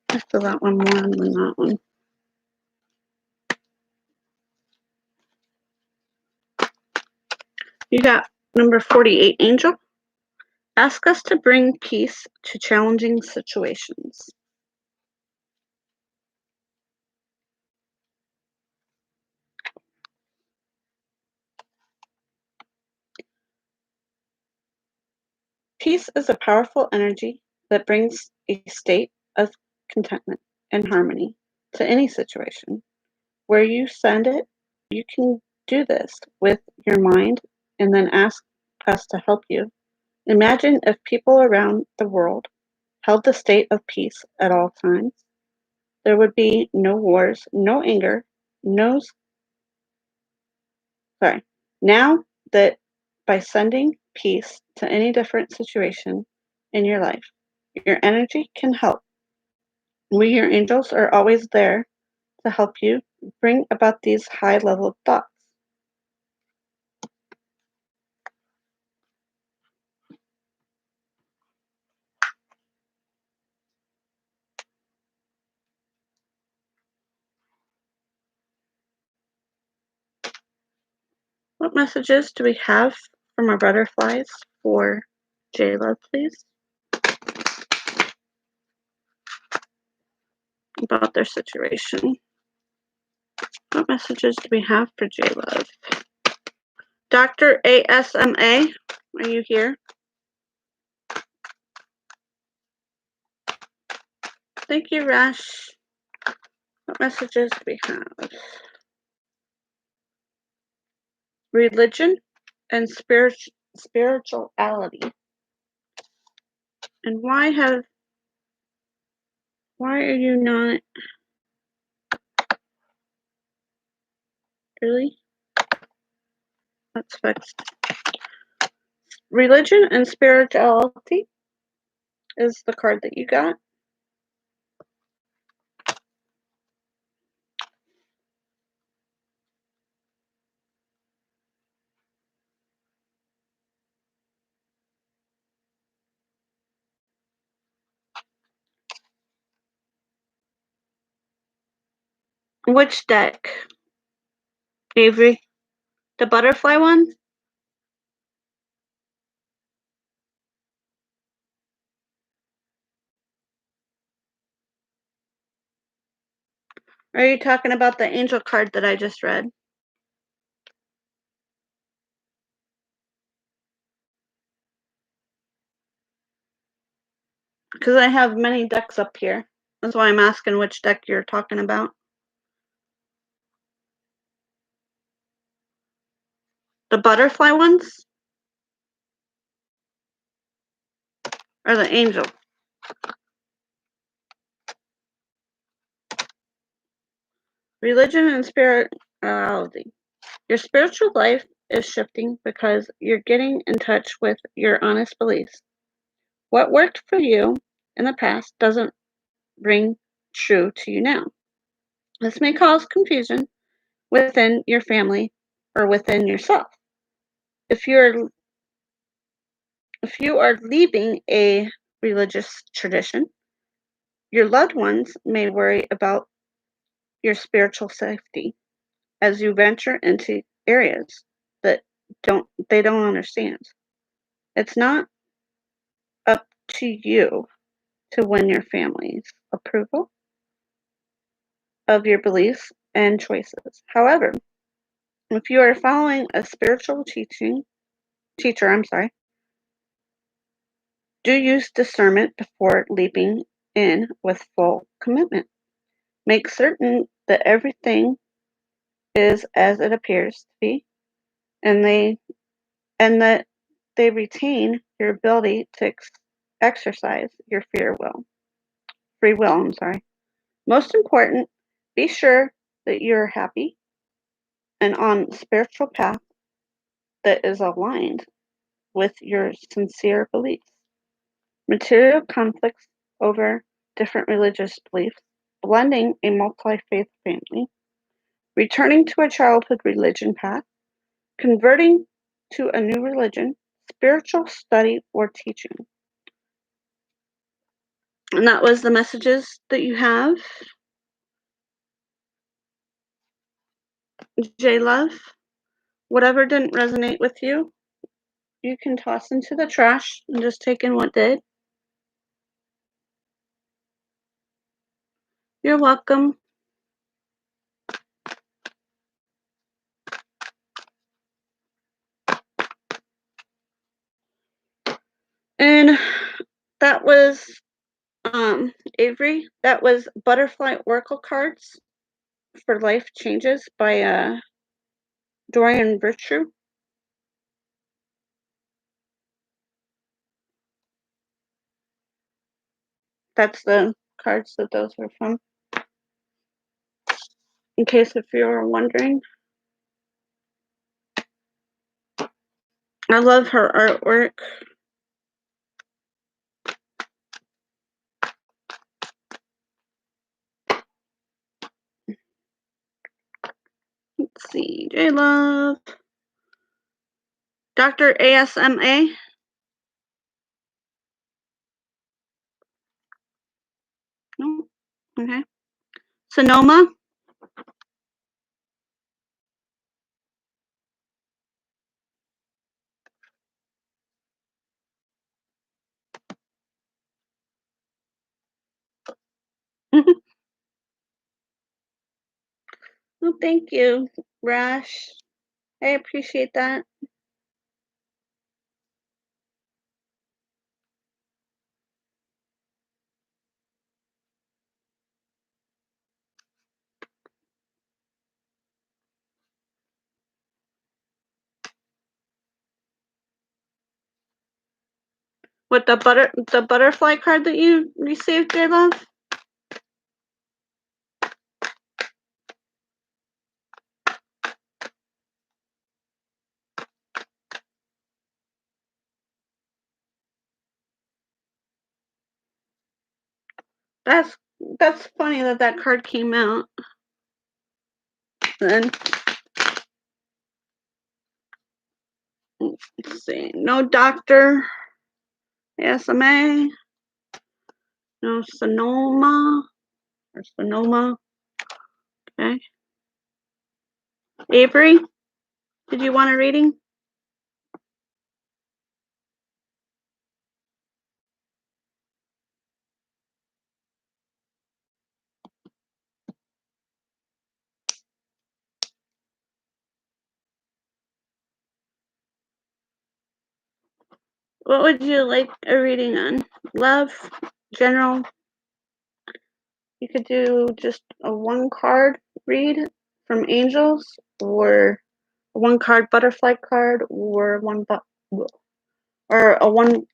A: I feel that one more than that one. You got number 48, Angel. Ask us to bring peace to challenging situations. Peace is a powerful energy that brings a state of contentment and harmony to any situation. Where you send it, you can do this with your mind and then ask us to help you. Imagine if people around the world held the state of peace at all times. There would be no wars, no anger, no sorry. Now that by sending peace to any different situation in your life, your energy can help. We, your angels, are always there to help you bring about these high level thoughts. What messages do we have from our butterflies for J-Love, please? About their situation. What messages do we have for J-Love? Dr. ASMA, are you here? Thank you, Rash. What messages do we have? Religion and spirituality. And why are you not really? That's fixed. Religion and spirituality is the card that you got. Which deck, Avery? The butterfly one? Or are you talking about the angel card that I just read? Because I have many decks up here. That's why I'm asking which deck you're talking about. The butterfly ones? Or the angel? Religion and spirituality. Your spiritual life is shifting because you're getting in touch with your honest beliefs. What worked for you in the past doesn't ring true to you now. This may cause confusion within your family or within yourself. If you are leaving a religious tradition, your loved ones may worry about your spiritual safety as you venture into areas that they don't understand. It's not up to you to win your family's approval of your beliefs and choices. However, if you are following a spiritual teacher, do use discernment before leaping in with full commitment. Make certain that everything is as it appears to be, and that they retain your ability to exercise your free will. Most important, be sure that you're happy and on a spiritual path that is aligned with your sincere beliefs. Material conflicts over different religious beliefs, blending a multi-faith family, returning to a childhood religion path, converting to a new religion, spiritual study or teaching. And that was the messages that you have. J Love, whatever didn't resonate with you, you can toss into the trash and just take in what did. You're welcome. And that was Avery. That was Butterfly Oracle Cards for Life Changes by Dorian Virtue. That's the cards that those are from. In case if you were wondering. I love her artwork. Let's see. J Love. Dr. ASMA. No. Okay. Sonoma. Well, thank you, Rash. I appreciate that. With the butterfly card that you received, J Love? That's funny that card came out. Then let's see. No doctor. SMA. No Sonoma. Or Sonoma. Okay. Avery, did you want a reading? What would you like a reading on? Love, general. You could do just a one card read from angels, or a one card butterfly card, or a one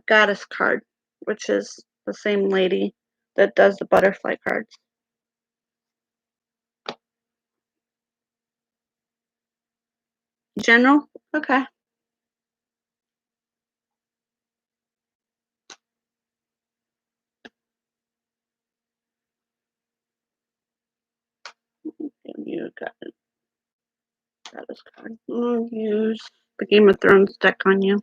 A: goddess card, which is the same lady that does the butterfly cards. General? Okay. You got it. Goddess card. I'll use the Game of Thrones deck on you.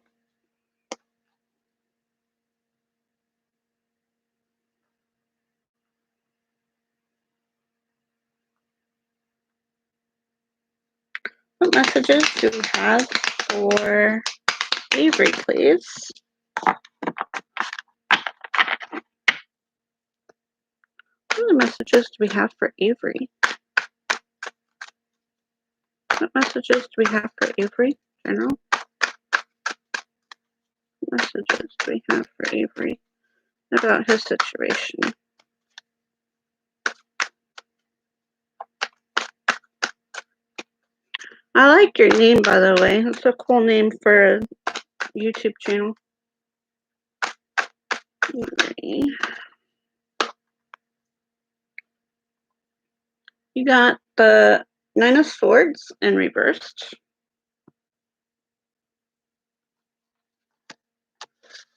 A: What messages do we have for Avery, please? What messages do we have for Avery? What messages do we have for Avery? General? What messages do we have for Avery about his situation? I like your name, by the way. It's a cool name for a YouTube channel. Avery. You got the Nine of Swords in reversed.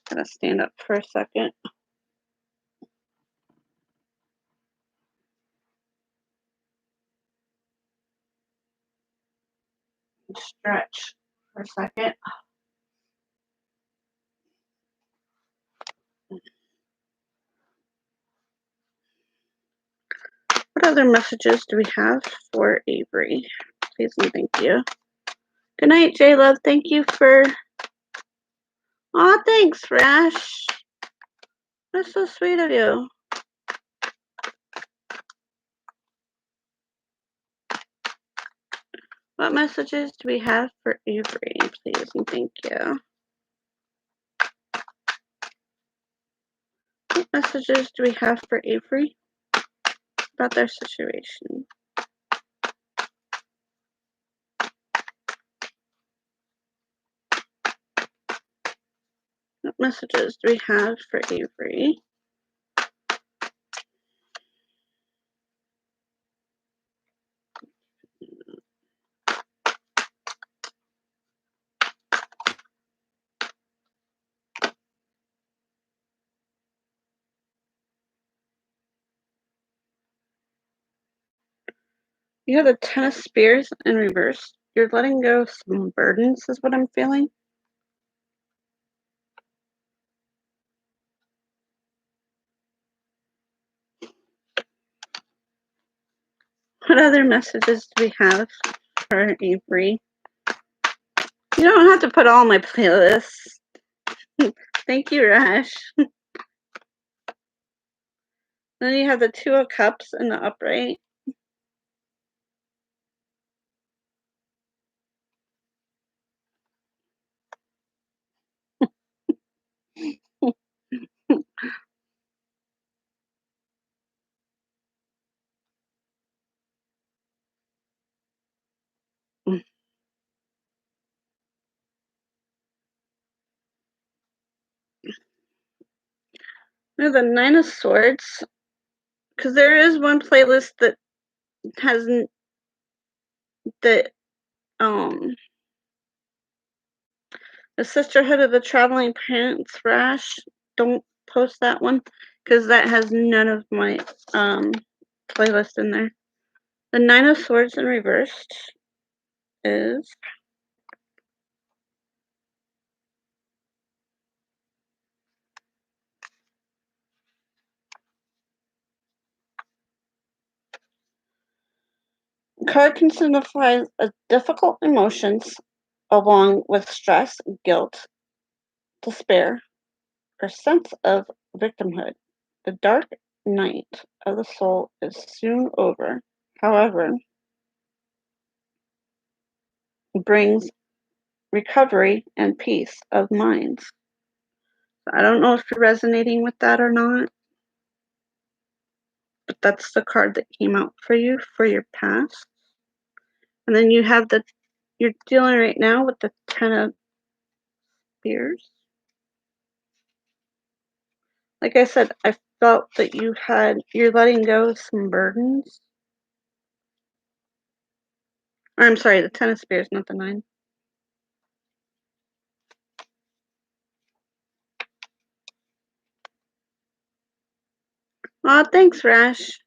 A: Gotta stand up for a second. Stretch for a second. What other messages do we have for Avery? Please and thank you. Good night, J Love. Thank you for. Aw, thanks, Rash. That's so sweet of you. What messages do we have for Avery? Please and thank you. What messages do we have for Avery about their situation? What messages do we have for Avery? You have the Ten of Spears in reverse. You're letting go of some burdens, is what I'm feeling. What other messages do we have for Avery? You don't have to put all my playlists. Thank you, Rash. Then you have the Two of Cups in the upright. No, the Nine of Swords, because there is one playlist that has that the Sisterhood of the Traveling Pants Rash. Don't post that one because that has none of my playlist in there. The Nine of Swords in reversed is card can signify difficult emotions along with stress, guilt, despair, or sense of victimhood. The dark night of the soul is soon over. However, brings recovery and peace of mind. I don't know if you're resonating with that or not, but that's the card that came out for you for your past. And then you have you're dealing right now with the Ten of Spears. Like I said, I felt that you're letting go of some burdens. Or, I'm sorry, the Ten of Spears, not the Nine. Oh, thanks, Rash.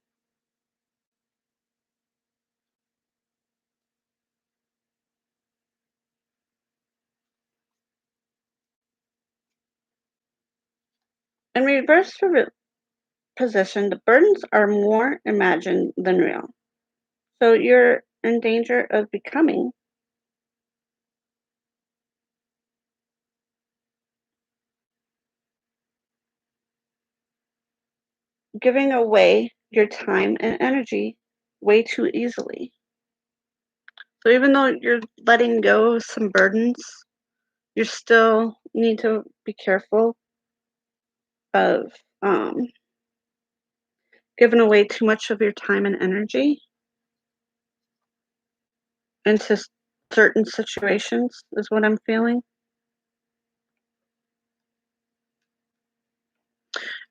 A: In reverse position, the burdens are more imagined than real. So you're in danger of becoming giving away your time and energy way too easily. So even though you're letting go of some burdens, you still need to be careful of giving away too much of your time and energy into certain situations, is what I'm feeling.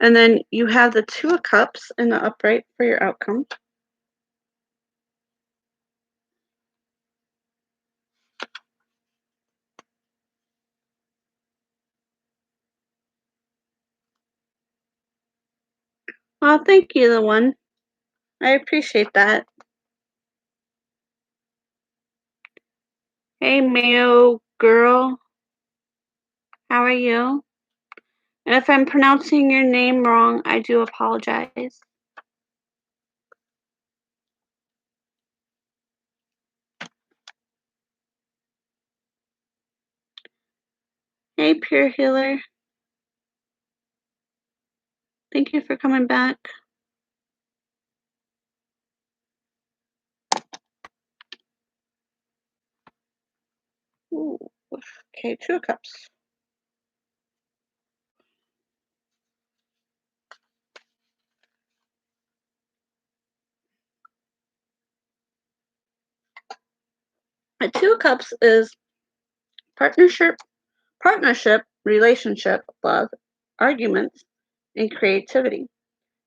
A: And then you have the Two of Cups in the upright for your outcome. Oh, thank you, the one. I appreciate that. Hey, Mayo girl. How are you? And if I'm pronouncing your name wrong, I do apologize. Hey, Pure Healer. Thank you for coming back. Ooh, okay, Two of Cups. A Two of Cups is partnership, relationship, love, arguments, and creativity.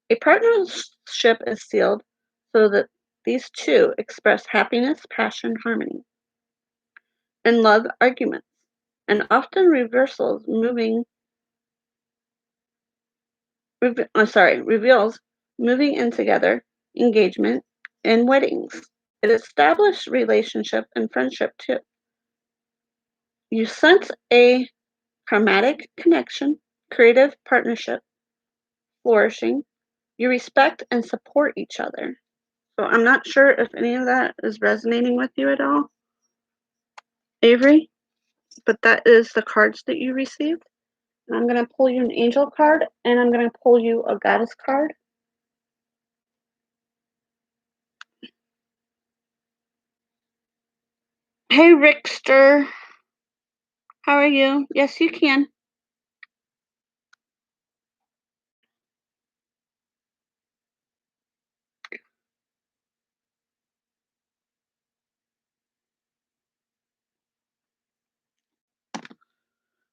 A: A partnership is sealed so that these two express happiness, passion, harmony, and love arguments, and often reversals reveals moving in together, engagement, and weddings. It established relationship and friendship too. You sense a karmatic connection, creative partnership, flourishing. You respect and support each other. So I'm not sure if any of that is resonating with you at all, Avery, but that is the cards that you received. And I'm going to pull you an angel card and I'm going to pull you a goddess card. Hey, Rickster. How are you? Yes, you can.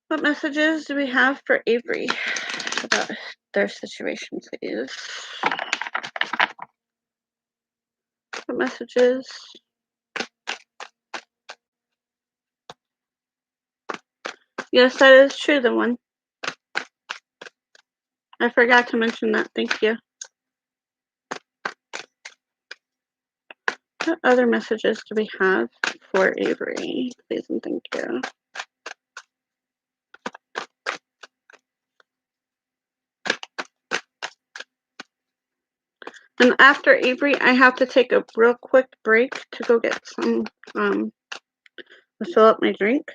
A: What messages do we have for Avery about their situation, please. What messages? Yes, that is true, the one. I forgot to mention that. Thank you. What other messages do we have for Avery? Please and thank you. And after Avery, I have to take a real quick break to go get some, to fill up my drink.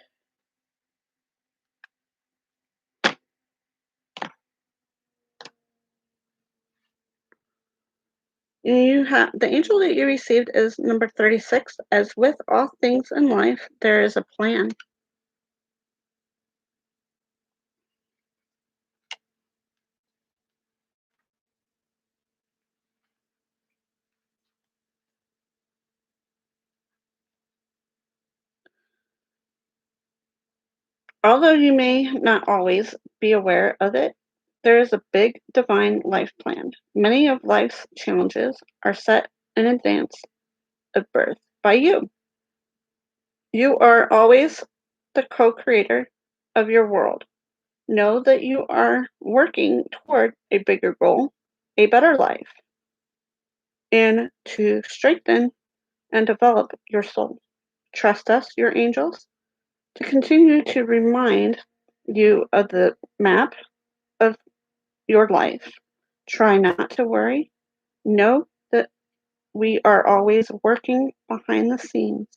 A: You have the angel that you received is number 36. As with all things in life, there is a plan. Although you may not always be aware of it, there is a big divine life plan. Many of life's challenges are set in advance of birth by you. You are always the co-creator of your world. Know that you are working toward a bigger goal, a better life, and to strengthen and develop your soul. Trust us, your angels, to continue to remind you of the map of your life. Try not to worry. Know that we are always working behind the scenes.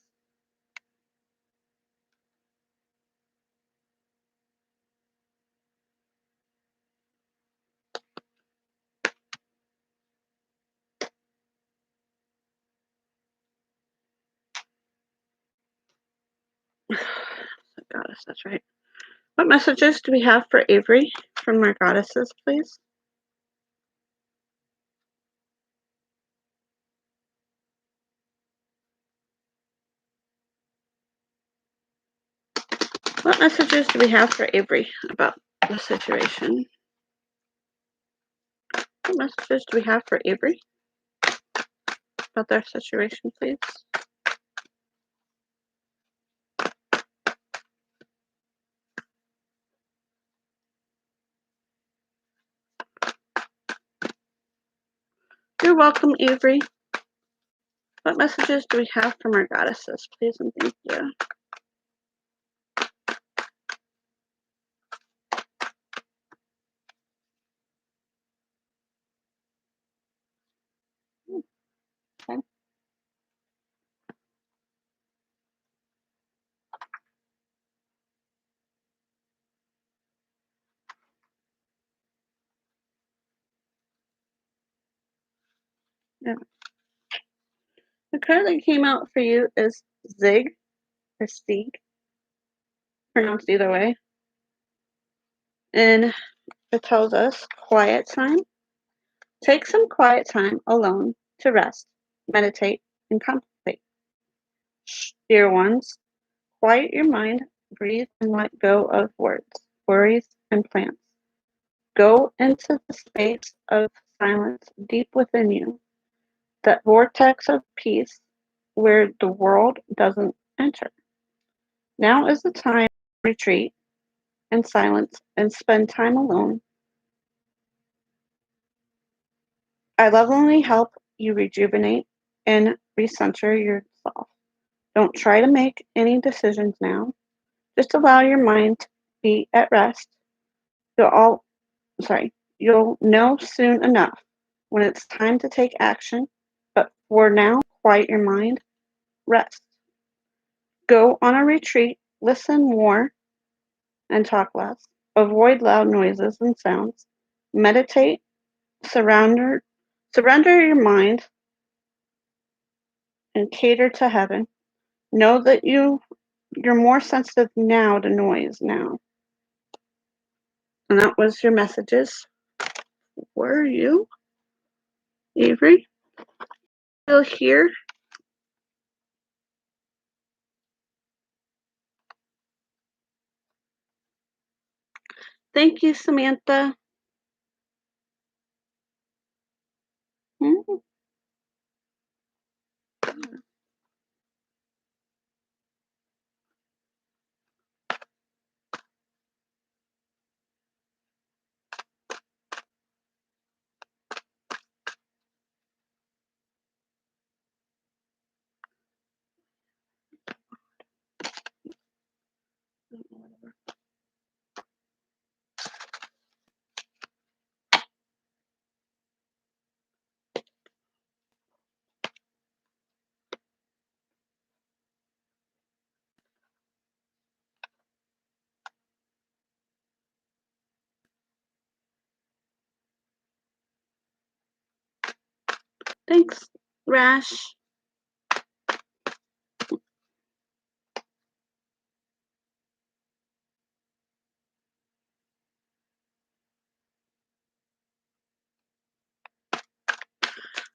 A: Goddess, that's right. What messages do we have for Avery from our goddesses, please? What messages do we have for Avery about the situation? What messages do we have for Avery about their situation, please? You're welcome, Avery. What messages do we have from our goddesses, please and thank you? Okay. Yeah. The card that came out for you is Zig or Stieg, pronounced either way. And it tells us quiet time. Take some quiet time alone to rest, meditate, and contemplate. Dear ones, quiet your mind, breathe, and let go of words, worries, and plans. Go into the space of silence deep within you, that vortex of peace where the world doesn't enter. Now is the time to retreat in silence and spend time alone. I lovingly help you rejuvenate and recenter yourself. Don't try to make any decisions now. Just allow your mind to be at rest. You'll all, you'll know soon enough when it's time to take action. But for now, quiet your mind, rest. Go on a retreat, listen more and talk less. Avoid loud noises and sounds. Meditate, surrender your mind and cater to heaven. Know that you're more sensitive now to noise now. And that was your messages. Were you, Avery? Still here? Thank you, Samantha. Thanks, Rash.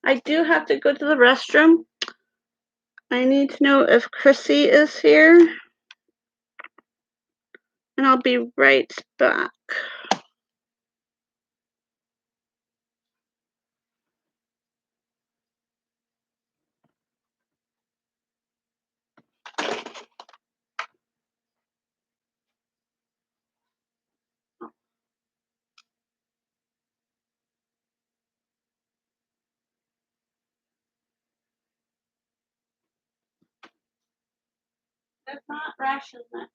A: I do have to go to the restroom. I need to know if Chrissy is here. And I'll be right back. That's not Rash, isn't it?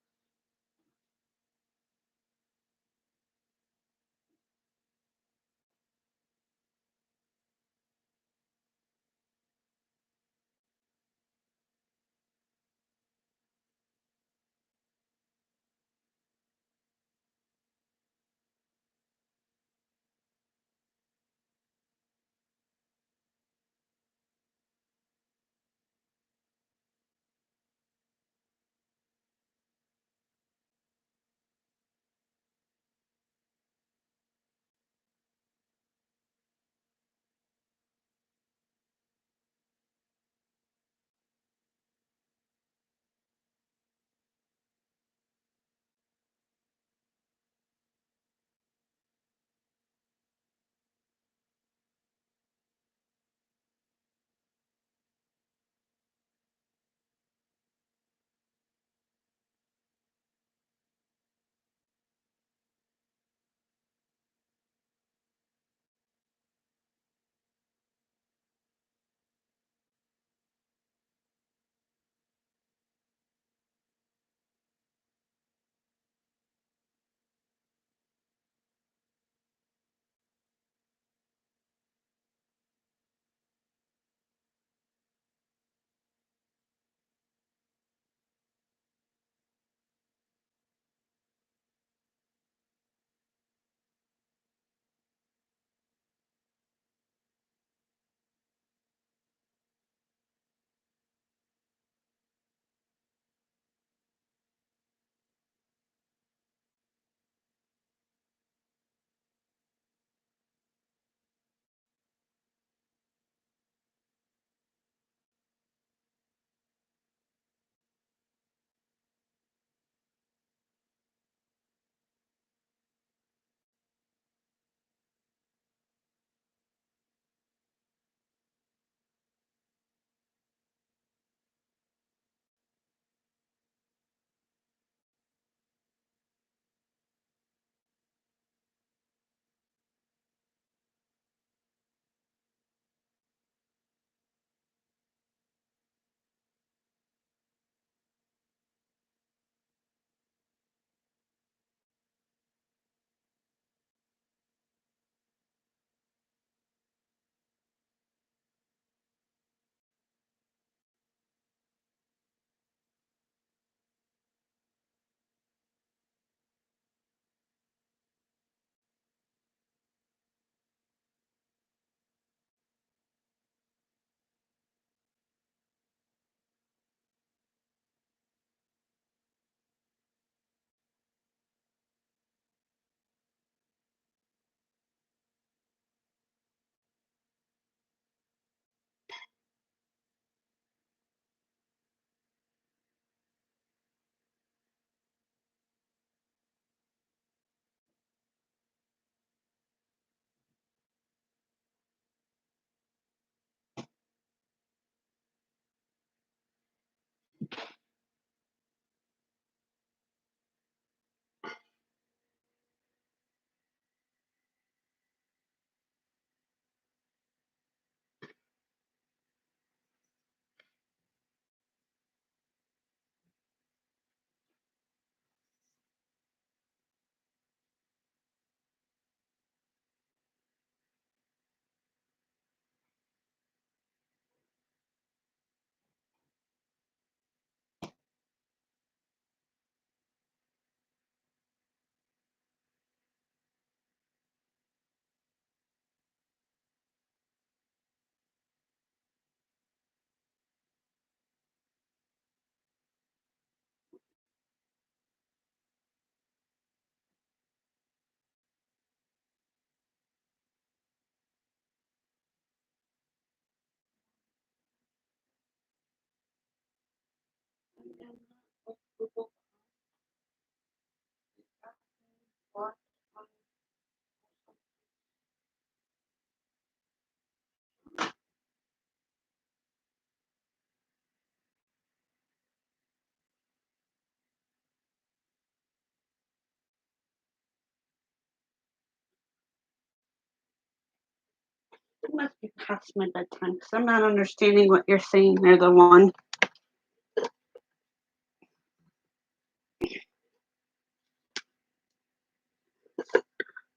A: It must be past my bedtime because I'm not understanding what you're saying there, the one.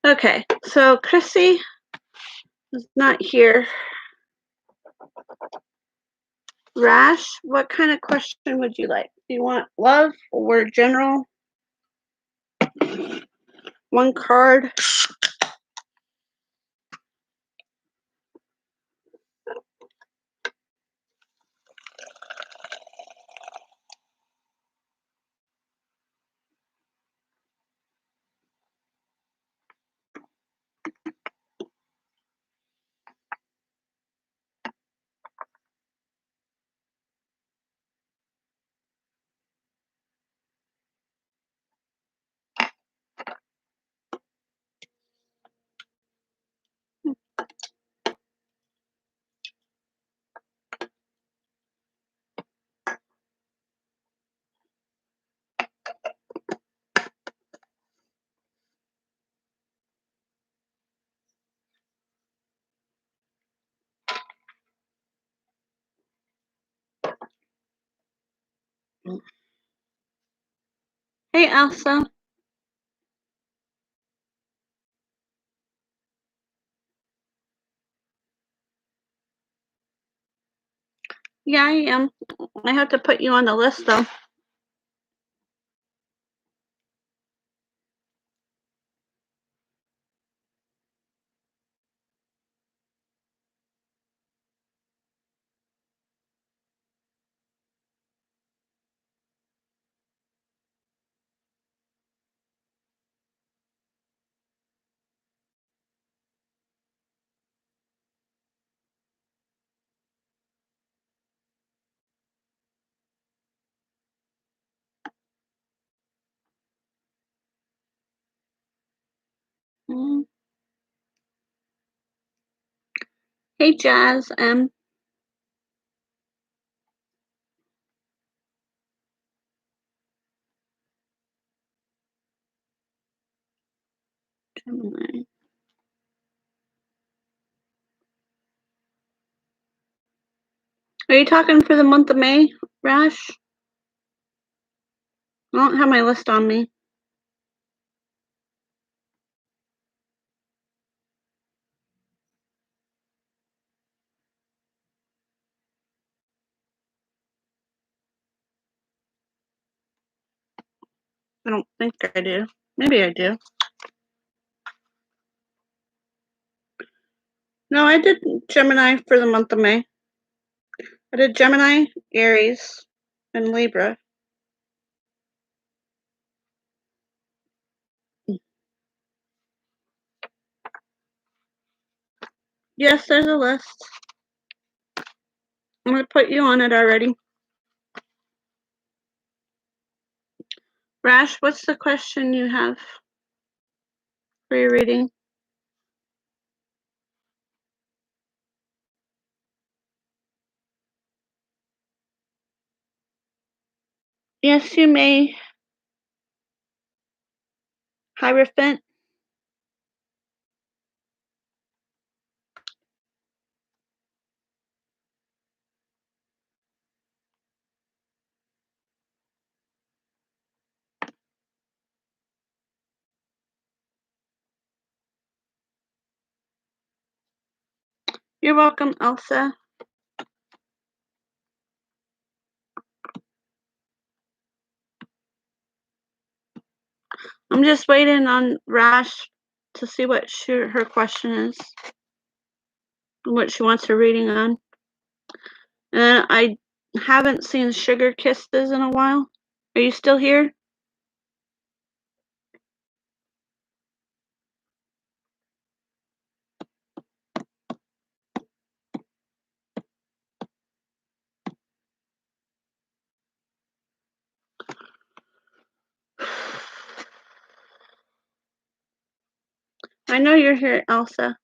A: Okay, so Chrissy is not here. Rash, what kind of question would you like? Do you want love or general? One card. Hey, Elsa. Yeah, I am. I have to put you on the list, though. Mm. Hey, Jazz. Gemini. Are you talking for the month of May, Rash? I don't have my list on me. I don't think I do. Maybe I do. No, I did Gemini for the month of May. I did Gemini, Aries, and Libra. Yes, there's a list. I'm going to put you on it already. Rash, what's the question you have for your reading? Yes, you may. Hierophant. You're welcome, Elsa. I'm just waiting on Rash to see what her question is, what she wants her reading on. And I haven't seen Sugar Kisses in a while. Are you still here? I know you're here, Elsa.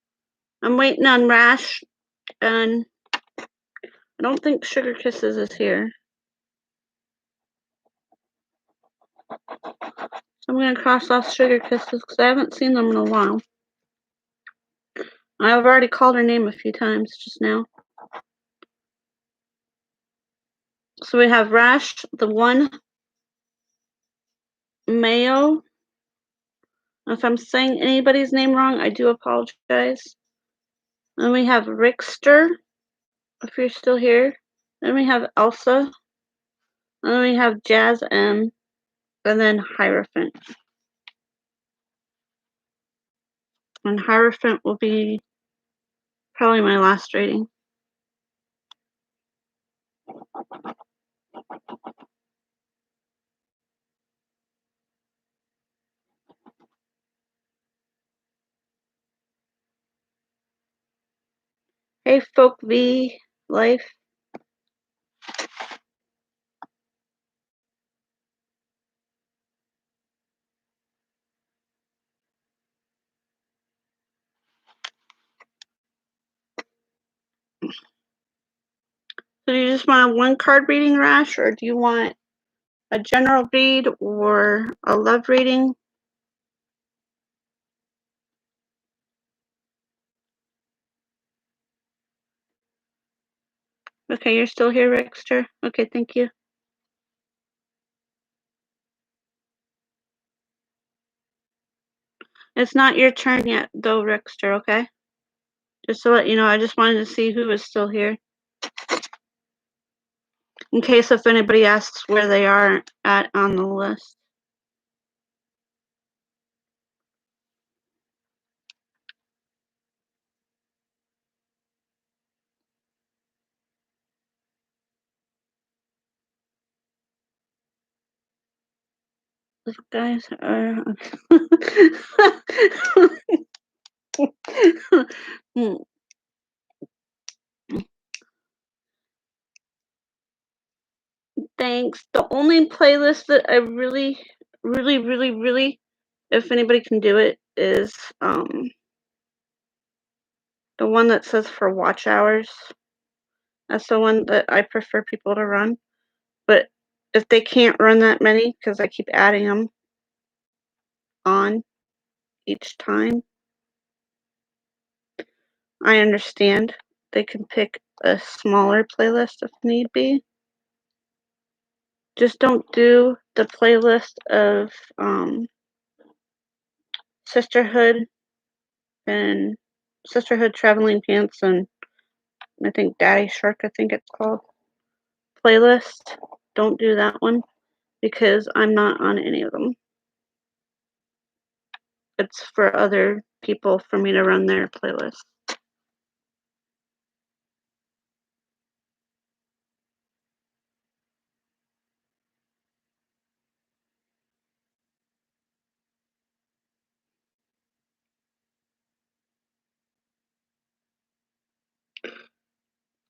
A: I'm waiting on Rash, and I don't think Sugar Kisses is here. I'm going to cross off Sugar Kisses because I haven't seen them in a while. I've already called her name a few times just now. So we have Rash, the one Mayo. If I'm saying anybody's name wrong, I do apologize. Then we have Rickster, if you're still here. Then we have Elsa. And then we have Jazz M. And then Hierophant. And Hierophant will be probably my last rating. Hey, Folk V Life. So do you just want a one card reading, Rash, or do you want a general read or a love reading? Okay, you're still here, Rickster? Okay, thank you. It's not your turn yet, though, Rickster, okay? Just to let you know, I just wanted to see who was still here. In case if anybody asks where they are at on the list. These guys are... Thanks. The only playlist that I really, if anybody can do it, is the one that says for watch hours. That's the one that I prefer people to run. But if they can't run that many, because I keep adding them on each time, I understand. They can pick a smaller playlist if need be. Just don't do the playlist of Sisterhood and Sisterhood Traveling Pants and I think Daddy Shark, I think it's called, playlist. Don't do that one because I'm not on any of them. It's for other people for me to run their playlist.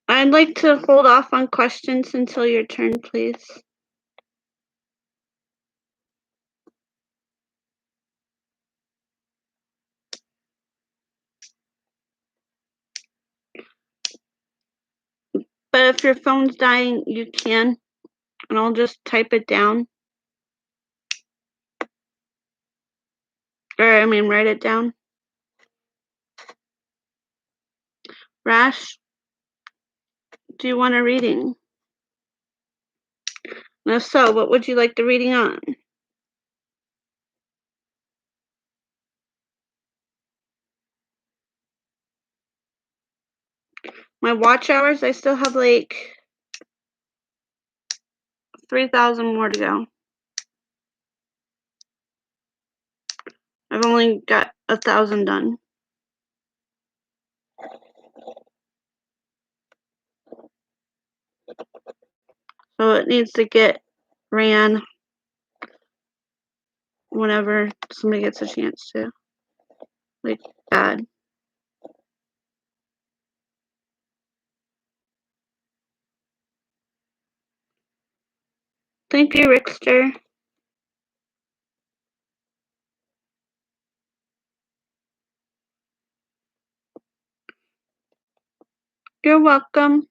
A: I'd like to hold off on questions until your turn, please. But if your phone's dying, you can, and I'll just type it down. Or, I mean, write it down. Rash, do you want a reading? And if so, what would you like the reading on? My watch hours, I still have like 3,000 more to go. I've only got 1,000 done. So it needs to get ran whenever somebody gets a chance to. Like bad. Thank you, Rickster. You're welcome.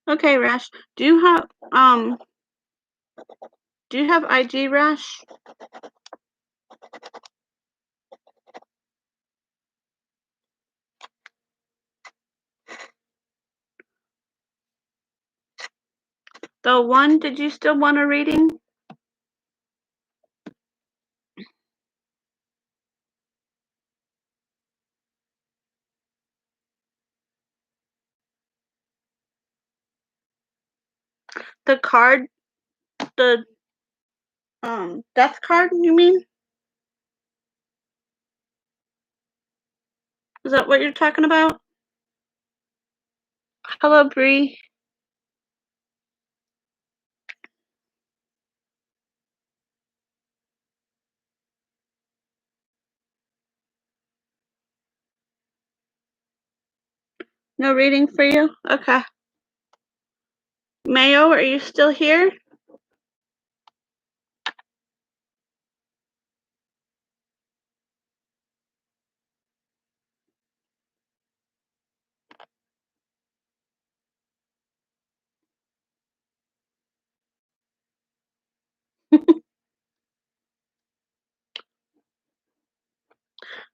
A: Okay, Rash. Do you have IG, Rash? The one, did you still want a reading? The card, the death card, you mean? Is that what you're talking about? Hello, Bree. No reading for you? Okay. Mayo, are you still here?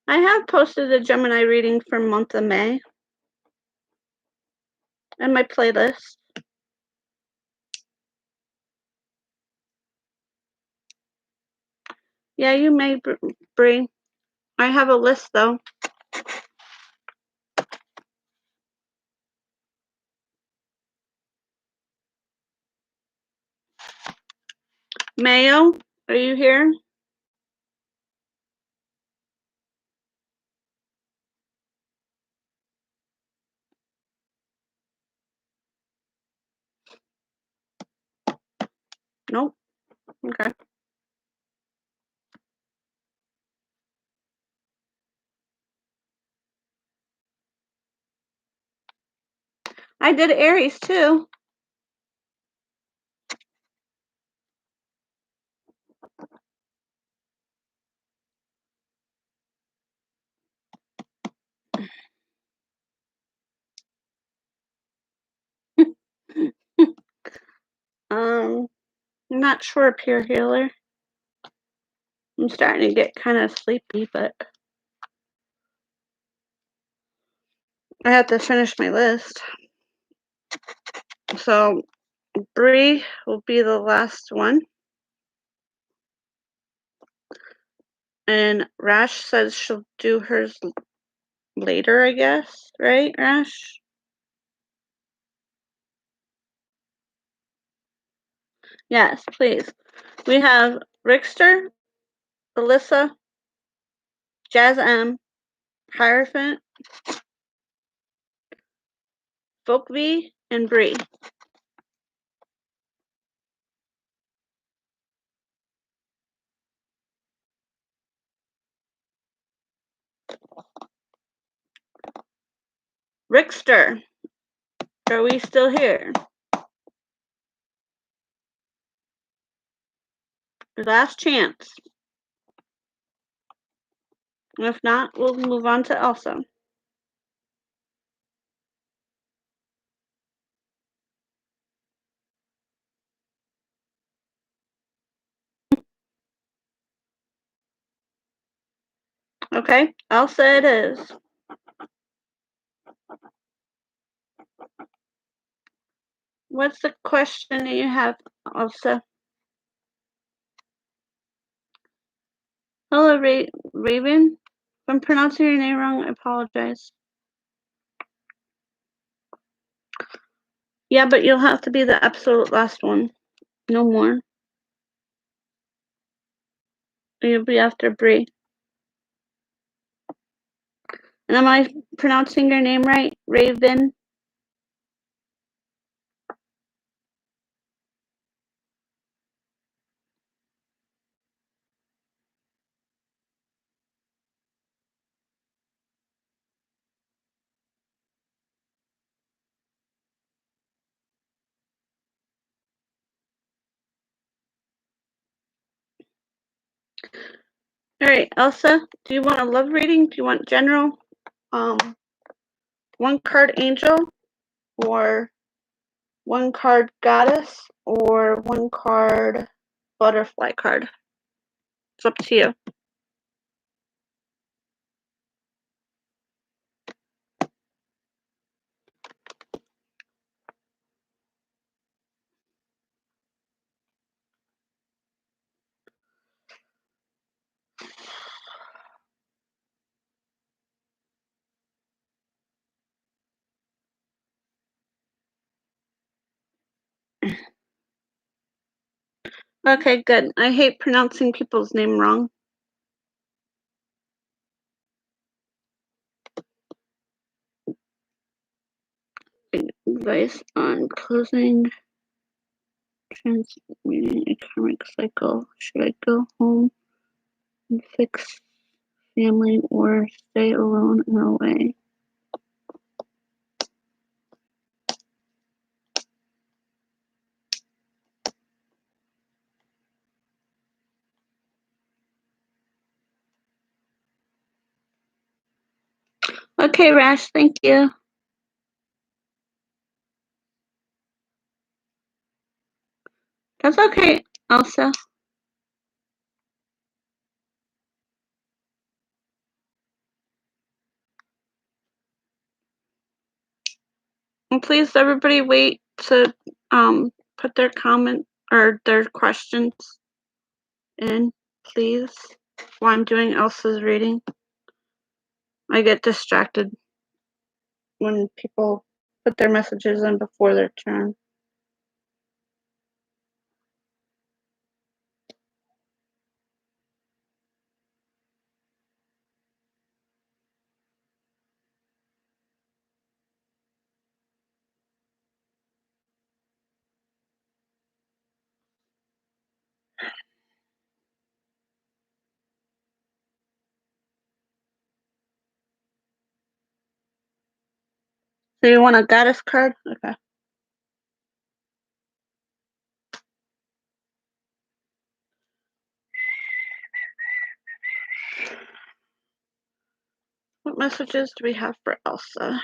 A: I have posted a Gemini reading for month of May in my playlist. Yeah, you may, Bree. I have a list, though. Mayo, are you here? Nope. Okay. I did Aries, too. I'm not sure, Pure Healer. I'm starting to get kind of sleepy, but I have to finish my list. So, Bree will be the last one. And Rash says she'll do hers later, I guess. Right, Rash? Yes, please. We have Rickster, Alyssa, Jazz M, Hierophant, Folk V, and Bree. Rickster, are we still here? Last chance. If not, we'll move on to Elsa. Okay, Elsa it is. What's the question that you have, Elsa? Hello, Raven. If I'm pronouncing your name wrong, I apologize. Yeah, but you'll have to be the absolute last one. No more. You'll be after Bree. And am I pronouncing your name right? Raven? All right, Elsa, do you want a love reading? Do you want general? One card angel? Or 1 card goddess or 1 card butterfly card. It's up to you. Okay, good. I hate pronouncing people's name wrong. Advice on closing transmuting a karmic cycle. Should I go home and fix family or stay alone and away? Okay, Rash, thank you. That's okay, Elsa. And please, everybody, wait to put their comment or their questions in, please, while I'm doing Elsa's reading. I get distracted when people put their messages in before their turn. So you want a goddess card? Okay. What messages do we have for Elsa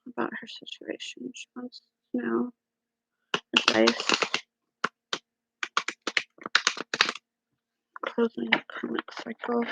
A: about her situation? She wants to know advice. Closing a karmic cycle.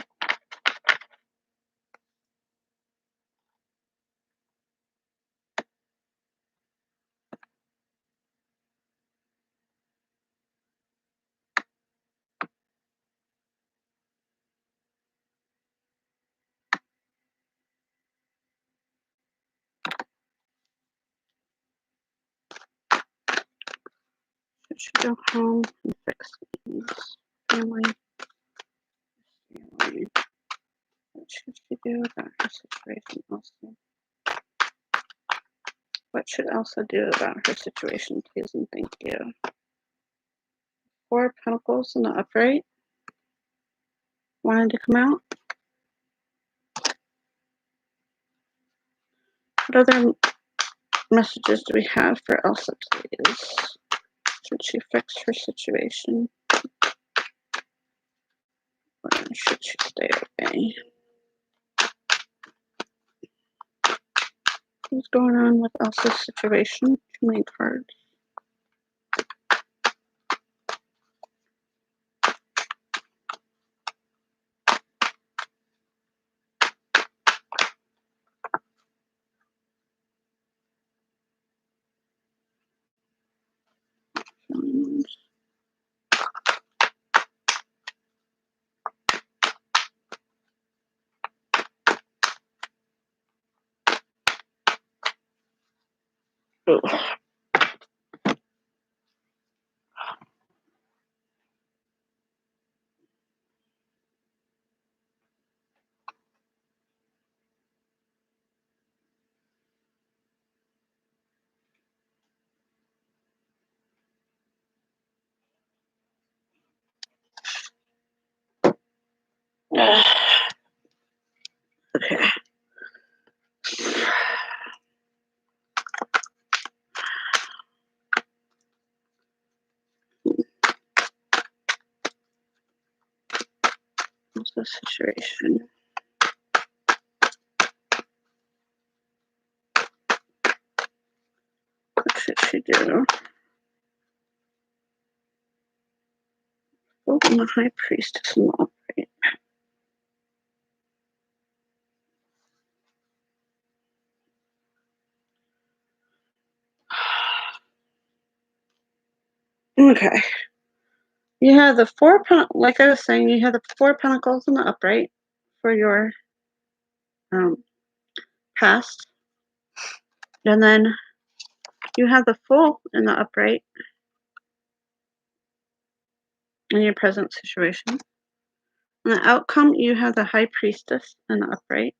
A: Should she go home and fix things? Family. What should she do about her situation, Elsa? What should Elsa do about her situation, please and thank you? 4 Pentacles in the upright. Wanted to come out. What other messages do we have for Elsa, please? Should she fix her situation? Or should she stay away? What's going on with Elsa's situation? Too many cards. Ugh. Okay. What's the situation? What should she do? Fool and the High Priestess in the upright. Okay. You have the like I was saying, you have the 4 pentacles in the upright for your past. And then you have the Fool in the upright in your present situation. In the outcome, you have the High Priestess in the upright.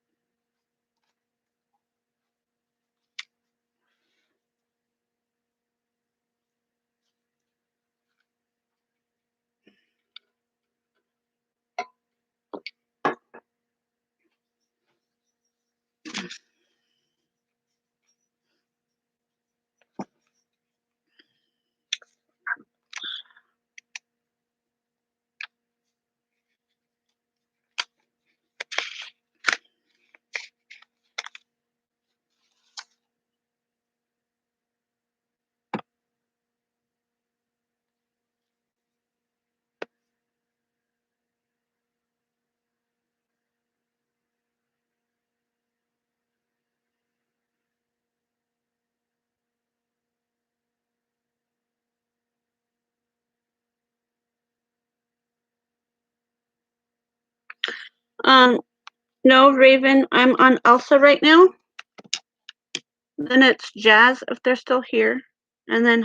A: No, Raven, I'm on Elsa right now. Then it's Jazz if they're still here. And then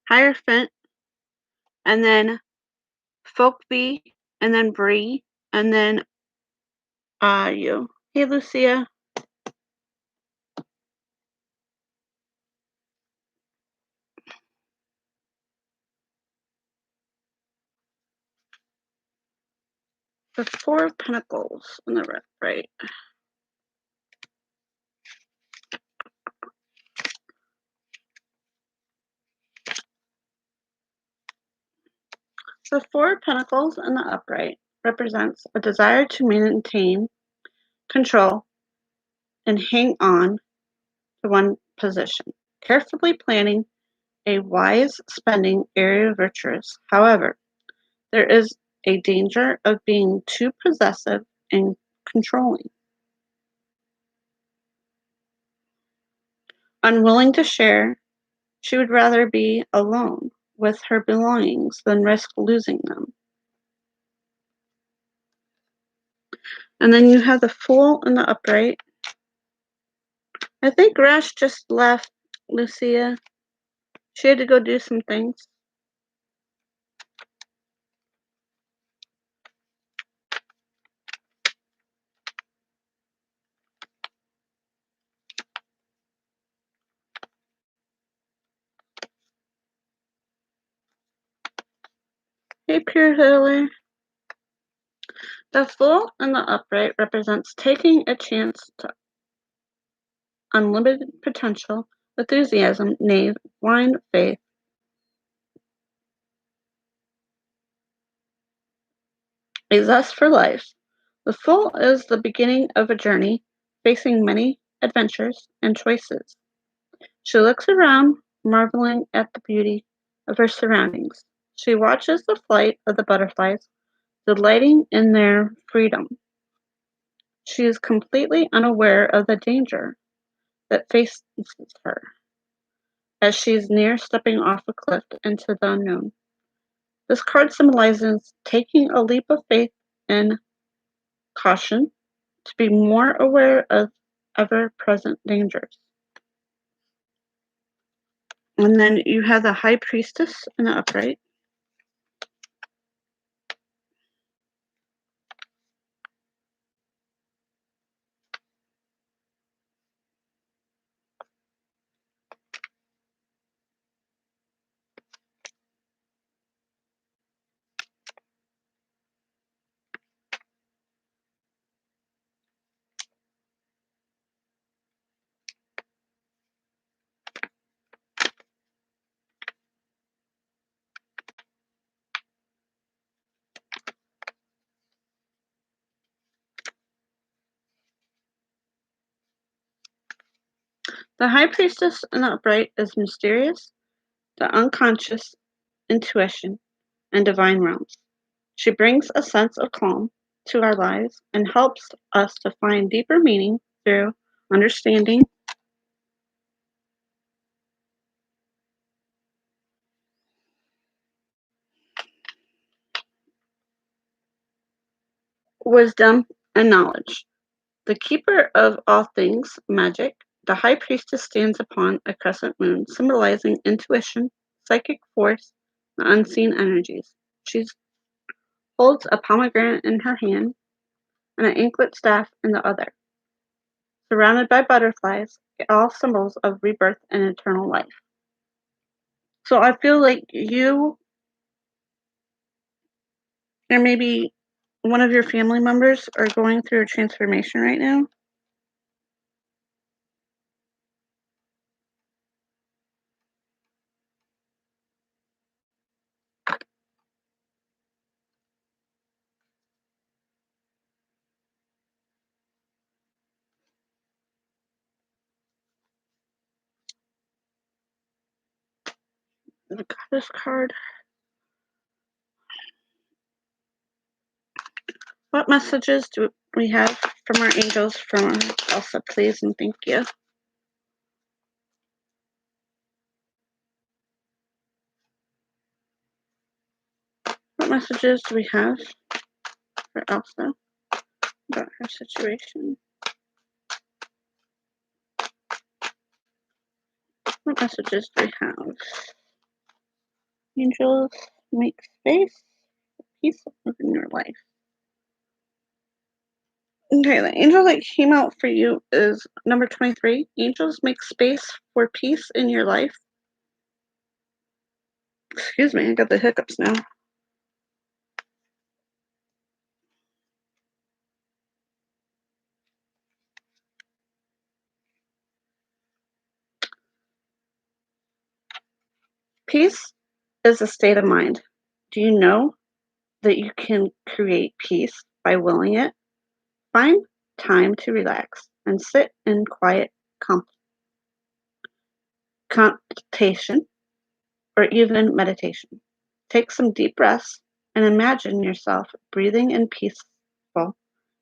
A: Hierophant, and then Folkby, and then Bree, and then you. Hey, Lucia. The 4 of Pentacles in the right. The 4 of Pentacles in the upright represents a desire to maintain control and hang on to one position, carefully planning a wise spending area virtuous. However, there is a danger of being too possessive and controlling. Unwilling to share, she would rather be alone with her belongings than risk losing them. And then you have the Fool in the upright. I think Rash just left, Lucia. She had to go do some things. Hey, Pure Healer. The Fool in the upright represents taking a chance to unlimited potential, enthusiasm, knave, blind faith. A zest for life. The Fool is the beginning of a journey, facing many adventures and choices. She looks around, marveling at the beauty of her surroundings. She watches the flight of the butterflies, delighting in their freedom. She is completely unaware of the danger that faces her as she is near stepping off a cliff into the unknown. This card symbolizes taking a leap of faith and caution to be more aware of ever-present dangers. And then you have the High Priestess in the upright. The High Priestess in the upright is mysterious, the unconscious, intuition, and divine realms. She brings a sense of calm to our lives and helps us to find deeper meaning through understanding, wisdom, and knowledge. The keeper of all things magic, the high priestess stands upon a crescent moon, symbolizing intuition, psychic force, and unseen energies. She holds a pomegranate in her hand and an anklet staff in the other, surrounded by butterflies, all symbols of rebirth and eternal life. So I feel like you or maybe one of your family members are going through a transformation right now. The goddess card. What messages do we have from our angels from Elsa, please, and thank you. What messages do we have for Elsa about her situation? What messages do we have? Angels, make space, peace within your life. Okay, the angel that came out for you is number 23. Angels make space for peace in your life. Excuse me, I got the hiccups now. Peace is a state of mind. Do you know that you can create peace by willing it? Find time to relax and sit in quiet contemplation or even meditation. Take some deep breaths and imagine yourself breathing in peaceful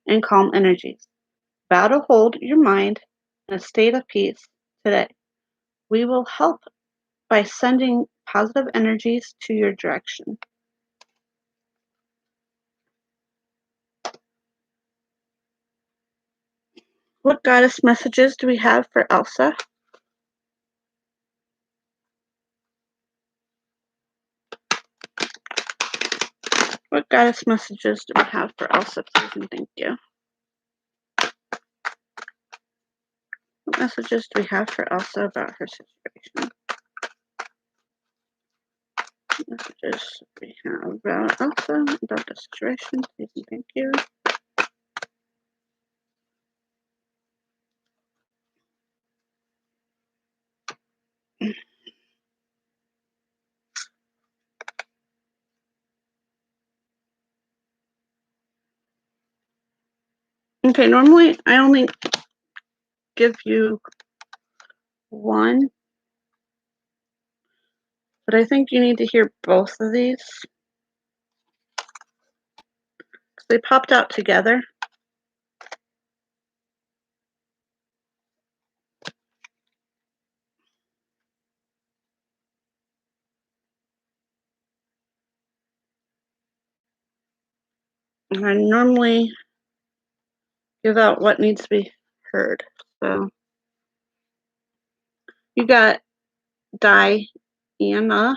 A: and calm energies. Vow to hold your mind in a state of peace today. We will help by sending positive energies to your direction. What goddess messages do we have for Elsa? What goddess messages do we have for Elsa, please, and thank you. What messages do we have for Elsa about her situation? What messages do we have about Elsa, about the situation, please, and thank you. Okay, normally I only give you one, but I think you need to hear both of these because they popped out together. And I normally give out what needs to be heard. So you got Diana,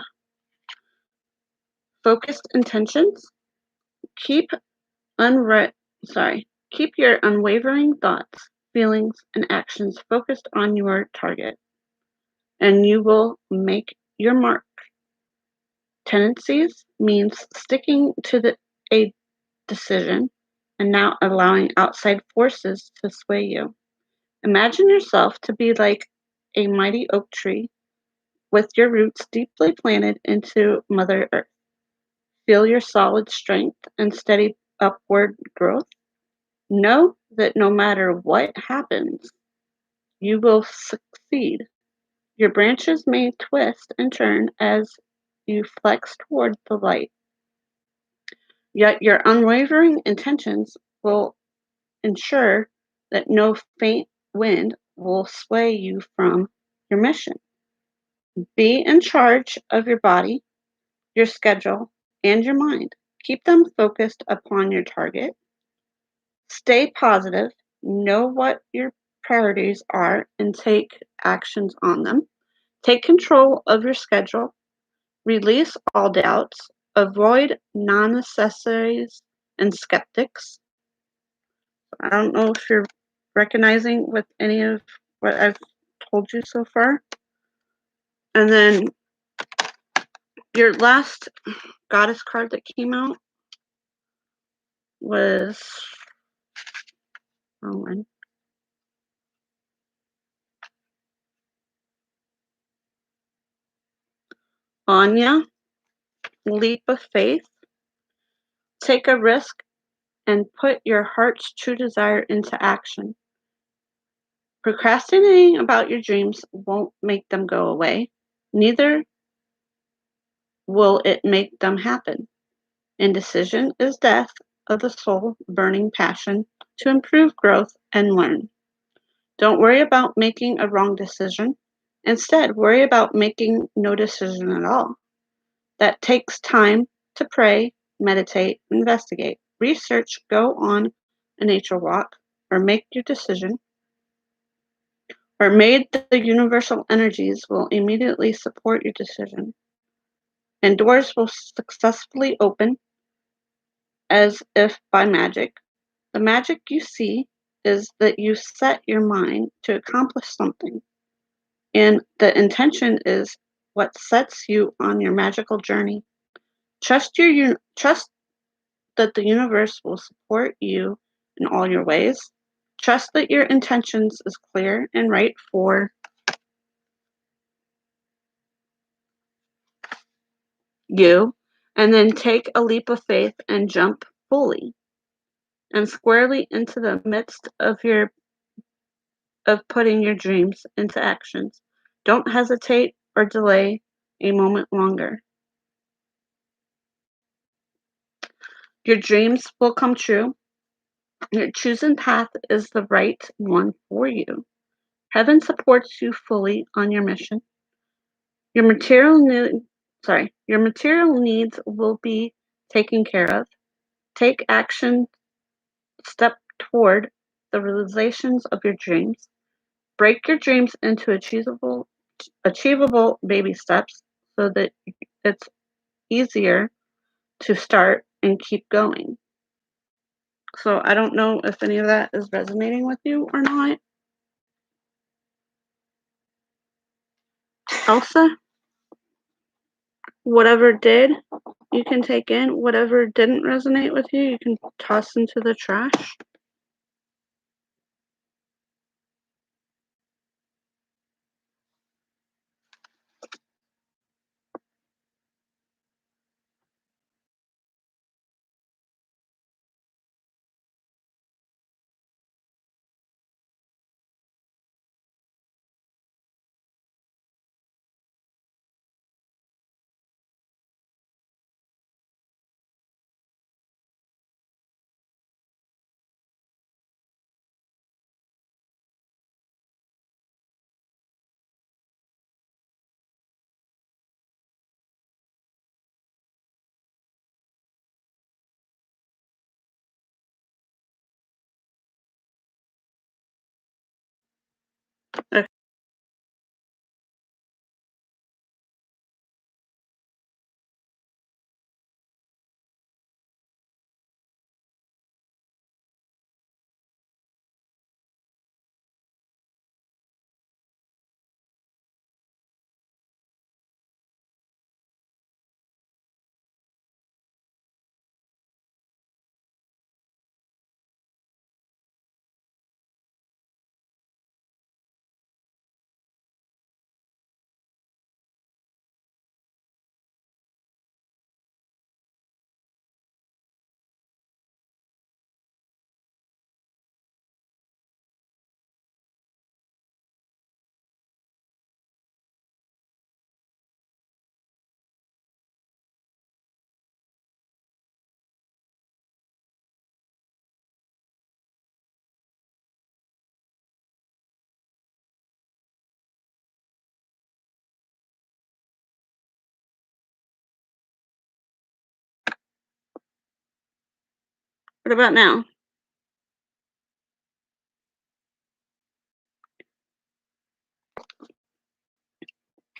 A: focused intentions. Keep keep your unwavering thoughts, feelings, and actions focused on your target, and you will make your mark. Tendencies means sticking to a decision and not allowing outside forces to sway you. Imagine yourself to be like a mighty oak tree with your roots deeply planted into Mother Earth. Feel your solid strength and steady upward growth. Know that no matter what happens, you will succeed. Your branches may twist and turn as you flex toward the light. Yet your unwavering intentions will ensure that no faint wind will sway you from your mission. Be in charge of your body, your schedule, and your mind. Keep them focused upon your target. Stay positive, know what your priorities are, and take actions on them. Take control of your schedule, release all doubts, avoid non necessaries and skeptics. I don't know if you're recognizing with any of what I've told you so far. And then your last goddess card that came out was Anya, leap of faith. Take a risk and put your heart's true desire into action. Procrastinating about your dreams won't make them go away. Neither will it make them happen. Indecision is death of the soul, burning passion to improve growth and learn. Don't worry about making a wrong decision. Instead, worry about making no decision at all. That takes time to pray, meditate, investigate, research, go on a nature walk, or make your decision. Or made the universal energies will immediately support your decision, and doors will successfully open as if by magic. The magic you see is that you set your mind to accomplish something, and the intention is what sets you on your magical journey. Trust that the universe will support you in all your ways. Trust that your intentions is clear and right for you, and then take a leap of faith and jump fully and squarely into the midst of putting your dreams into actions. Don't hesitate or delay a moment longer. Your dreams will come true. Your chosen path is the right one for you. Heaven supports you fully on your mission. Your your material needs will be taken care of. Take action, step toward the realizations of your dreams. Break your dreams into achievable baby steps so that it's easier to start and keep going. So I don't know if any of that is resonating with you or not. Elsa, whatever did, you can take in. Whatever didn't resonate with you, you can toss into the trash. What about now?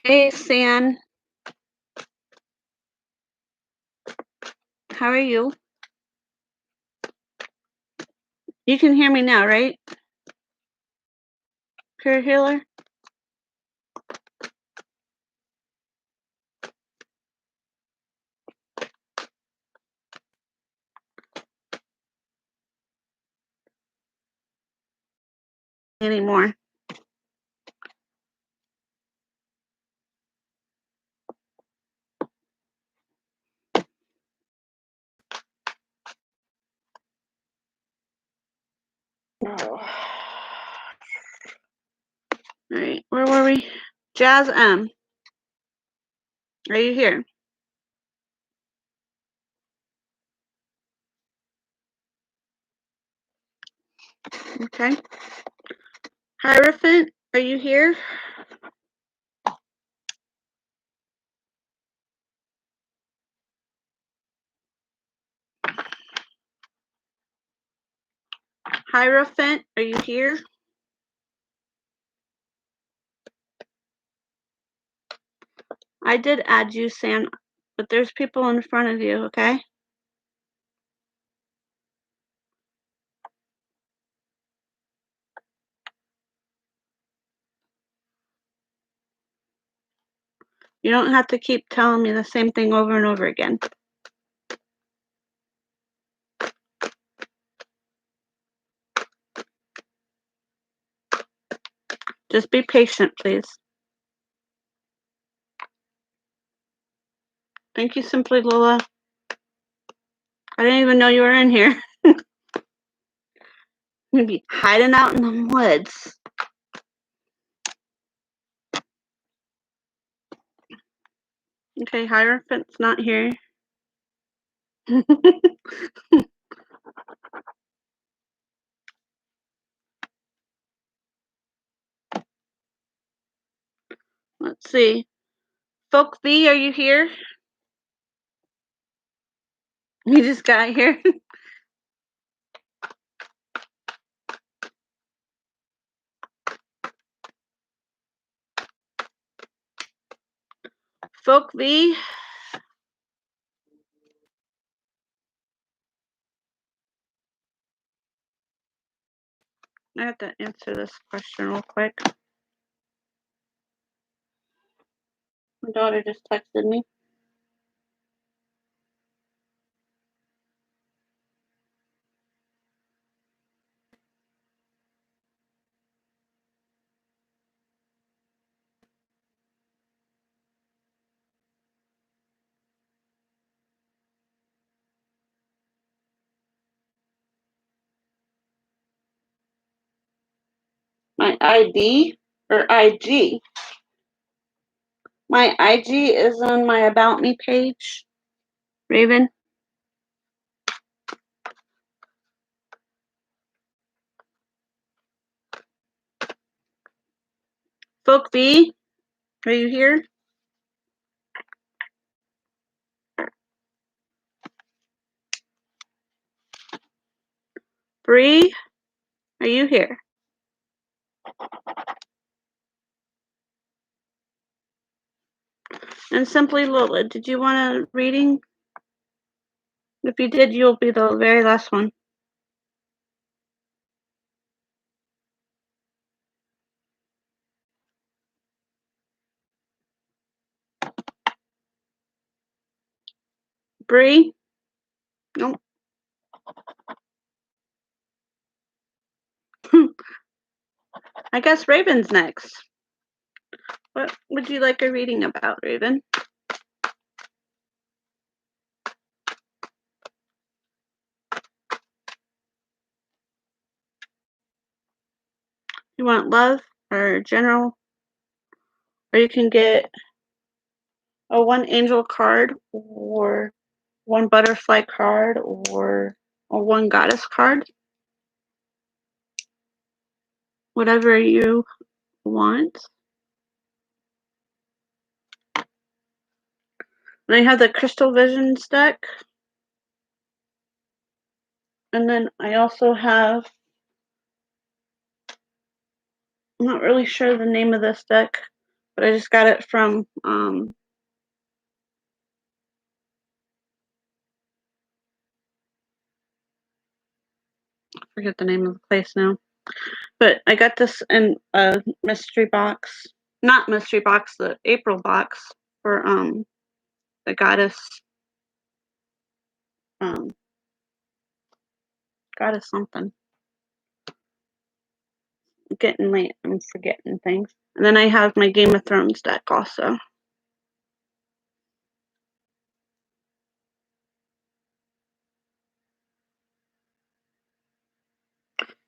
A: Hey, San. How are you? You can hear me now, right? Career healer? Anymore. Oh. All right, where were we? Jazz M. Are you here? Okay. Hierophant, are you here? Hierophant, are you here? I did add you, Sam, but there's people in front of you, okay? You don't have to keep telling me the same thing over and over again. Just be patient, please. Thank you, Simply Lola. I didn't even know you were in here. You'd be hiding out in the woods. Okay, Hierophant's not here. Let's see. Folk V, are you here? You just got here. Folk V. I have to answer this question real quick. My daughter just texted me. My ID or IG? My IG is on my About Me page. Raven? Folk V, are you here? Bree, are you here? And Simply Lola, did you want a reading? If you did, you'll be the very last one. Bree? Nope. I guess Raven's next. What would you like a reading about, Raven? You want love or general? Or you can get a one angel card or one butterfly card or a one goddess card. Whatever you want. And I have the Crystal Visions deck. And then I also have, I'm not really sure the name of this deck, but I just got it from, I forget the name of the place now. But I got this in a mystery box, not mystery box, the April box for the goddess, um goddess something. Getting late, I'm forgetting things. And then I have my Game of Thrones deck also.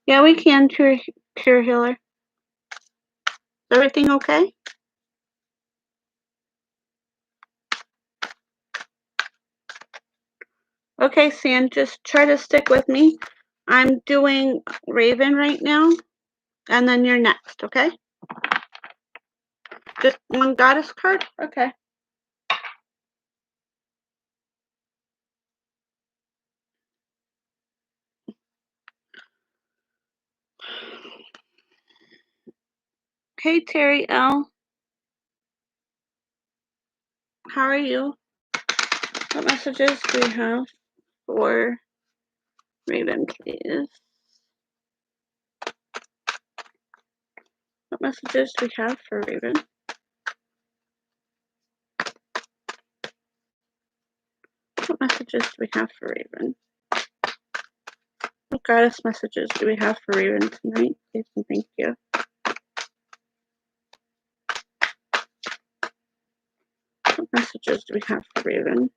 A: Yeah, we can cure healer. Is everything okay? Okay, Sam, just try to stick with me. I'm doing Raven right now, and then you're next, okay? Just one goddess card? Okay. Hey, Terry L. How are you? What messages do we have for Raven, please? What messages do we have for Raven? What messages do we have for Raven? What goddess messages do we have for Raven tonight? Please and thank you. What messages do we have for Raven?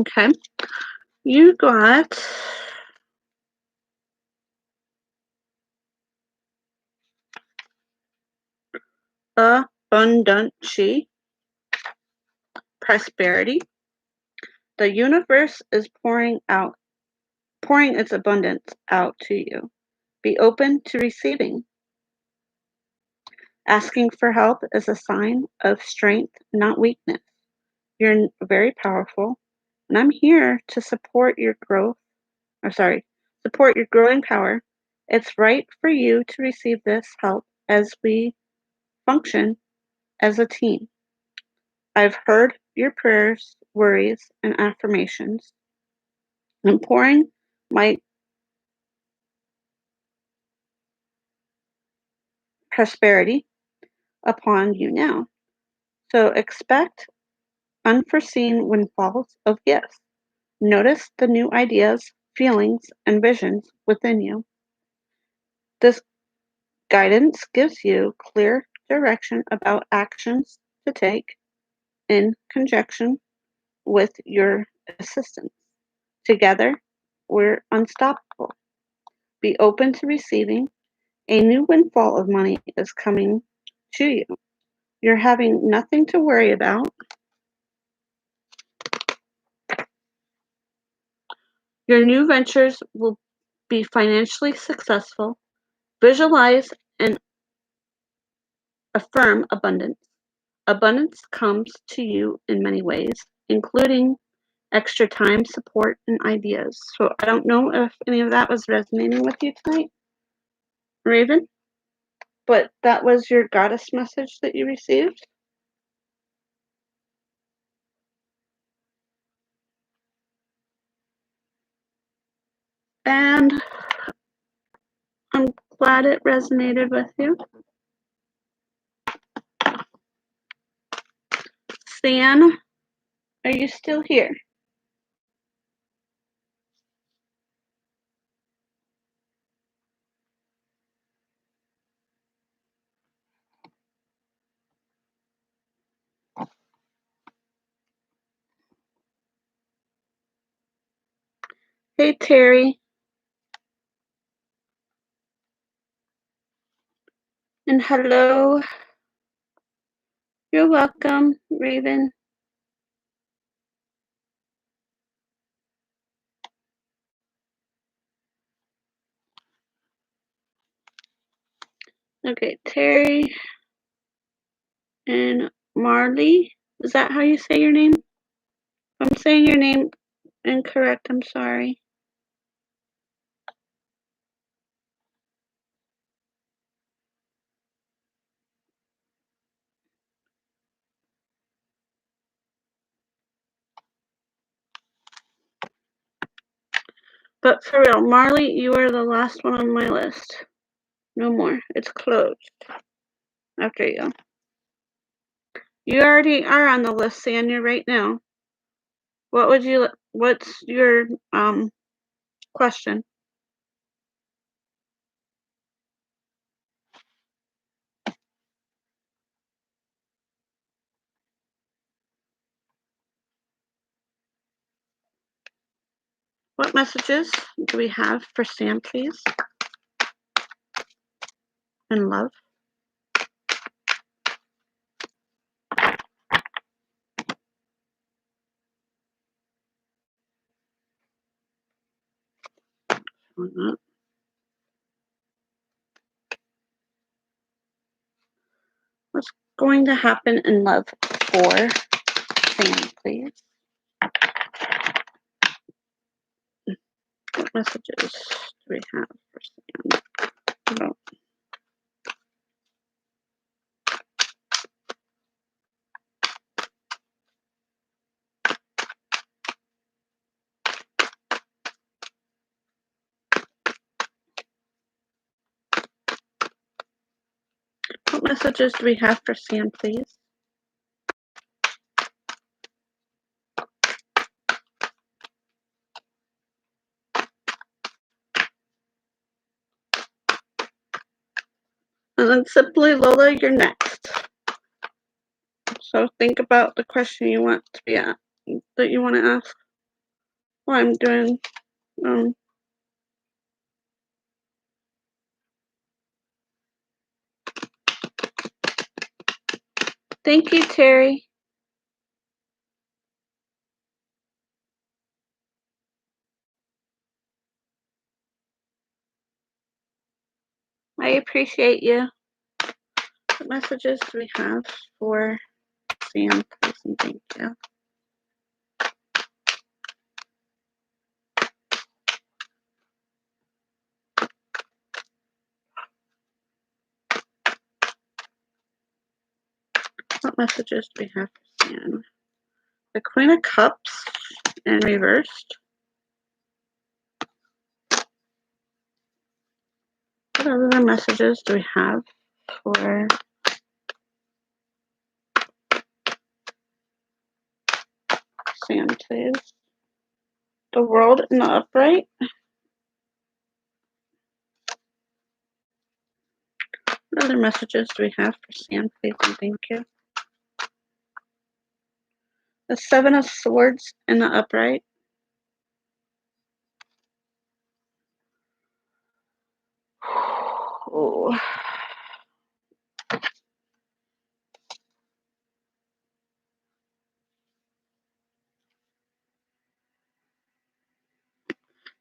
A: Okay. You got abundance, prosperity. The universe is pouring its abundance out to you. Be open to receiving. Asking for help is a sign of strength, not weakness. You're very powerful, and I'm here to support your growth. Support your growing power. It's right for you to receive this help as we function as a team. I've heard your prayers, worries, and affirmations. I'm pouring my prosperity upon you now. So expect unforeseen windfalls of gifts. Notice the new ideas, feelings, and visions within you. This guidance gives you clear direction about actions to take in conjunction with your assistance. Together, we're unstoppable. Be open to receiving. A new windfall of money is coming to you. You're having nothing to worry about. Your new ventures will be financially successful. Visualize and affirm abundance. Abundance comes to you in many ways, including extra time, support, and ideas. So I don't know if any of that was resonating with you tonight, Raven, but that was your goddess message that you received. And I'm glad it resonated with you. Stan, are you still here? Hey, Terry. And hello. You're welcome, Raven. Okay, Terry and Marley. Is that how you say your name? If I'm saying your name incorrect, I'm sorry. But for real, Marley, you are the last one on my list. No more. It's closed after you. You already are on the list, Sanya, right now. What's your question? What messages do we have for Sam, please? And love. What's going to happen in love for Sam, please? What messages do we have for Sam? About what messages do we have for Sam, please? And then simply, Lola, you're next. So think about the question you want to be at, that you want to ask. What I'm doing. Thank you, Terry. I appreciate you. What messages do we have for Sam, please, and thank you. What messages do we have for Sam? The Queen of Cups in reversed. What other messages do we have for Sam, please? The World in the upright. What other messages do we have for Sam, please, and thank you? The Seven of Swords in the upright. Oh.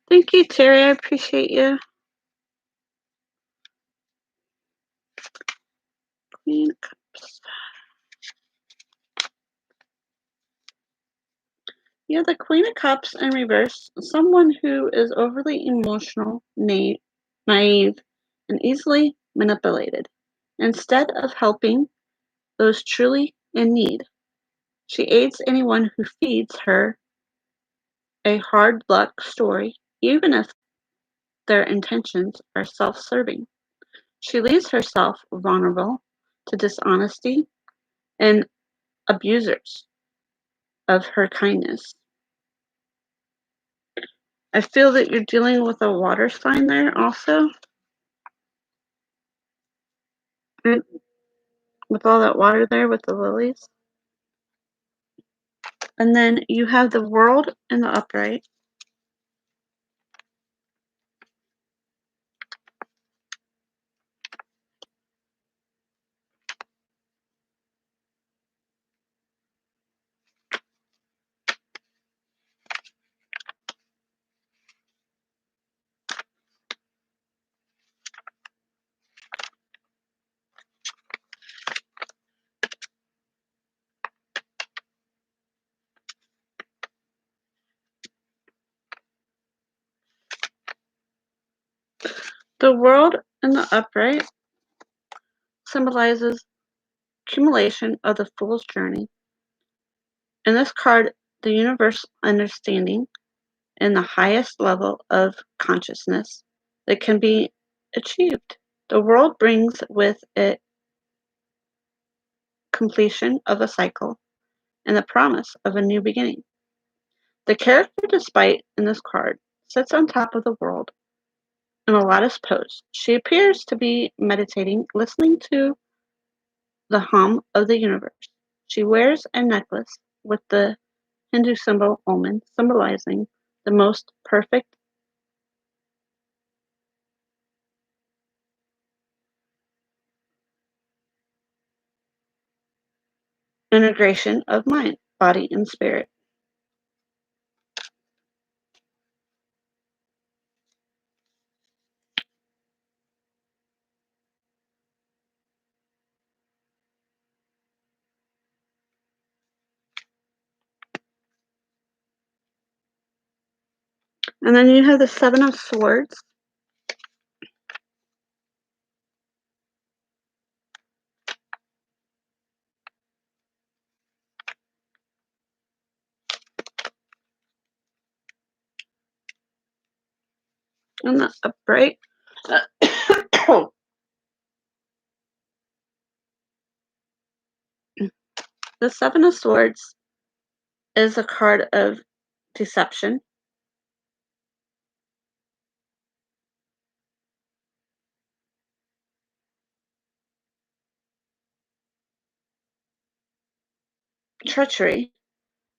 A: Thank you, Terry. I appreciate you. Queen of Cups. Yeah, the Queen of Cups in reverse. Someone who is overly emotional, naive, and easily manipulated. Instead of helping those truly in need, she aids anyone who feeds her a hard luck story, even if their intentions are self-serving. She leaves herself vulnerable to dishonesty and abusers of her kindness. I feel that you're dealing with a water sign there also. With all that water there with the lilies. And then you have the World in the upright. The world in the upright symbolizes accumulation of the fool's journey. In this card, the universal understanding in the highest level of consciousness that can be achieved. The world brings with it completion of a cycle and the promise of a new beginning. The character, despite in this card, sits on top of the world in a lotus pose. She appears to be meditating, listening to the hum of the universe. She wears a necklace with the Hindu symbol Oman, symbolizing the most perfect integration of mind, body, and spirit. And then you have the Seven of Swords. And the upright. The Seven of Swords is a card of deception, treachery.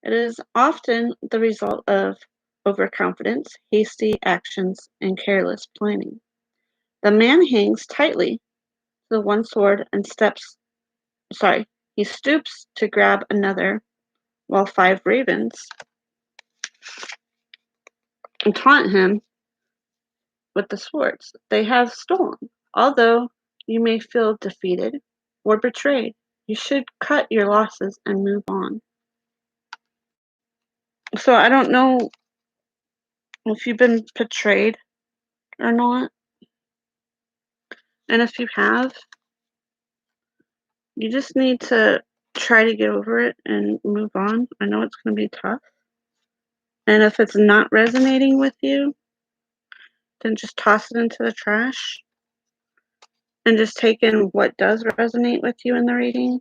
A: It is often the result of overconfidence, hasty actions, and careless planning. The man hangs tightly to the one sword and he stoops to grab another, while five ravens taunt him with the swords they have stolen. Although you may feel defeated or betrayed, you should cut your losses and move on. So I don't know if you've been betrayed or not. And if you have, you just need to try to get over it and move on. I know it's going to be tough. And if it's not resonating with you, then just toss it into the trash and just take in what does resonate with you in the reading.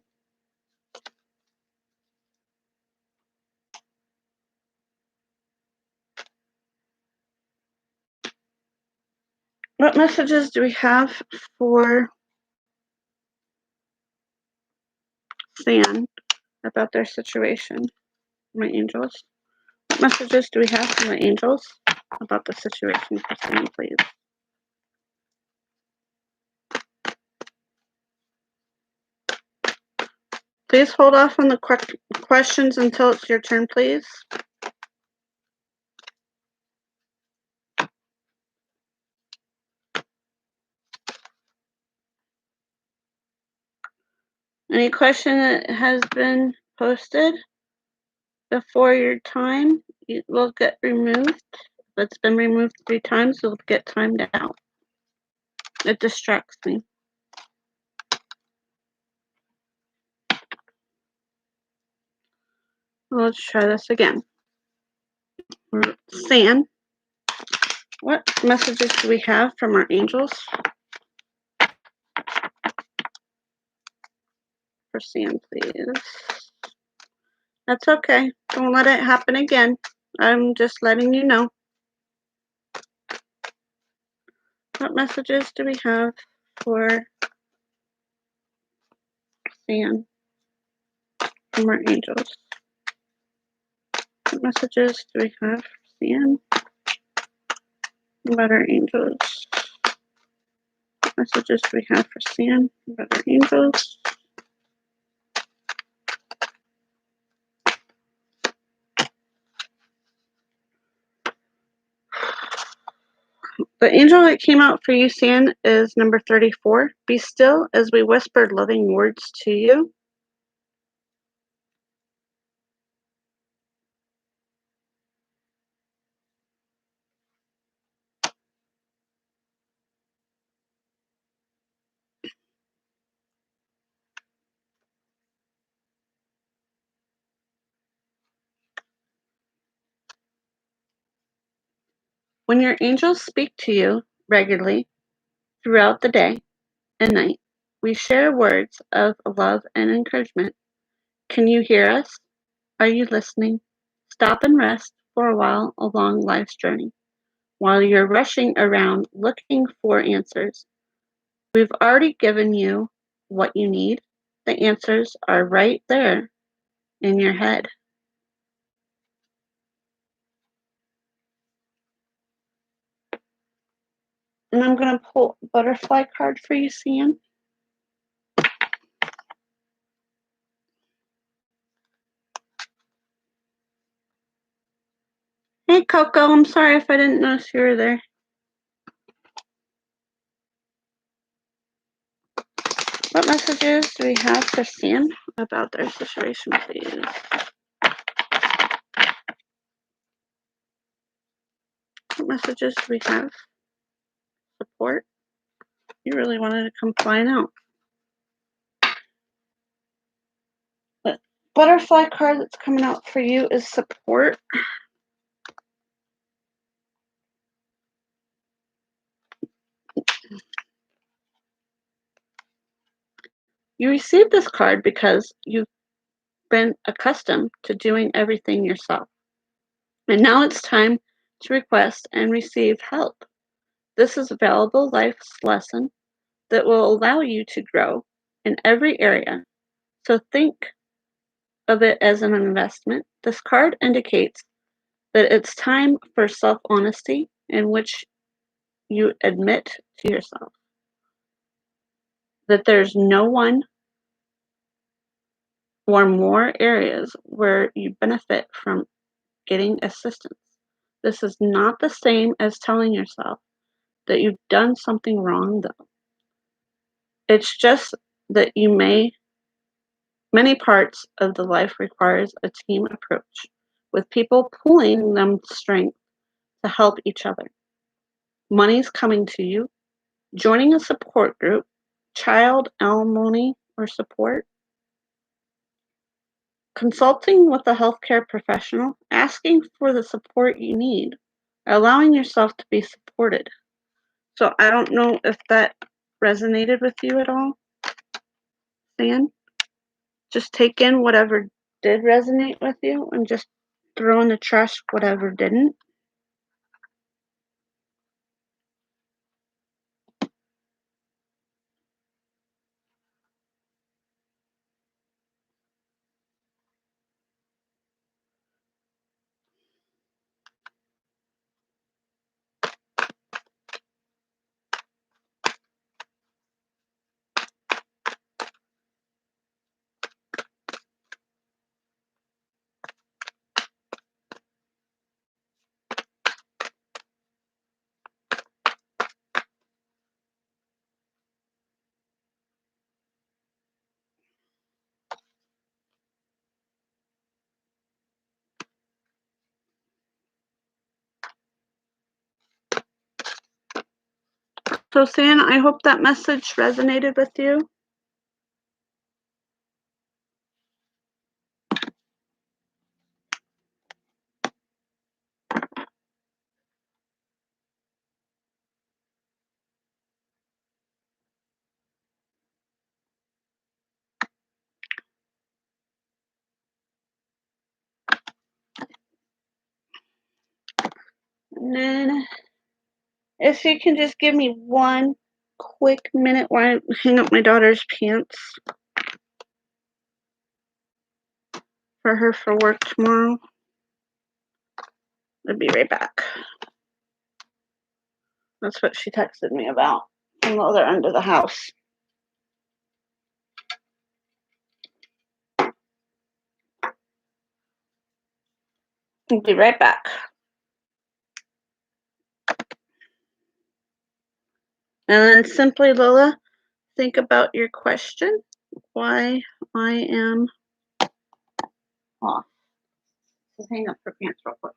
A: What messages do we have for San about their situation? My angels. What messages do we have from the angels about the situation for San, please? Please hold off on the questions until it's your turn, please. Any question that has been posted before your time will get removed. If it's been removed 3 times, it'll get timed out. It distracts me. Let's try this again. San, what messages do we have from our angels for San, please? That's okay. Don't let it happen again. I'm just letting you know. What messages do we have for San from our angels? What messages do we have for San about our angels? What messages do we have for San about our angels? The angel that came out for you, San, is number 34. Be still as we whisper loving words to you. When your angels speak to you regularly throughout the day and night, we share words of love and encouragement. Can you hear us? Are you listening? Stop and rest for a while along life's journey. While you're rushing around looking for answers, we've already given you what you need. The answers are right there in your head. And I'm going to pull a butterfly card for you, Sam. Hey, Coco, I'm sorry if I didn't notice you were there. What messages do we have for Sam about their situation, please? What messages do we have? Support? You really wanted to come flying out. The butterfly card that's coming out for you is support. You received this card because you've been accustomed to doing everything yourself. And now it's time to request and receive help. This is a valuable life's lesson that will allow you to grow in every area. So think of it as an investment. This card indicates that it's time for self-honesty in which you admit to yourself that there's no one or more areas where you benefit from getting assistance. This is not the same as telling yourself that you've done something wrong, though. It's just that many parts of the life requires a team approach with people pulling them strength to help each other. Money's coming to you, joining a support group, child alimony or support, consulting with a healthcare professional, asking for the support you need, allowing yourself to be supported. So I don't know if that resonated with you at all, Sam. Just take in whatever did resonate with you and just throw in the trash whatever didn't. So, Sam, I hope that message resonated with you. And then if you can just give me one quick minute while I hang up my daughter's pants for her for work tomorrow. I'll be right back. That's what she texted me about from the other end of the house. I'll be right back. And then simply, Lola, think about your question, why I am off. So hang up her pants real quick.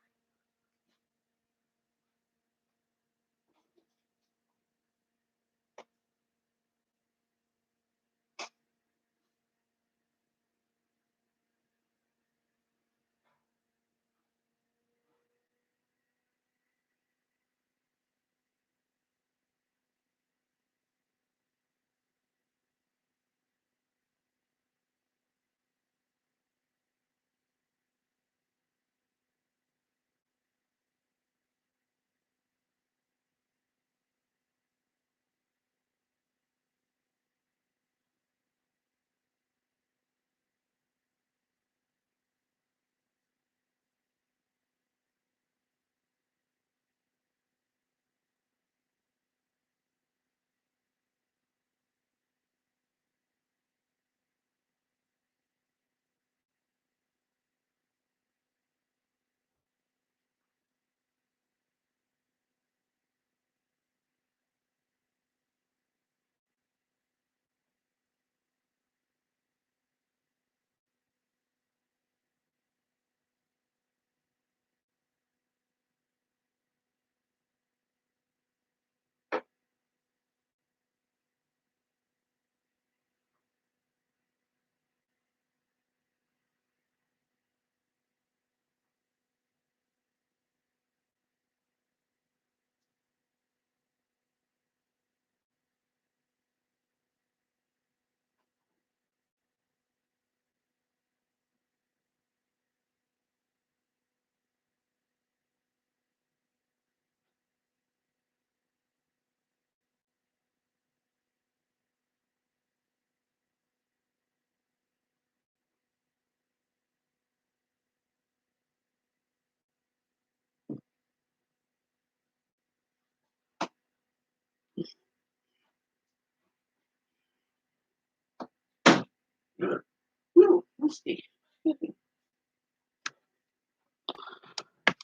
A: No, let's see.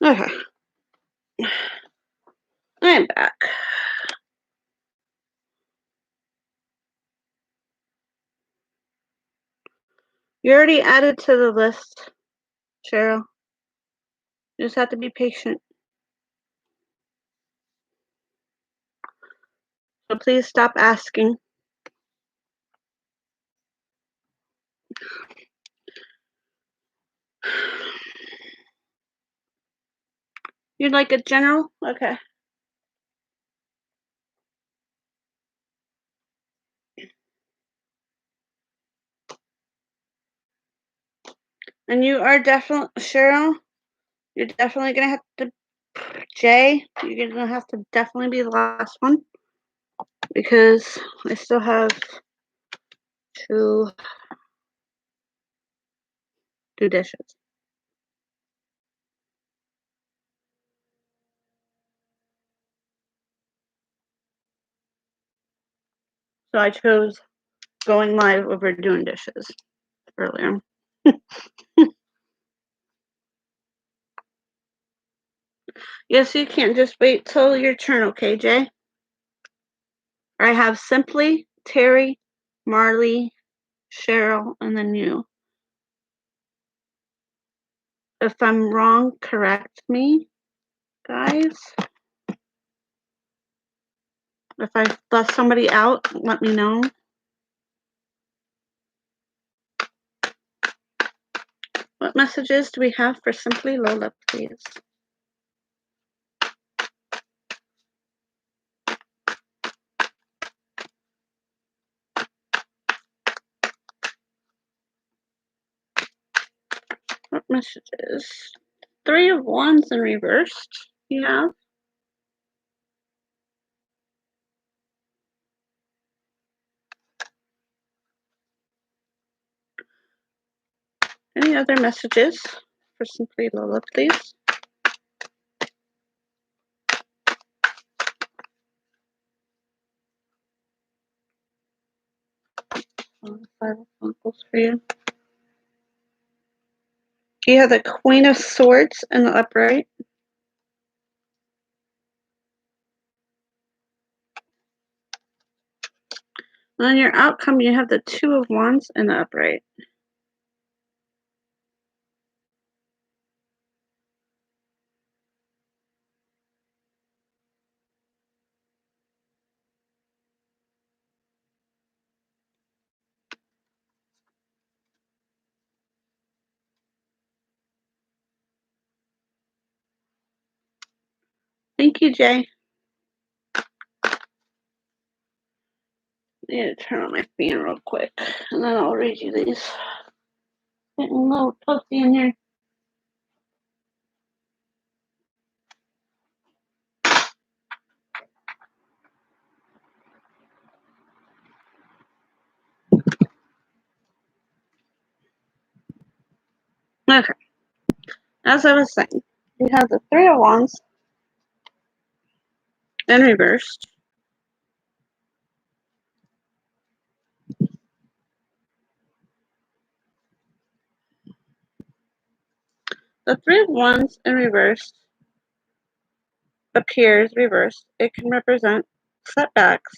A: Okay. I'm back. You already added to the list, Cheryl. You just have to be patient. So please stop asking. You'd like a general? Okay. And you are definitely, Cheryl, you're definitely going to have to, Jay, you're going to have to definitely be the last one because I still have to do dishes. So I chose going live over doing dishes earlier. Yes, you can't just wait till your turn, okay, Jay? I have Simply, Terry, Marley, Cheryl, and then you. If I'm wrong, correct me, guys. If I left somebody out, let me know. What messages do we have for Simply Lola, please? What messages? 3 of Wands in reversed. You have? Any other messages for Simply Lola, please? 5 of Pentacles for you. You have the Queen of Swords in the upright. And on your outcome, you have the 2 of Wands in the upright. Thank you, Jay. I need to turn on my fan real quick, and then I'll read you these. Getting a little puffy in here. Okay. As I was saying, we have the 3 of Wands in reversed. The 3 of Wands in reverse appears reversed. It can represent setbacks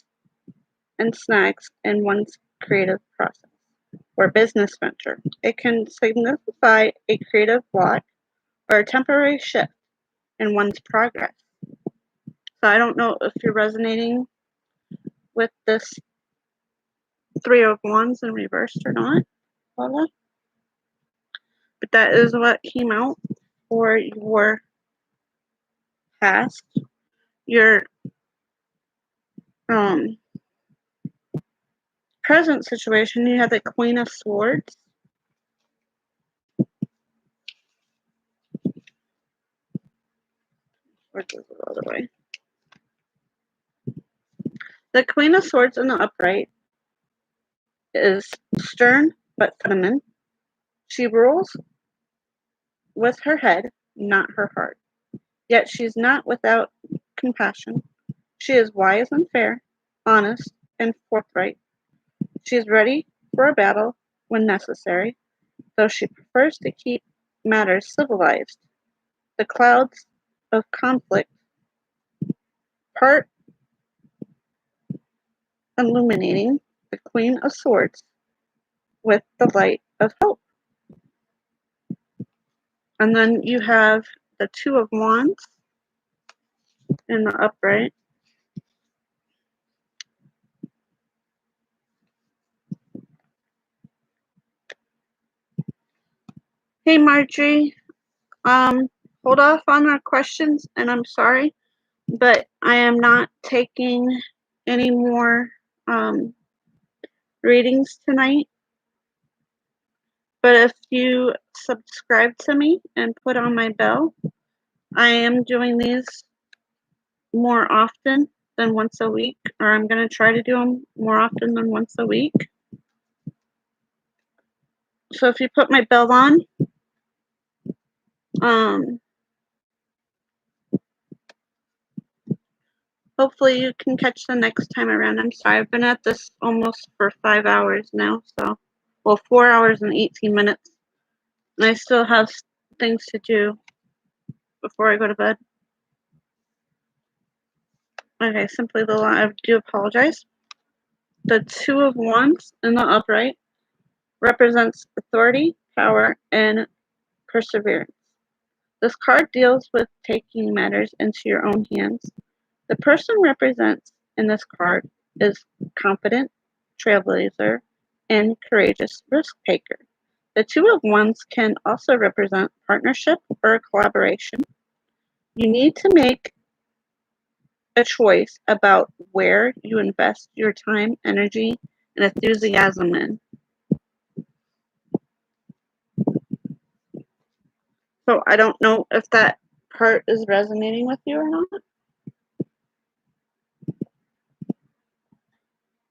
A: and snags in one's creative process or business venture. It can signify a creative block or a temporary shift in one's progress. So I don't know if you're resonating with this 3 of Wands in reversed or not, Lola. But that is what came out for your past. Your present situation, you have the Queen of Swords. Or goes the other way. The Queen of Swords in the upright is stern but feminine. She rules with her head, not her heart. Yet she's not without compassion. She is wise and fair, honest and forthright. She is ready for a battle when necessary, though she prefers to keep matters civilized. The clouds of conflict part illuminating the Queen of Swords with the light of hope. And then you have the Two of Wands in the upright. Hey, Marjorie. Hold off on our questions, and I'm sorry, but I am not taking any more readings tonight. But if you subscribe to me and put on my bell, I am doing these more often than once a week, or I'm going to try to do them more often than once a week. So if you put my bell on, hopefully you can catch the next time around. I'm sorry, I've been at this almost for 5 hours now, so, well, 4 hours and 18 minutes, and I still have things to do before I go to bed. Okay, simply Lola, I do apologize. The Two of Wands in the upright represents authority, power, and perseverance. This card deals with taking matters into your own hands. The person represented in this card is confident, trailblazer, and courageous risk taker. The Two of Wands can also represent partnership or collaboration. You need to make a choice about where you invest your time, energy, and enthusiasm in. So I don't know if that part is resonating with you or not.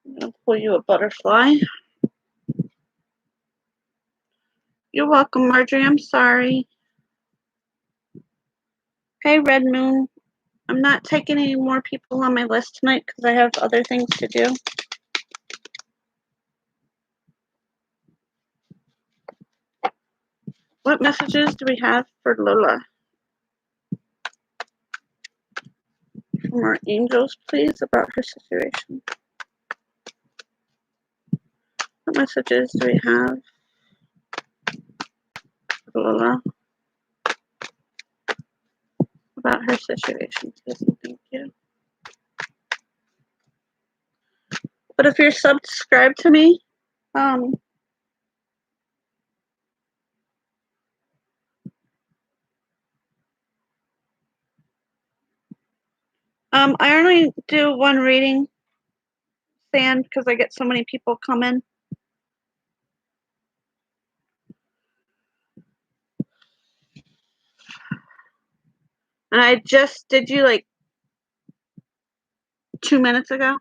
A: I'm going to pull you a butterfly. You're welcome, Marjorie. I'm sorry. Hey, Red Moon. I'm not taking any more people on my list tonight because I have other things to do. What messages do we have for Lola? From our angels, please, about her situation. What messages do we have for Lola about her situation? Please and thank you. But if you're subscribed to me, I only do one reading, Sand, because I get so many people coming. And I just did you like 2 minutes ago.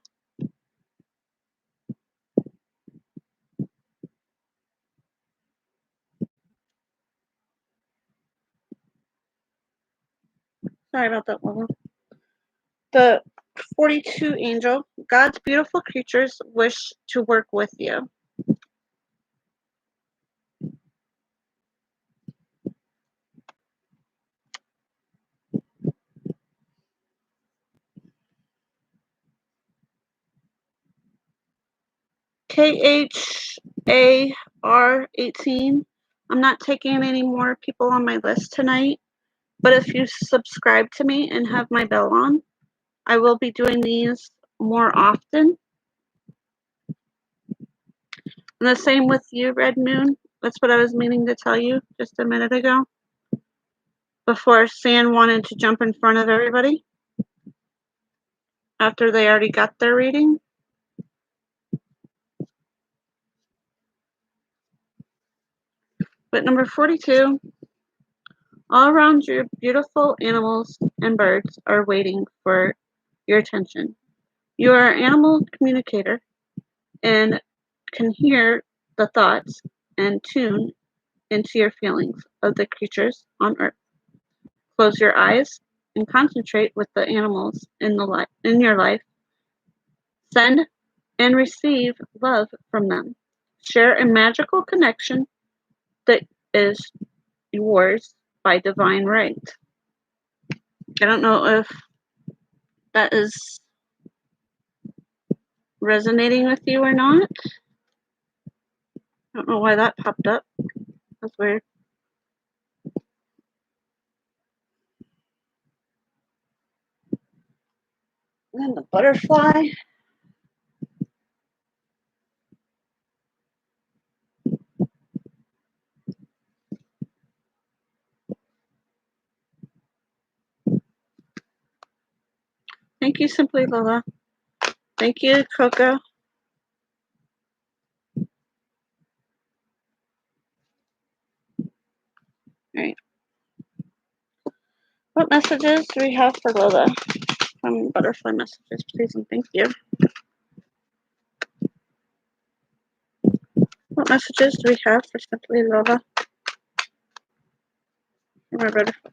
A: Sorry about that, Lola. The 42 angel, God's beautiful creatures wish to work with you. KHAR18. I'm not taking any more people on my list tonight, but if you subscribe to me and have my bell on, I will be doing these more often. And the same with you, Red Moon. That's what I was meaning to tell you just a minute ago, before San wanted to jump in front of everybody after they already got their reading. But number 42, all around you, beautiful animals and birds are waiting for your attention. You are an animal communicator and can hear the thoughts and tune into your feelings of the creatures on Earth. Close your eyes and concentrate with the animals in your life. Send and receive love from them. share a magical connection that is yours by divine right. I don't know if that is resonating with you or not. I don't know why that popped up. That's weird. And then the butterfly. Thank you, Simply Lola. Thank you, Coco. All right. What messages do we have for Lola? From butterfly messages, please and thank you. What messages do we have for Simply Lola? From our butterfly.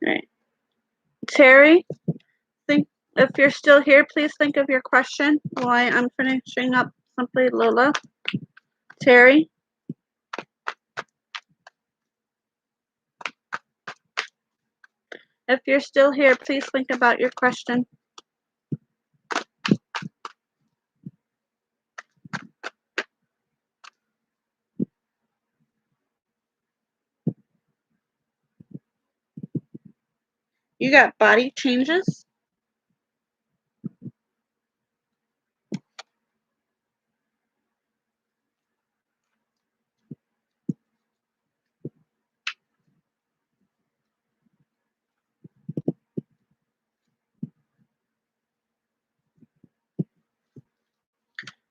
A: All right. Terry, think if you're still here, please think of your question while I'm finishing up Simply Lola. Terry. If you're still here, please think about your question. You got body changes.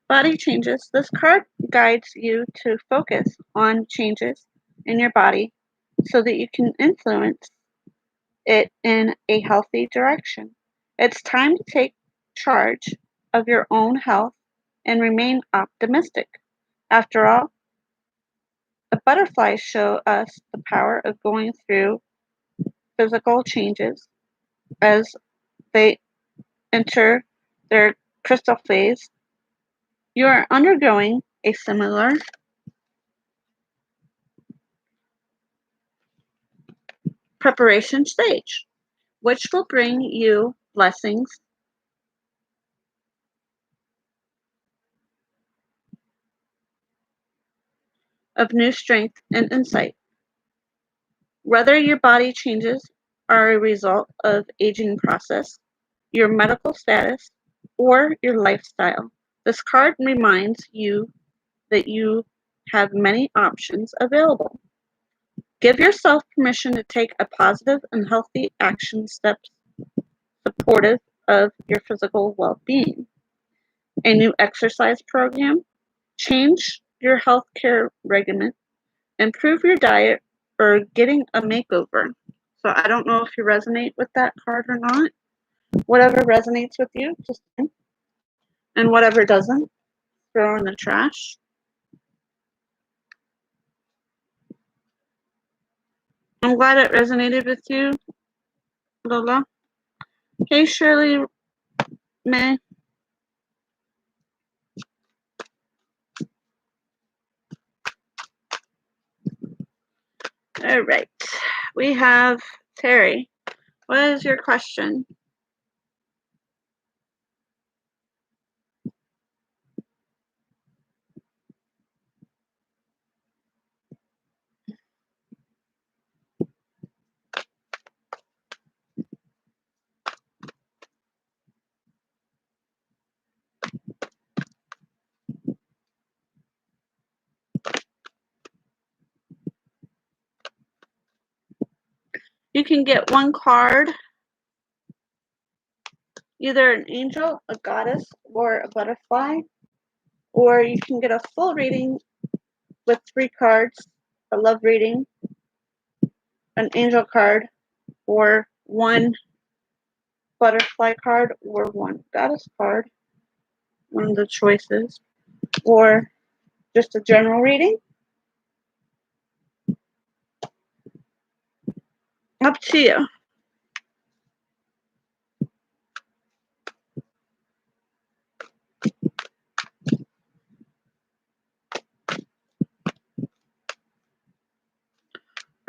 A: Body changes. This card guides you to focus on changes in your body so that you can influence it in a healthy direction. It's time to take charge of your own health and remain optimistic. After all, the butterflies show us the power of going through physical changes as they enter their crystal phase. You are undergoing a similar preparation stage, which will bring you blessings of new strength and insight. Whether your body changes are a result of aging process, your medical status, or your lifestyle, this card reminds you that you have many options available. Give yourself permission to take a positive and healthy action steps supportive of your physical well-being. A new exercise program, change your healthcare regimen, improve your diet, or getting a makeover. So I don't know if you resonate with that card or not. Whatever resonates with you, just and whatever doesn't, throw in the trash. I'm glad it resonated with you, Lola. Hey, Shirley, May. All right. We have Terry. What is your question? You can get one card, either an angel, a goddess, or a butterfly, or you can get a full reading with 3 cards, a love reading, an angel card, or 1 butterfly card, or 1 goddess card, one of the choices, or just a general reading. Up to you.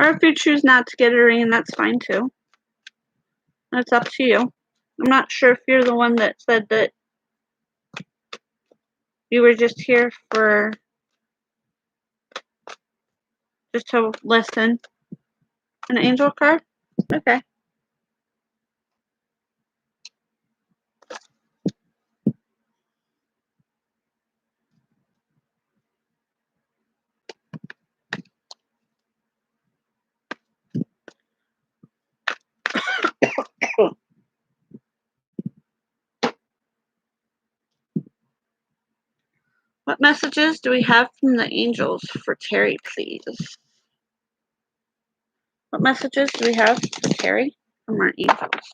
A: Or if you choose not to get a reading, that's fine too. That's up to you. I'm not sure if you're the one that said that you were just here for just to listen. An angel card? Okay. What messages do we have from the angels for Terry, please? What messages do we have for Terry from our angels?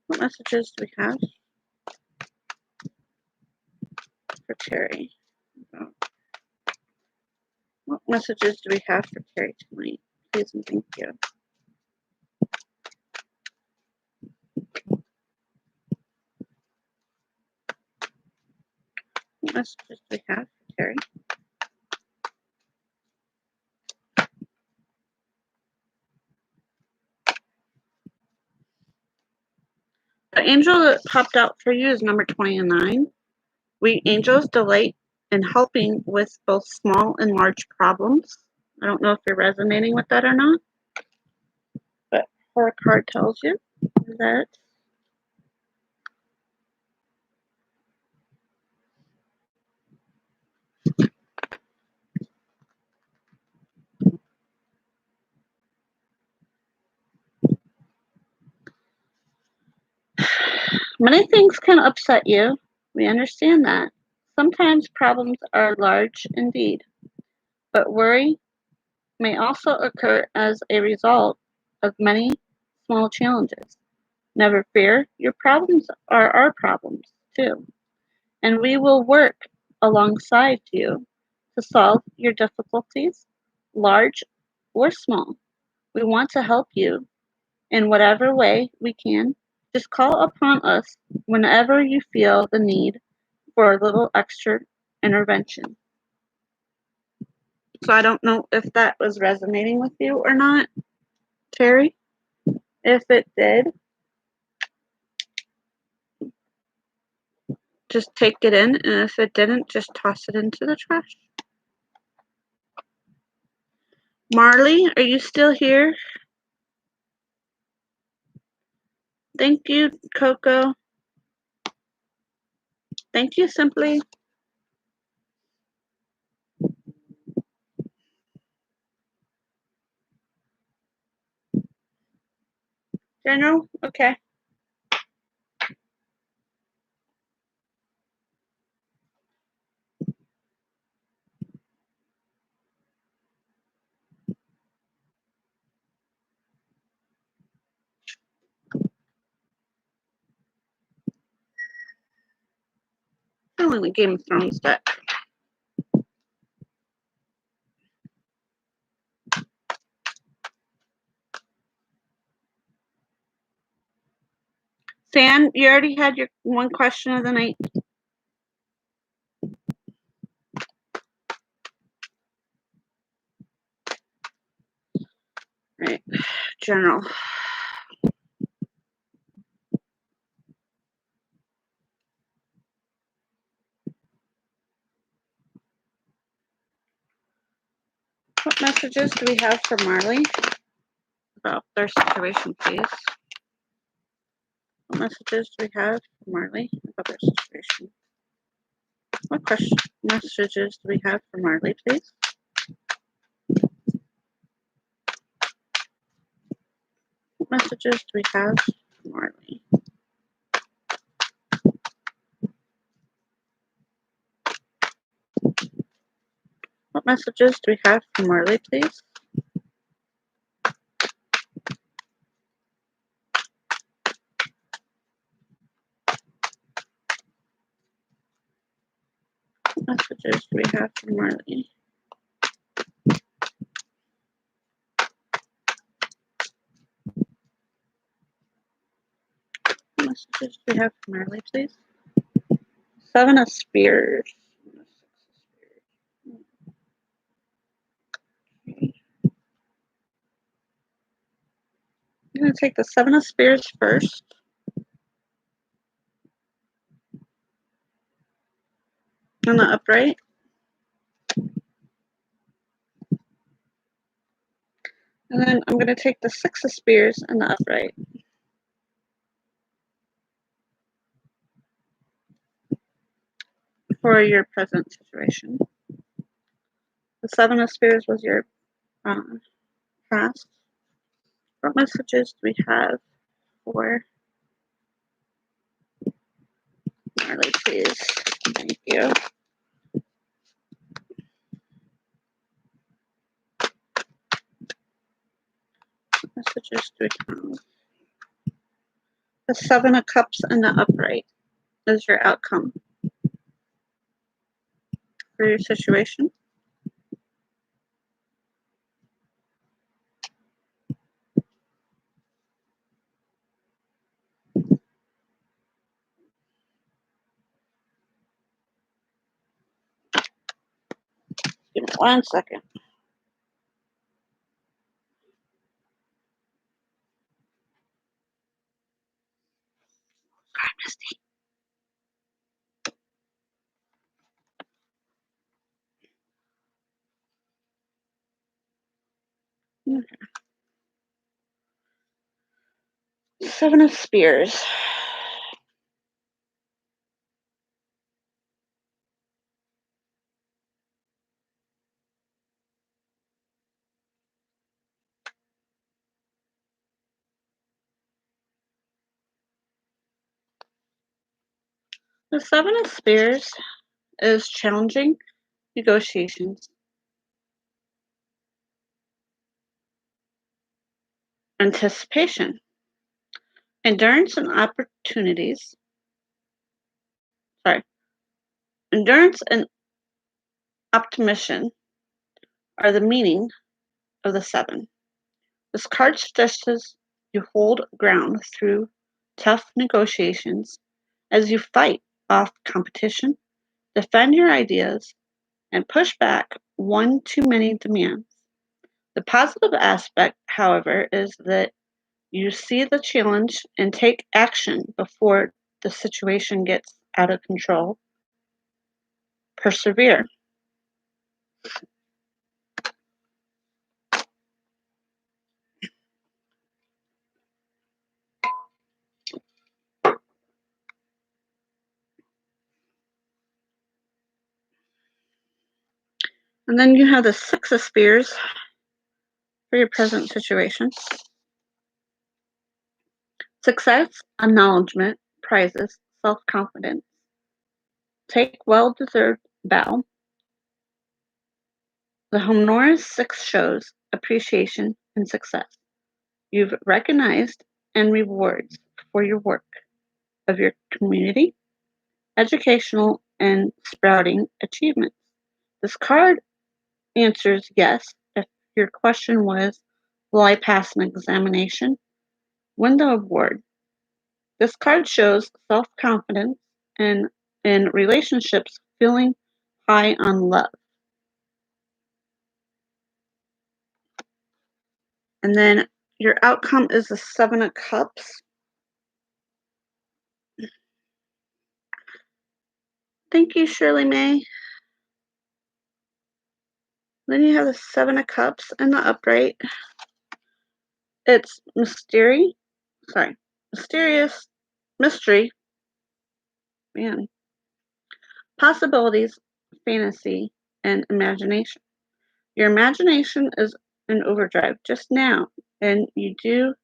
A: What messages do we have for Terry? What messages do we have for Terry tonight? Please and thank you. What messages do we have for Terry? The angel that popped out for you is number 29. We angels delight in helping with both small and large problems. I don't know if you're resonating with that or not, but her card tells you that many things can upset you. We understand that. Sometimes problems are large indeed, but worry may also occur as a result of many small challenges. Never fear, your problems are our problems too, and we will work alongside you to solve your difficulties, large or small. We want to help you in whatever way we can. Just call upon us whenever you feel the need for a little extra intervention. So I don't know if that was resonating with you or not, Terry. If it did, just take it in, and if it didn't, just toss it into the trash. Marley, are you still here? Thank you, Coco. Thank you, Simply. General? Okay. Feeling the Game of Thrones deck. San, you already had your one question of the night. Right. General. What messages do we have for Marley about their situation, please? What messages do we have for Marley about their situation? What messages do we have for Marley, please? What messages do we have for Marley? What messages do we have for Marley, please? What messages do we have for Marley? What messages do we have for Marley, please? Seven of Spears. I'm going to take the Seven of Spears first. On the upright. And then I'm going to take the Six of Spears in the upright. For your present situation. The Seven of Spears was your past. What messages do we have for Marley, please? Thank you. What messages do we have? The Seven of Cups in the upright is your outcome for your situation. Give me 1 second. Sorry, Misty. Okay. Seven of Spears. The Seven of Spears is challenging negotiations, anticipation, endurance and opportunities. Sorry. Endurance and optimism are the meaning of the seven. This card suggests you hold ground through tough negotiations as you fight off competition, defend your ideas, and push back one too many demands. The positive aspect, however, is that you see the challenge and take action before the situation gets out of control. Persevere. And then you have the Six of Spears for your present situation. Success, acknowledgement, prizes, self-confidence. Take well-deserved bow. The Honoris Six shows appreciation and success. You've recognized and rewards for your work of your community, educational, and sprouting achievements. This card answers yes if your question was, will I pass an examination? Win the award. This card shows self-confidence and in relationships feeling high on love. And then your outcome is the Seven of Cups. Thank you, Shirley May. Then you have the Seven of Cups in the upright. It's mysterious, mystery, man, possibilities, fantasy, and imagination. Your imagination is in overdrive just now, and you do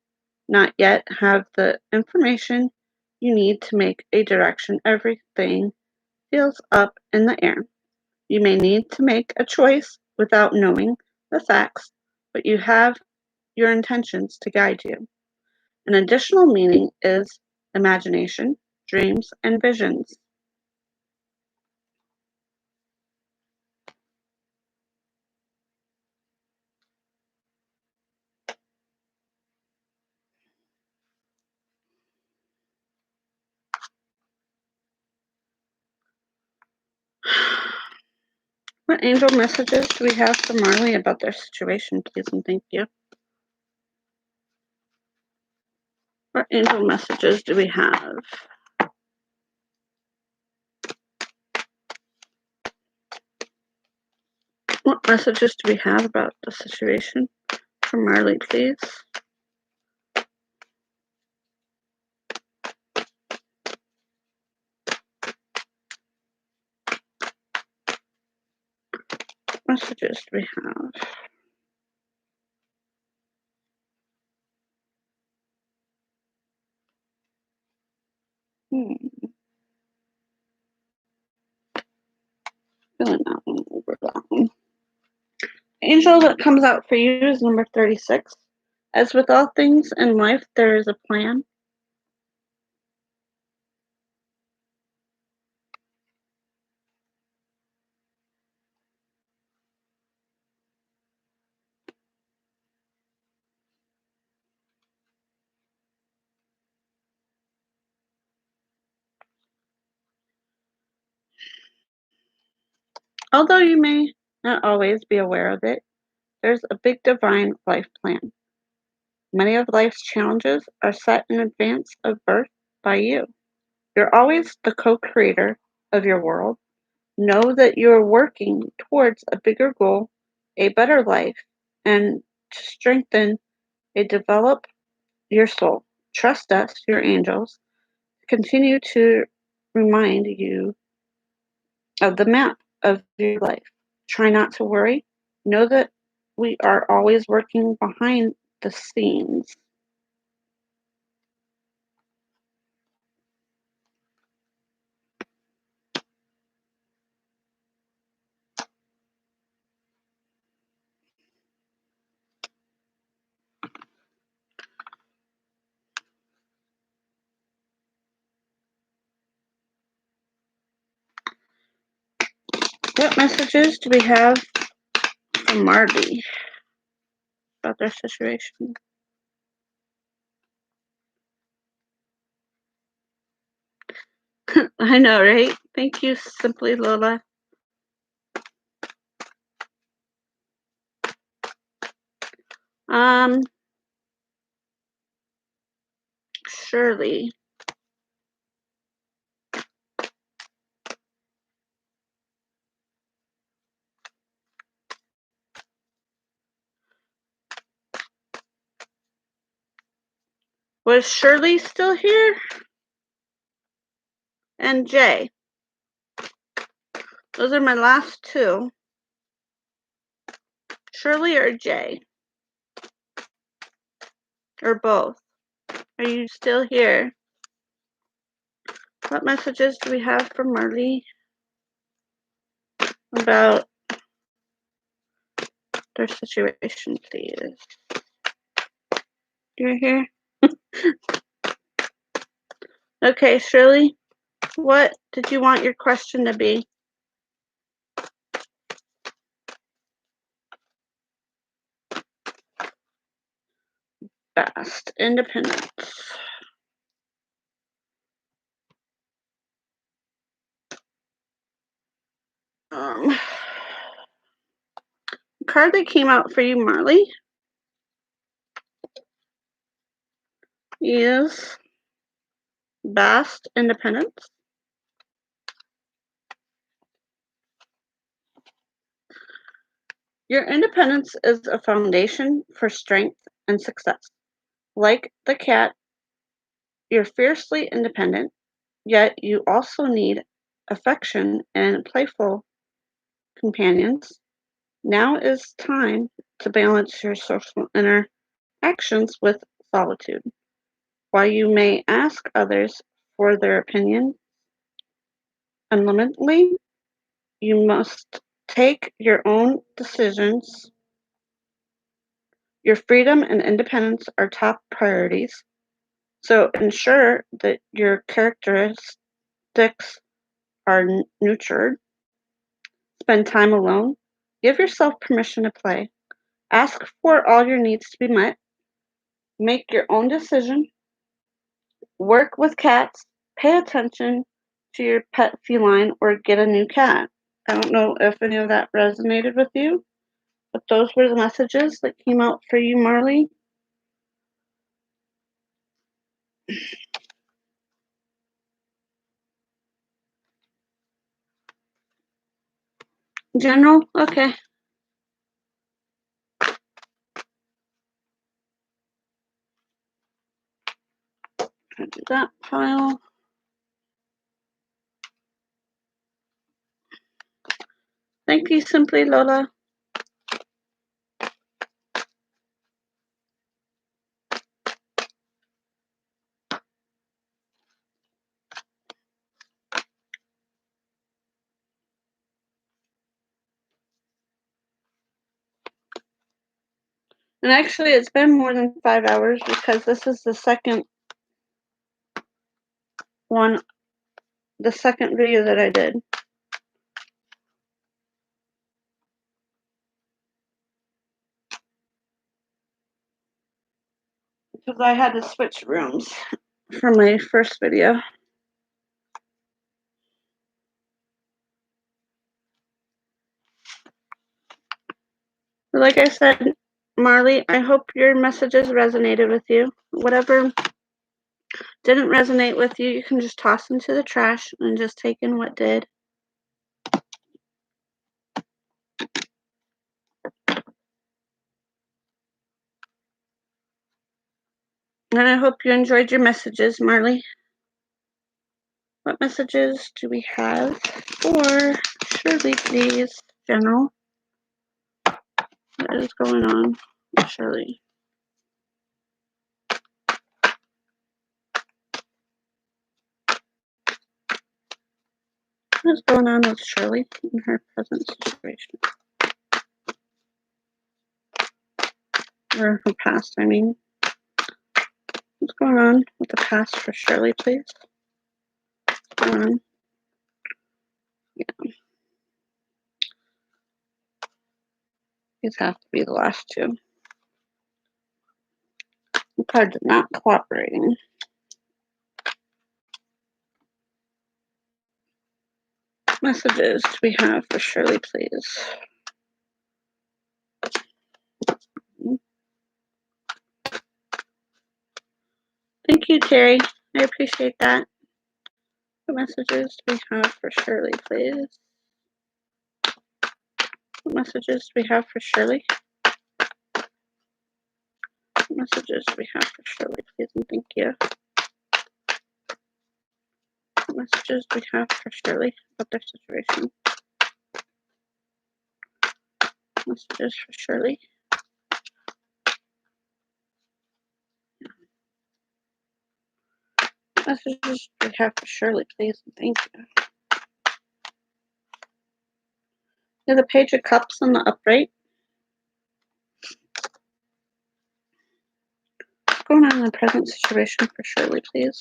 A: not yet have the information you need to make a direction. Everything feels up in the air. You may need to make a choice without knowing the facts, but you have your intentions to guide you. An additional meaning is imagination, dreams, and visions. What angel messages do we have for Marley about their situation, please and thank you? What angel messages do we have? What messages do we have about the situation? For Marley, please. What messages do we have? Feeling that one over that one. Angel that comes out for you is number 36. As with all things in life, there is a plan. Although you may not always be aware of it, there's a big divine life plan. Many of life's challenges are set in advance of birth by you. You're always the co-creator of your world. Know that you're working towards a bigger goal, a better life, and to strengthen and develop your soul. Trust us, your angels. Continue to remind you of the map of your life. Try not to worry. Know that we are always working behind the scenes. What messages do we have from Marley about their situation? I know, right? Thank you, Simply Lola. Shirley. Was Shirley still here? And Jay. Those are my last two. Shirley or Jay? Or both? Are you still here? What messages do we have from Marley about their situation, please? You're here? Okay, Shirley, what did you want your question to be? Fast independence. The card that came out for you, Marley, is vast independence. Your independence is a foundation for strength and success. Like the cat, you're fiercely independent, yet you also need affection and playful companions. Now is time to balance your social interactions with solitude. While you may ask others for their opinion unlimitedly, you must take your own decisions. Your freedom and independence are top priorities, so ensure that your characteristics are nurtured. Spend time alone. Give yourself permission to play. Ask for all your needs to be met. Make your own decision. Work with cats. Pay attention to your pet feline or get a new cat. I don't know if any of that resonated with you, but those were the messages that came out for you, Marley. General? Okay. I'll do that pile. Thank you, Simply Lola. And actually, it's been more than 5 hours because this is the second one, the second video that I did. Because I had to switch rooms for my first video. Like I said, Marley, I hope your messages resonated with you. Whatever didn't resonate with you, you can just toss into the trash and just take in what did. And I hope you enjoyed your messages, Marley. What messages do we have for Shirley, please, General? What is going on with Shirley? What is going on with Shirley in her present situation? Or her past, I mean. What's going on with the past for Shirley, please? What's going on? Yeah. These have to be the last two. The cards are not cooperating. Messages do we have for Shirley, please? Thank you, Terry. I appreciate that. What messages do we have for Shirley, please? What messages do we have for Shirley? What messages do we have for Shirley, please? And thank you. What messages do we have for Shirley about their situation? Messages for Shirley. What messages do we have for Shirley, please? And thank you. The Page of Cups on the upright. What's going on in the present situation for Shirley, please?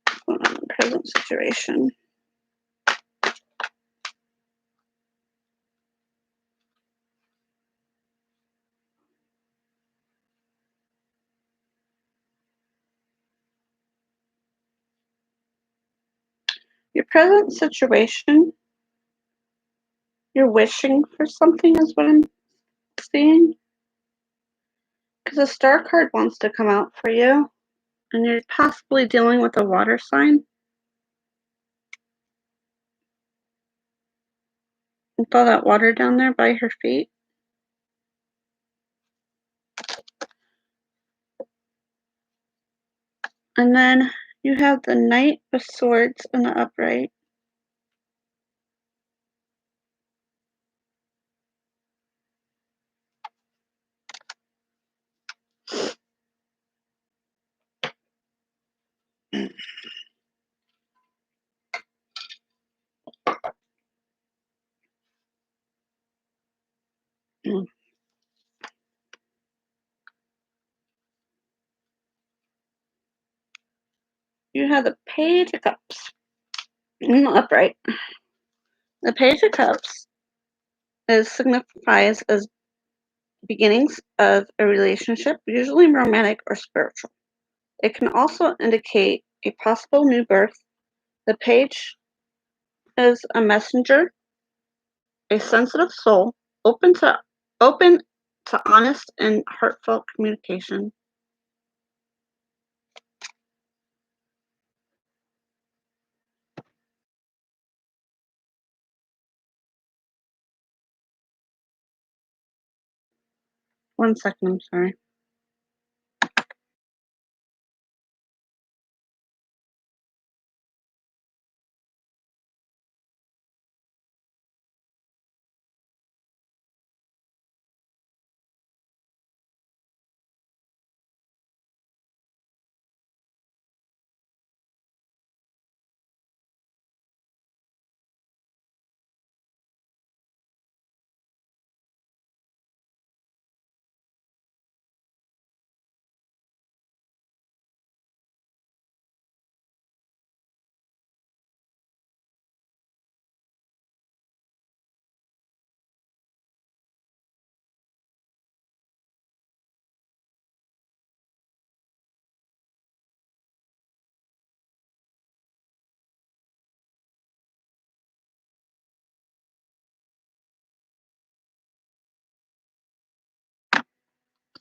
A: What's going on in the present situation? Your present situation, you're wishing for something is what I'm seeing. Because a star card wants to come out for you. And you're possibly dealing with a water sign. With all that water down there by her feet. And then you have the Knight of Swords in the upright. You have the Page of Cups in the upright. The Page of Cups signifies as beginnings of a relationship, usually romantic or spiritual. It can also indicate a possible new birth. The Page is a messenger, a sensitive soul, open to honest and heartfelt communication. 1 second, I'm sorry.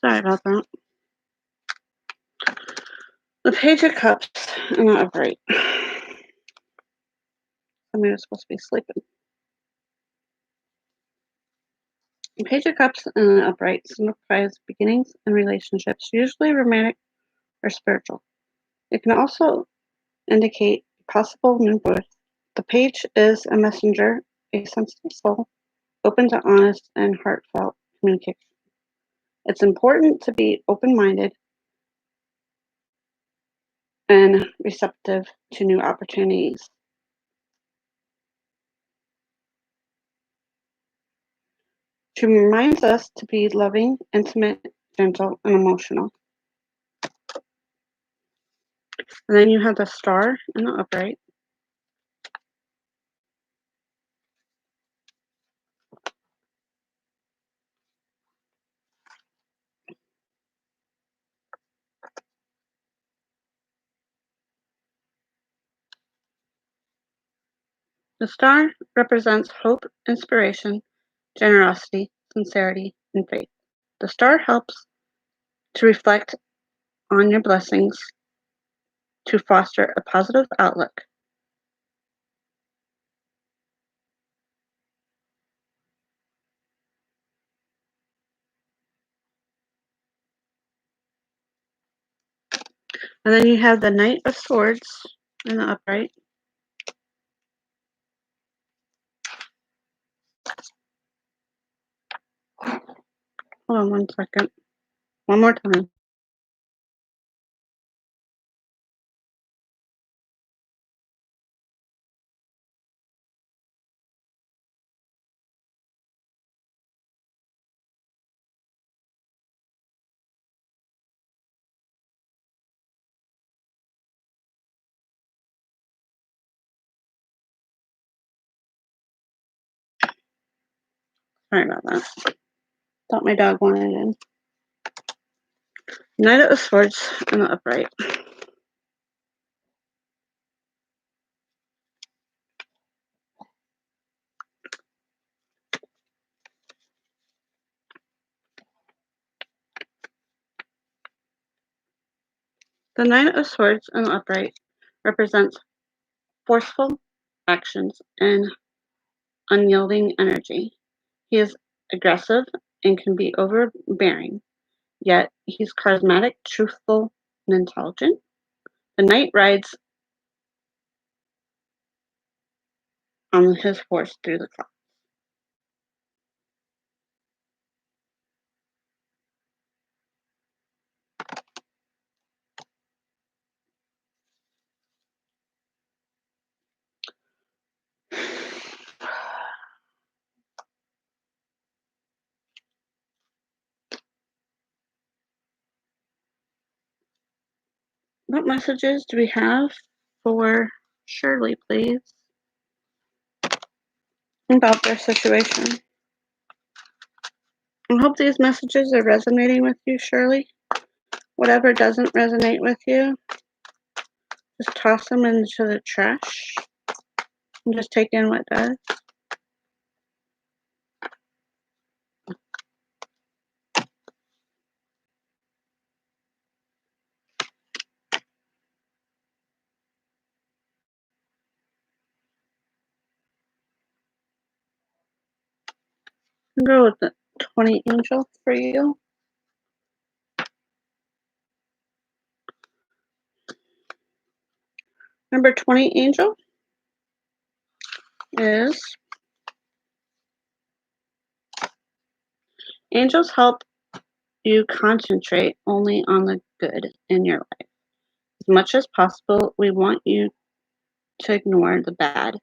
A: Sorry about that. The Page of Cups and the Upright. Somebody was supposed to be sleeping. The Page of Cups and the Upright signifies beginnings and relationships, usually romantic or spiritual. It can also indicate possible new birth. The page is a messenger, a sensitive soul, open to honest and heartfelt communication. It's important to be open-minded and receptive to new opportunities. She reminds us to be loving, intimate, gentle, and emotional. And then you have the Star and the Upright. The Star represents hope, inspiration, generosity, sincerity, and faith. The Star helps to reflect on your blessings to foster a positive outlook. And then you have the Knight of Swords in the Upright. Hold on 1 second. One more time. Sorry about that. Thought my dog wanted in. Knight of Swords in the Upright. The Knight of Swords in the Upright represents forceful actions and unyielding energy. He is aggressive and can be overbearing, yet he's charismatic, truthful, and intelligent. The knight rides on his horse through the clouds. What messages do we have for Shirley, please, about their situation? I hope these messages are resonating with you, Shirley. Whatever doesn't resonate with you, just toss them into the trash and just take in what does. I'll go with the 20 angel for you. Number 20 angel is angels help you concentrate only on the good in your life. As much as possible, we want you to ignore the bad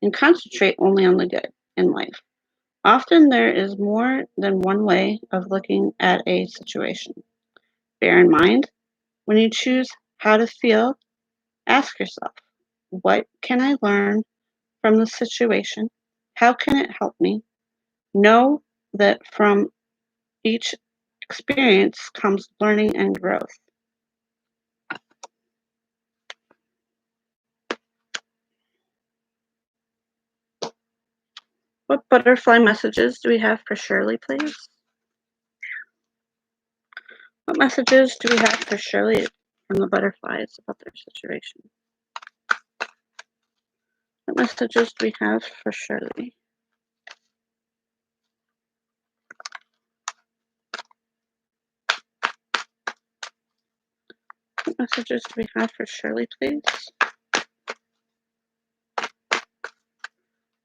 A: and concentrate only on the good in life. Often there is more than one way of looking at a situation. Bear in mind, when you choose how to feel, ask yourself, what can I learn from the situation? How can it help me? Know that from each experience comes learning and growth. What butterfly messages do we have for Shirley, please? What messages do we have for Shirley from the butterflies about their situation? What messages do we have for Shirley? What messages do we have for Shirley, please?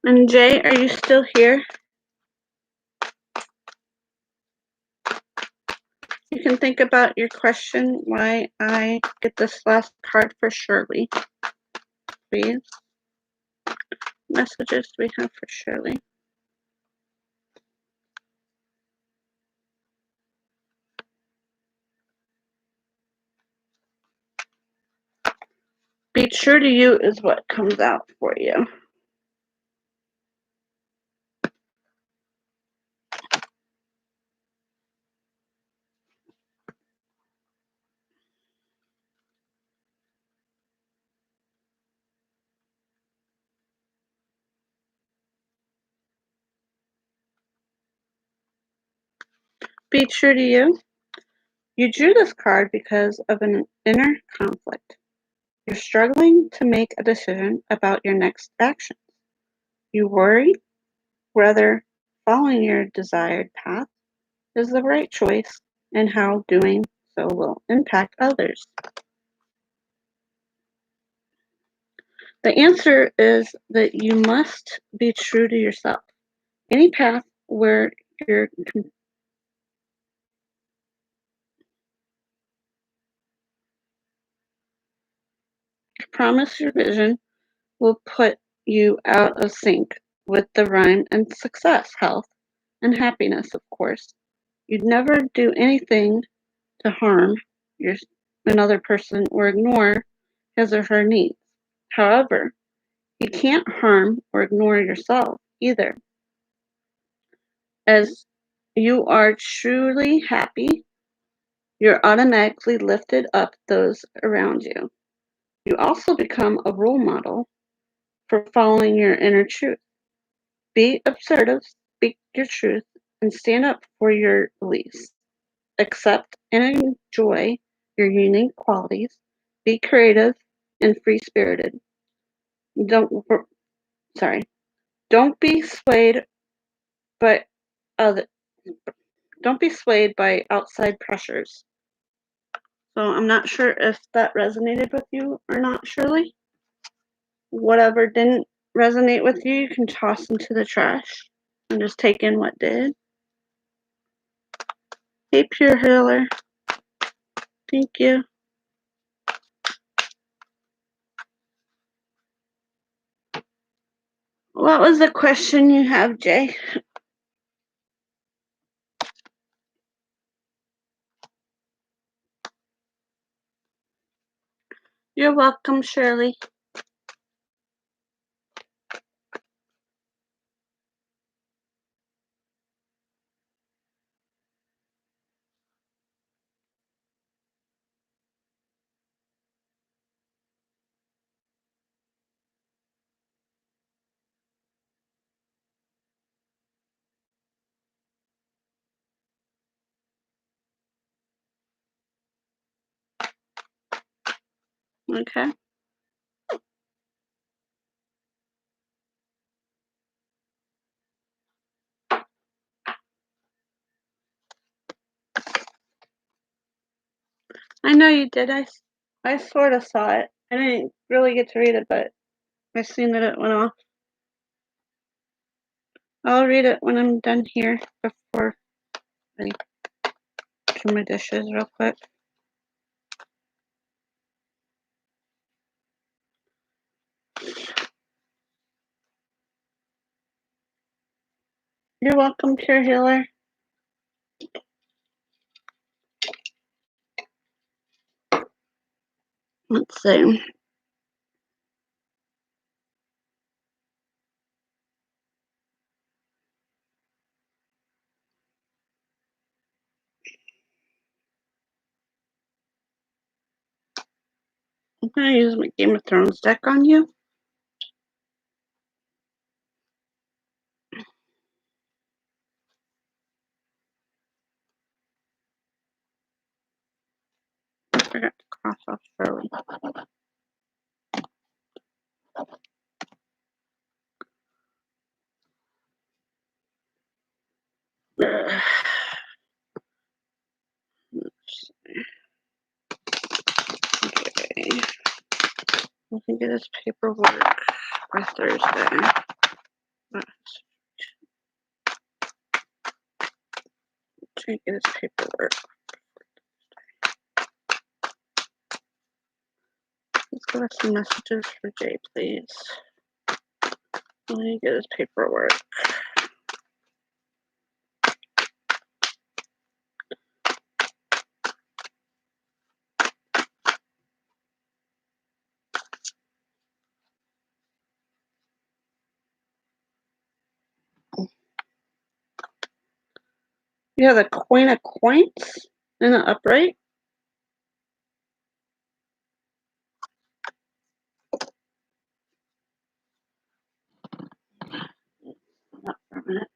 A: And Jay, are you still here? You can think about your question why I get this last card for Shirley, please. Messages do we have for Shirley? Be true to you is what comes out for you. Be true to you. You drew this card because of an inner conflict. You're struggling to make a decision about your next action. You worry whether following your desired path is the right choice and how doing so will impact others. The answer is that you must be true to yourself. Any path where you're promise your vision will put you out of sync with the rhyme and success, health, and happiness, of course. You'd never do anything to harm your, another person or ignore his or her needs. However, you can't harm or ignore yourself either. As you are truly happy, you're automatically lifted up those around you. You also become a role model for following your inner truth. Be assertive, speak your truth, and stand up for your beliefs. Accept and enjoy your unique qualities. Be creative and free-spirited. Don't sorry. Don't be swayed by other. Don't be swayed by outside pressures. So I'm not sure if that resonated with you or not, Shirley. Whatever didn't resonate with you, you can toss into the trash and just take in what did. Hey, Pure Healer. Thank you. What was the question you have, Jay? You're welcome, Shirley. Okay. I know you did. I sort of saw it. I didn't really get to read it, but I seen that it went off. I'll read it when I'm done here before I do my dishes real quick. You're welcome, Pure Healer. Let's see. I'm gonna use my Game of Thrones deck on you. I forgot to cross off Shirley. Okay. We can get his paperwork by Thursday. Try to get his paperwork. Let's give us some messages for Jay, please. Let me get his paperwork. You have the Queen of Coins in the upright. Not for a minute.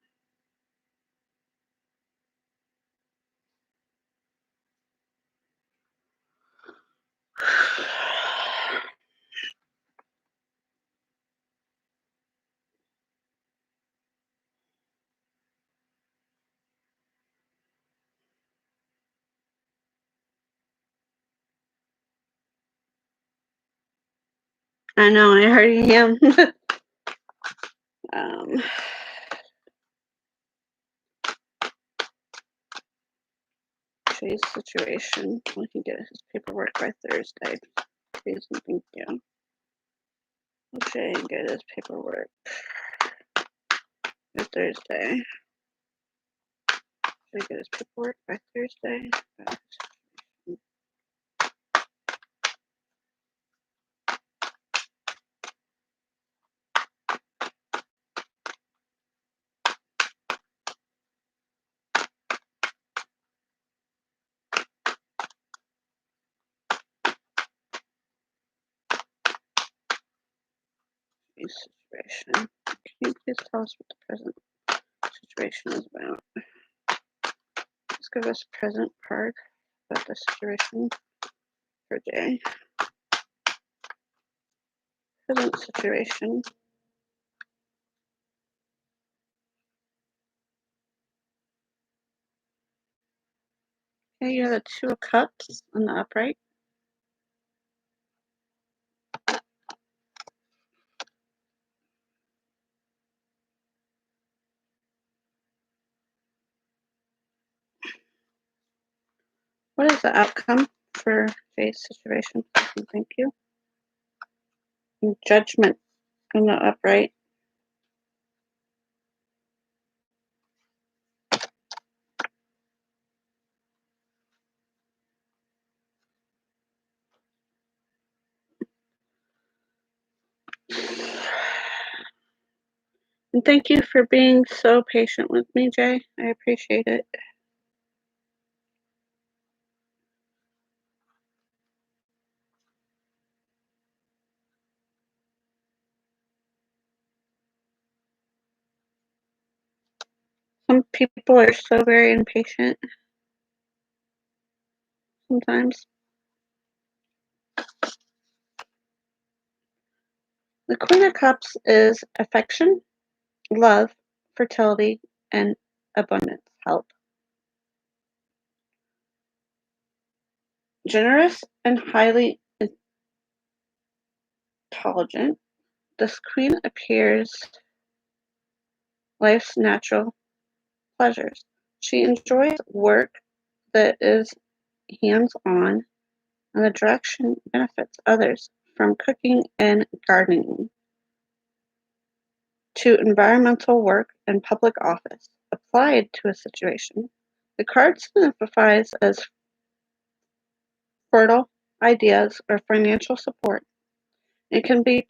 A: I know, I already am. Jay's situation. We can get his paperwork by Thursday. Please and thank you. Jay, get his paperwork by Thursday. Jay, get his paperwork by Thursday. Situation. Can you please tell us what the present situation is about? Please give us a present card about the situation for Jay. Present situation. Okay, you have the Two of Cups on the upright. What is the outcome for Jay's situation? Please, thank you. And Judgment on the upright. And thank you for being so patient with me, Jay. I appreciate it. Some people are so very impatient sometimes. The Queen of Cups is affection, love, fertility, and abundance, help. Generous and highly intelligent. This queen appears life's natural pleasures. She enjoys work that is hands-on and the direction benefits others, from cooking and gardening to environmental work and public office. Applied to a situation, the card signifies as fertile ideas or financial support. It can be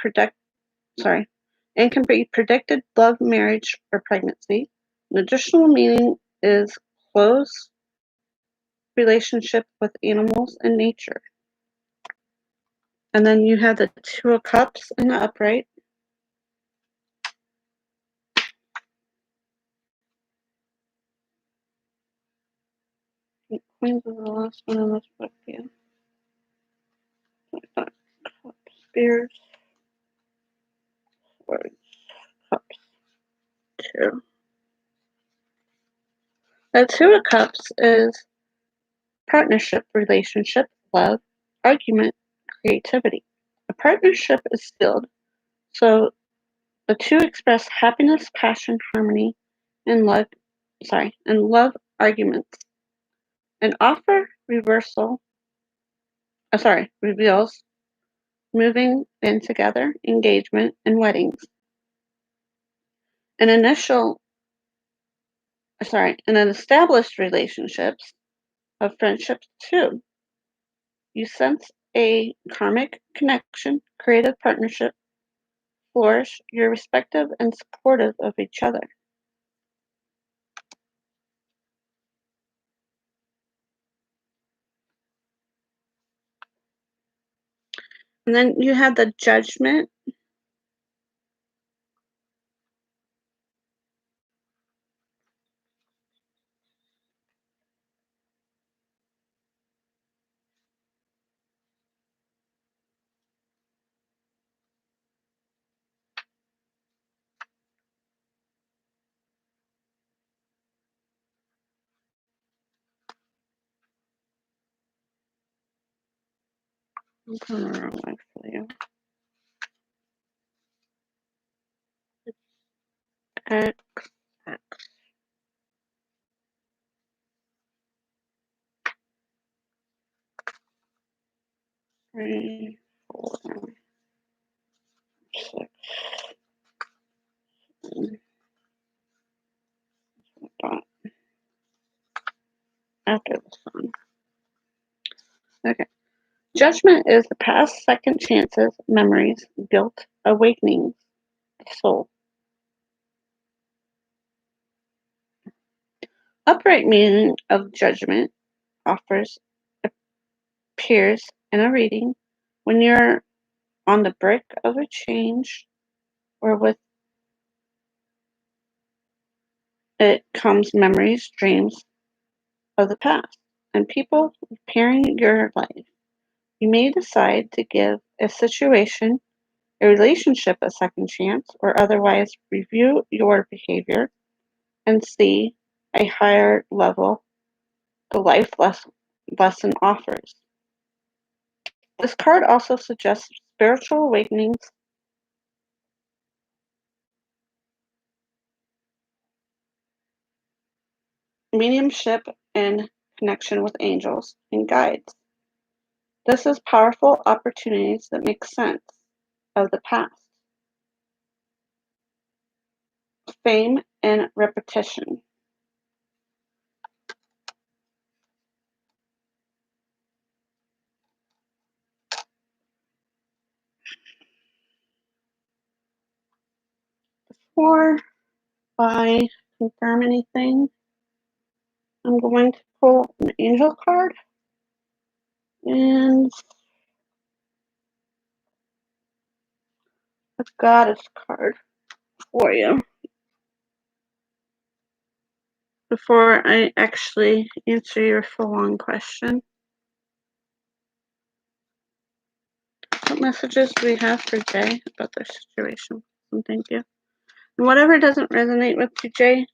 A: predicted love, marriage, or pregnancy. An additional meaning is close relationship with animals and nature. And then you have the Two of Cups in the upright. Queens is the last one in this book, yeah. Cups, Spears, Swords, Cups, Two. The Two of Cups is partnership, relationship, love, argument, creativity. A partnership is sealed, so the two express happiness, passion, harmony, and love arguments. An offer reveals moving in together, engagement, and weddings. An established relationships of friendships too. You sense a karmic connection, creative partnership, flourish, you're respective and supportive of each other. And then you have the Judgment. I'm going the wrong way for you. X, X. 3, 4, 6. Dot after the sun. Okay. Judgment is the past, second chances, memories, guilt, awakenings, the soul. Upright meaning of judgment appears in a reading when you're on the brink of a change, or with it comes memories, dreams of the past, and people repairing your life. You may decide to give a situation, a relationship, a second chance, or otherwise review your behavior and see a higher level the life lesson offers. This card also suggests spiritual awakenings, mediumship, and connection with angels and guides. This is powerful opportunities that make sense of the past. Fame and repetition. Before I confirm anything, I'm going to pull an angel card and a goddess card for you before I actually answer your full-on question. What messages do we have for Jay about their situation? And thank you. And whatever doesn't resonate with you, Jay,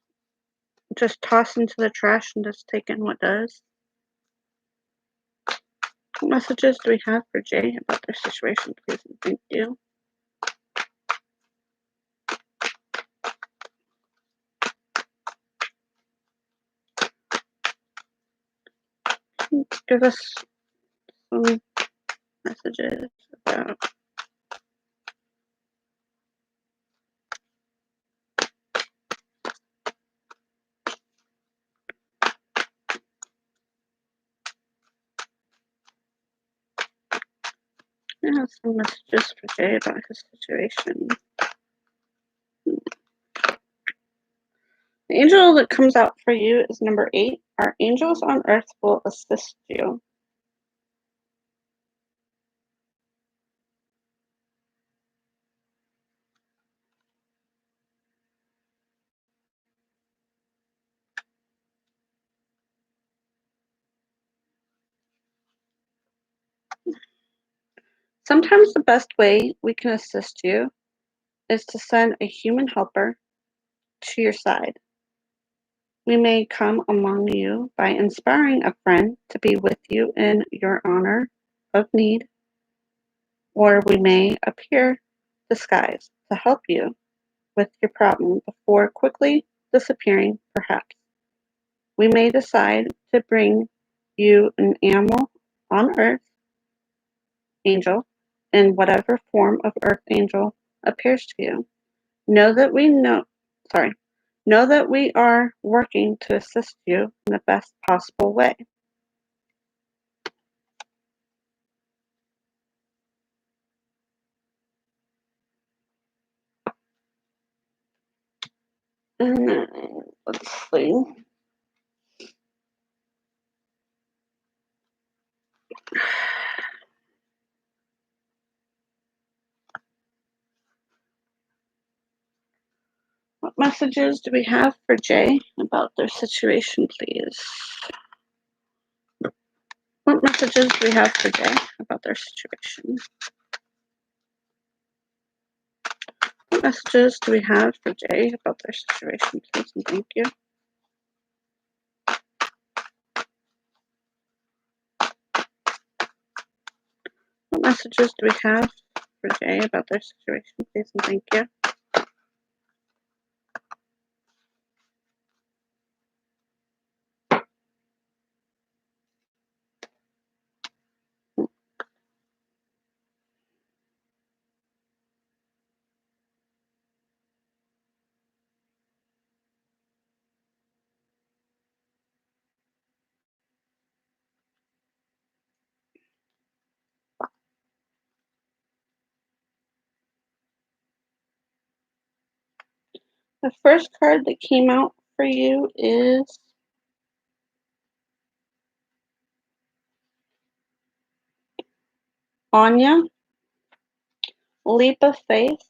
A: just toss into the trash and just take in what does. What messages do we have for Jay about their situation, please and thank you? give us some messages about I have some messages for Jay about his situation. The angel that comes out for you is number 8. Our angels on earth will assist you. Sometimes the best way we can assist you is to send a human helper to your side. We may come among you by inspiring a friend to be with you in your honor of need, or we may appear disguised to help you with your problem before quickly disappearing, perhaps. We may decide to bring you an animal on earth, angel, in whatever form of earth angel appears to you. Know that we are working to assist you in the best possible way. And then, let's see. What messages do we have for Jay about their situation, please? What messages do we have for Jay about their situation? What messages do we have for Jay about their situation, please, and thank you? What messages do we have for Jay about their situation, please, and thank you? The first card that came out for you is Anya, Leap of Faith.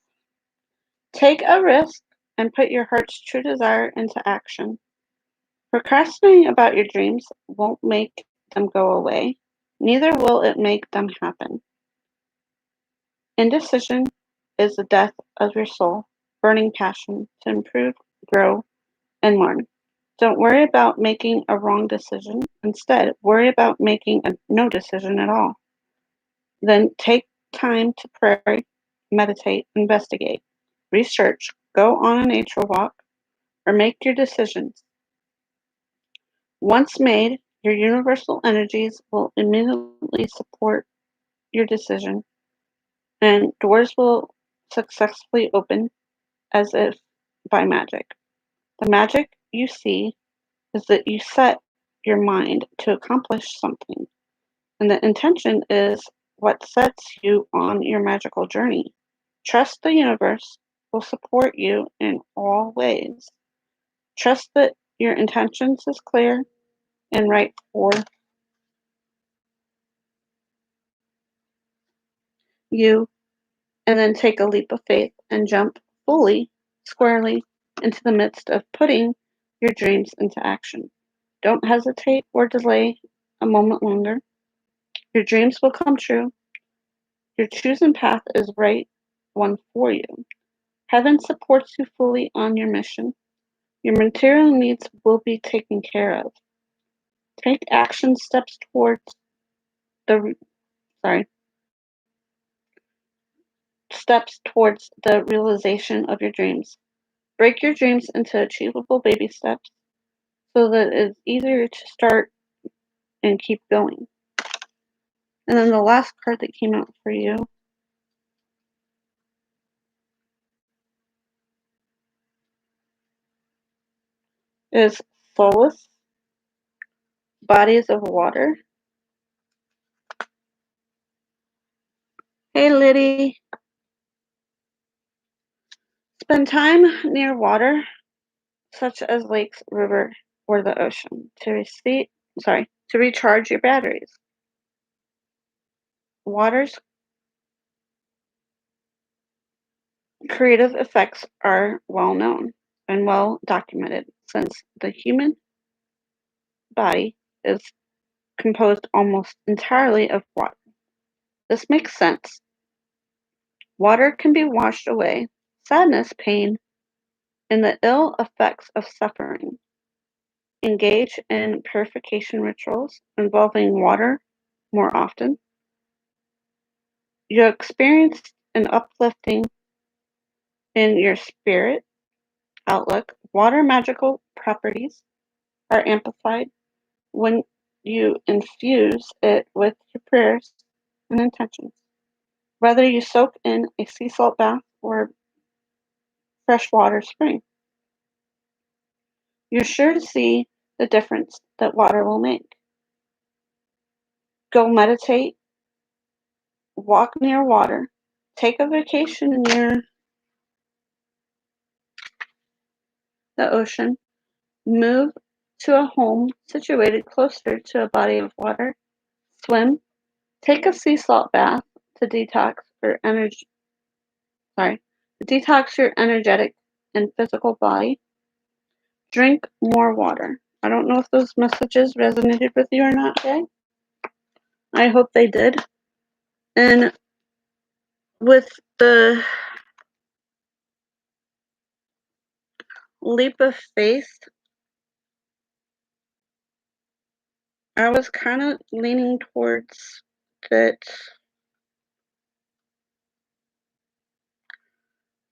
A: Take a risk and put your heart's true desire into action. Procrastinating about your dreams won't make them go away, neither will it make them happen. Indecision is the death of your soul, burning passion to improve, grow, and learn. Don't worry about making a wrong decision. Instead, worry about making no decision at all. Then take time to pray, meditate, investigate, research, go on a nature walk, or make your decisions. Once made, your universal energies will immediately support your decision, and doors will successfully open as if by magic. The magic you see is that you set your mind to accomplish something, and the intention is what sets you on your magical journey. Trust the universe will support you in all ways. Trust that your intentions is clear and right for you, and then take a leap of faith and jump fully, squarely into the midst of putting your dreams into action. Don't hesitate or delay a moment longer. Your dreams will come true. Your chosen path is right one for you. Heaven supports you fully on your mission. Your material needs will be taken care of. Take action steps towards the realization of your dreams. Break your dreams into achievable baby steps so that it's easier to start and keep going. And then the last card that came out for you is Solace, Bodies of Water. Hey, Liddy. Spend time near water, such as lakes, river, or the ocean, to recharge your batteries. Water's creative effects are well known and well documented, since the human body is composed almost entirely of water. This makes sense. Water can be washed away sadness, pain, and the ill effects of suffering. Engage in purification rituals involving water more often. You experience an uplifting in your spirit outlook. Water magical properties are amplified when you infuse it with your prayers and intentions. Whether you soak in a sea salt bath or freshwater spring, you're sure to see the difference that water will make. Go meditate, walk near water, take a vacation near the ocean, move to a home situated closer to a body of water, swim, take a sea salt bath to detox your energetic and physical body. Drink more water. I don't know if those messages resonated with you or not, Jay. I hope they did. And with the leap of faith, I was kind of leaning towards that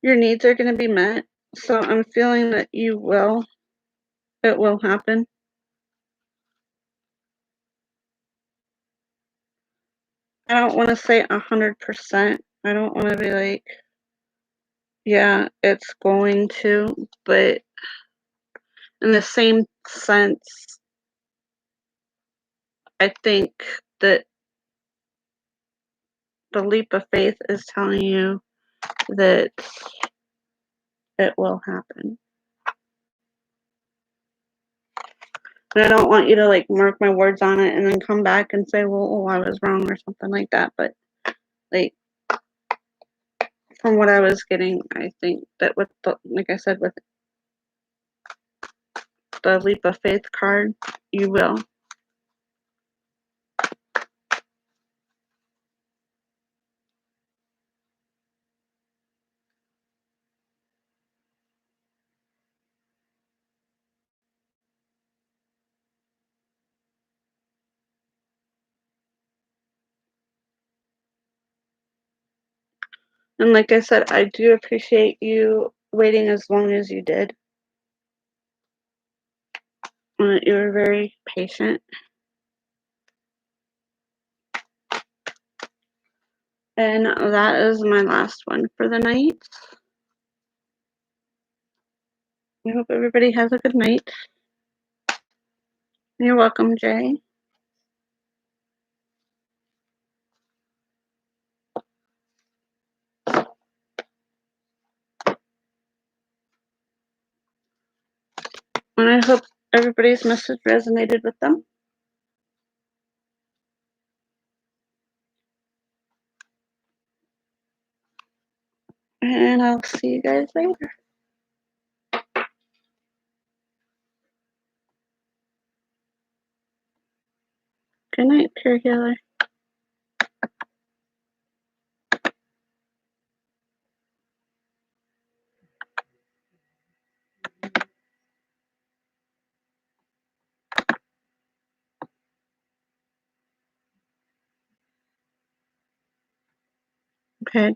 A: your needs are going to be met. So I'm feeling that it will happen. I don't want to say 100%. I don't want to be like, yeah, it's going to, but in the same sense, I think that the leap of faith is telling you that it will happen. And I don't want you to like mark my words on it and then come back and say, well, I was wrong or something like that. But like from what I was getting, I think that with like I said, with the leap of faith card, you will. And like I said, I do appreciate you waiting as long as you did. You were very patient. And that is my last one for the night. I hope everybody has a good night. You're welcome, Jay. And I hope everybody's message resonated with them. And I'll see you guys later. Good night, Pure Healer.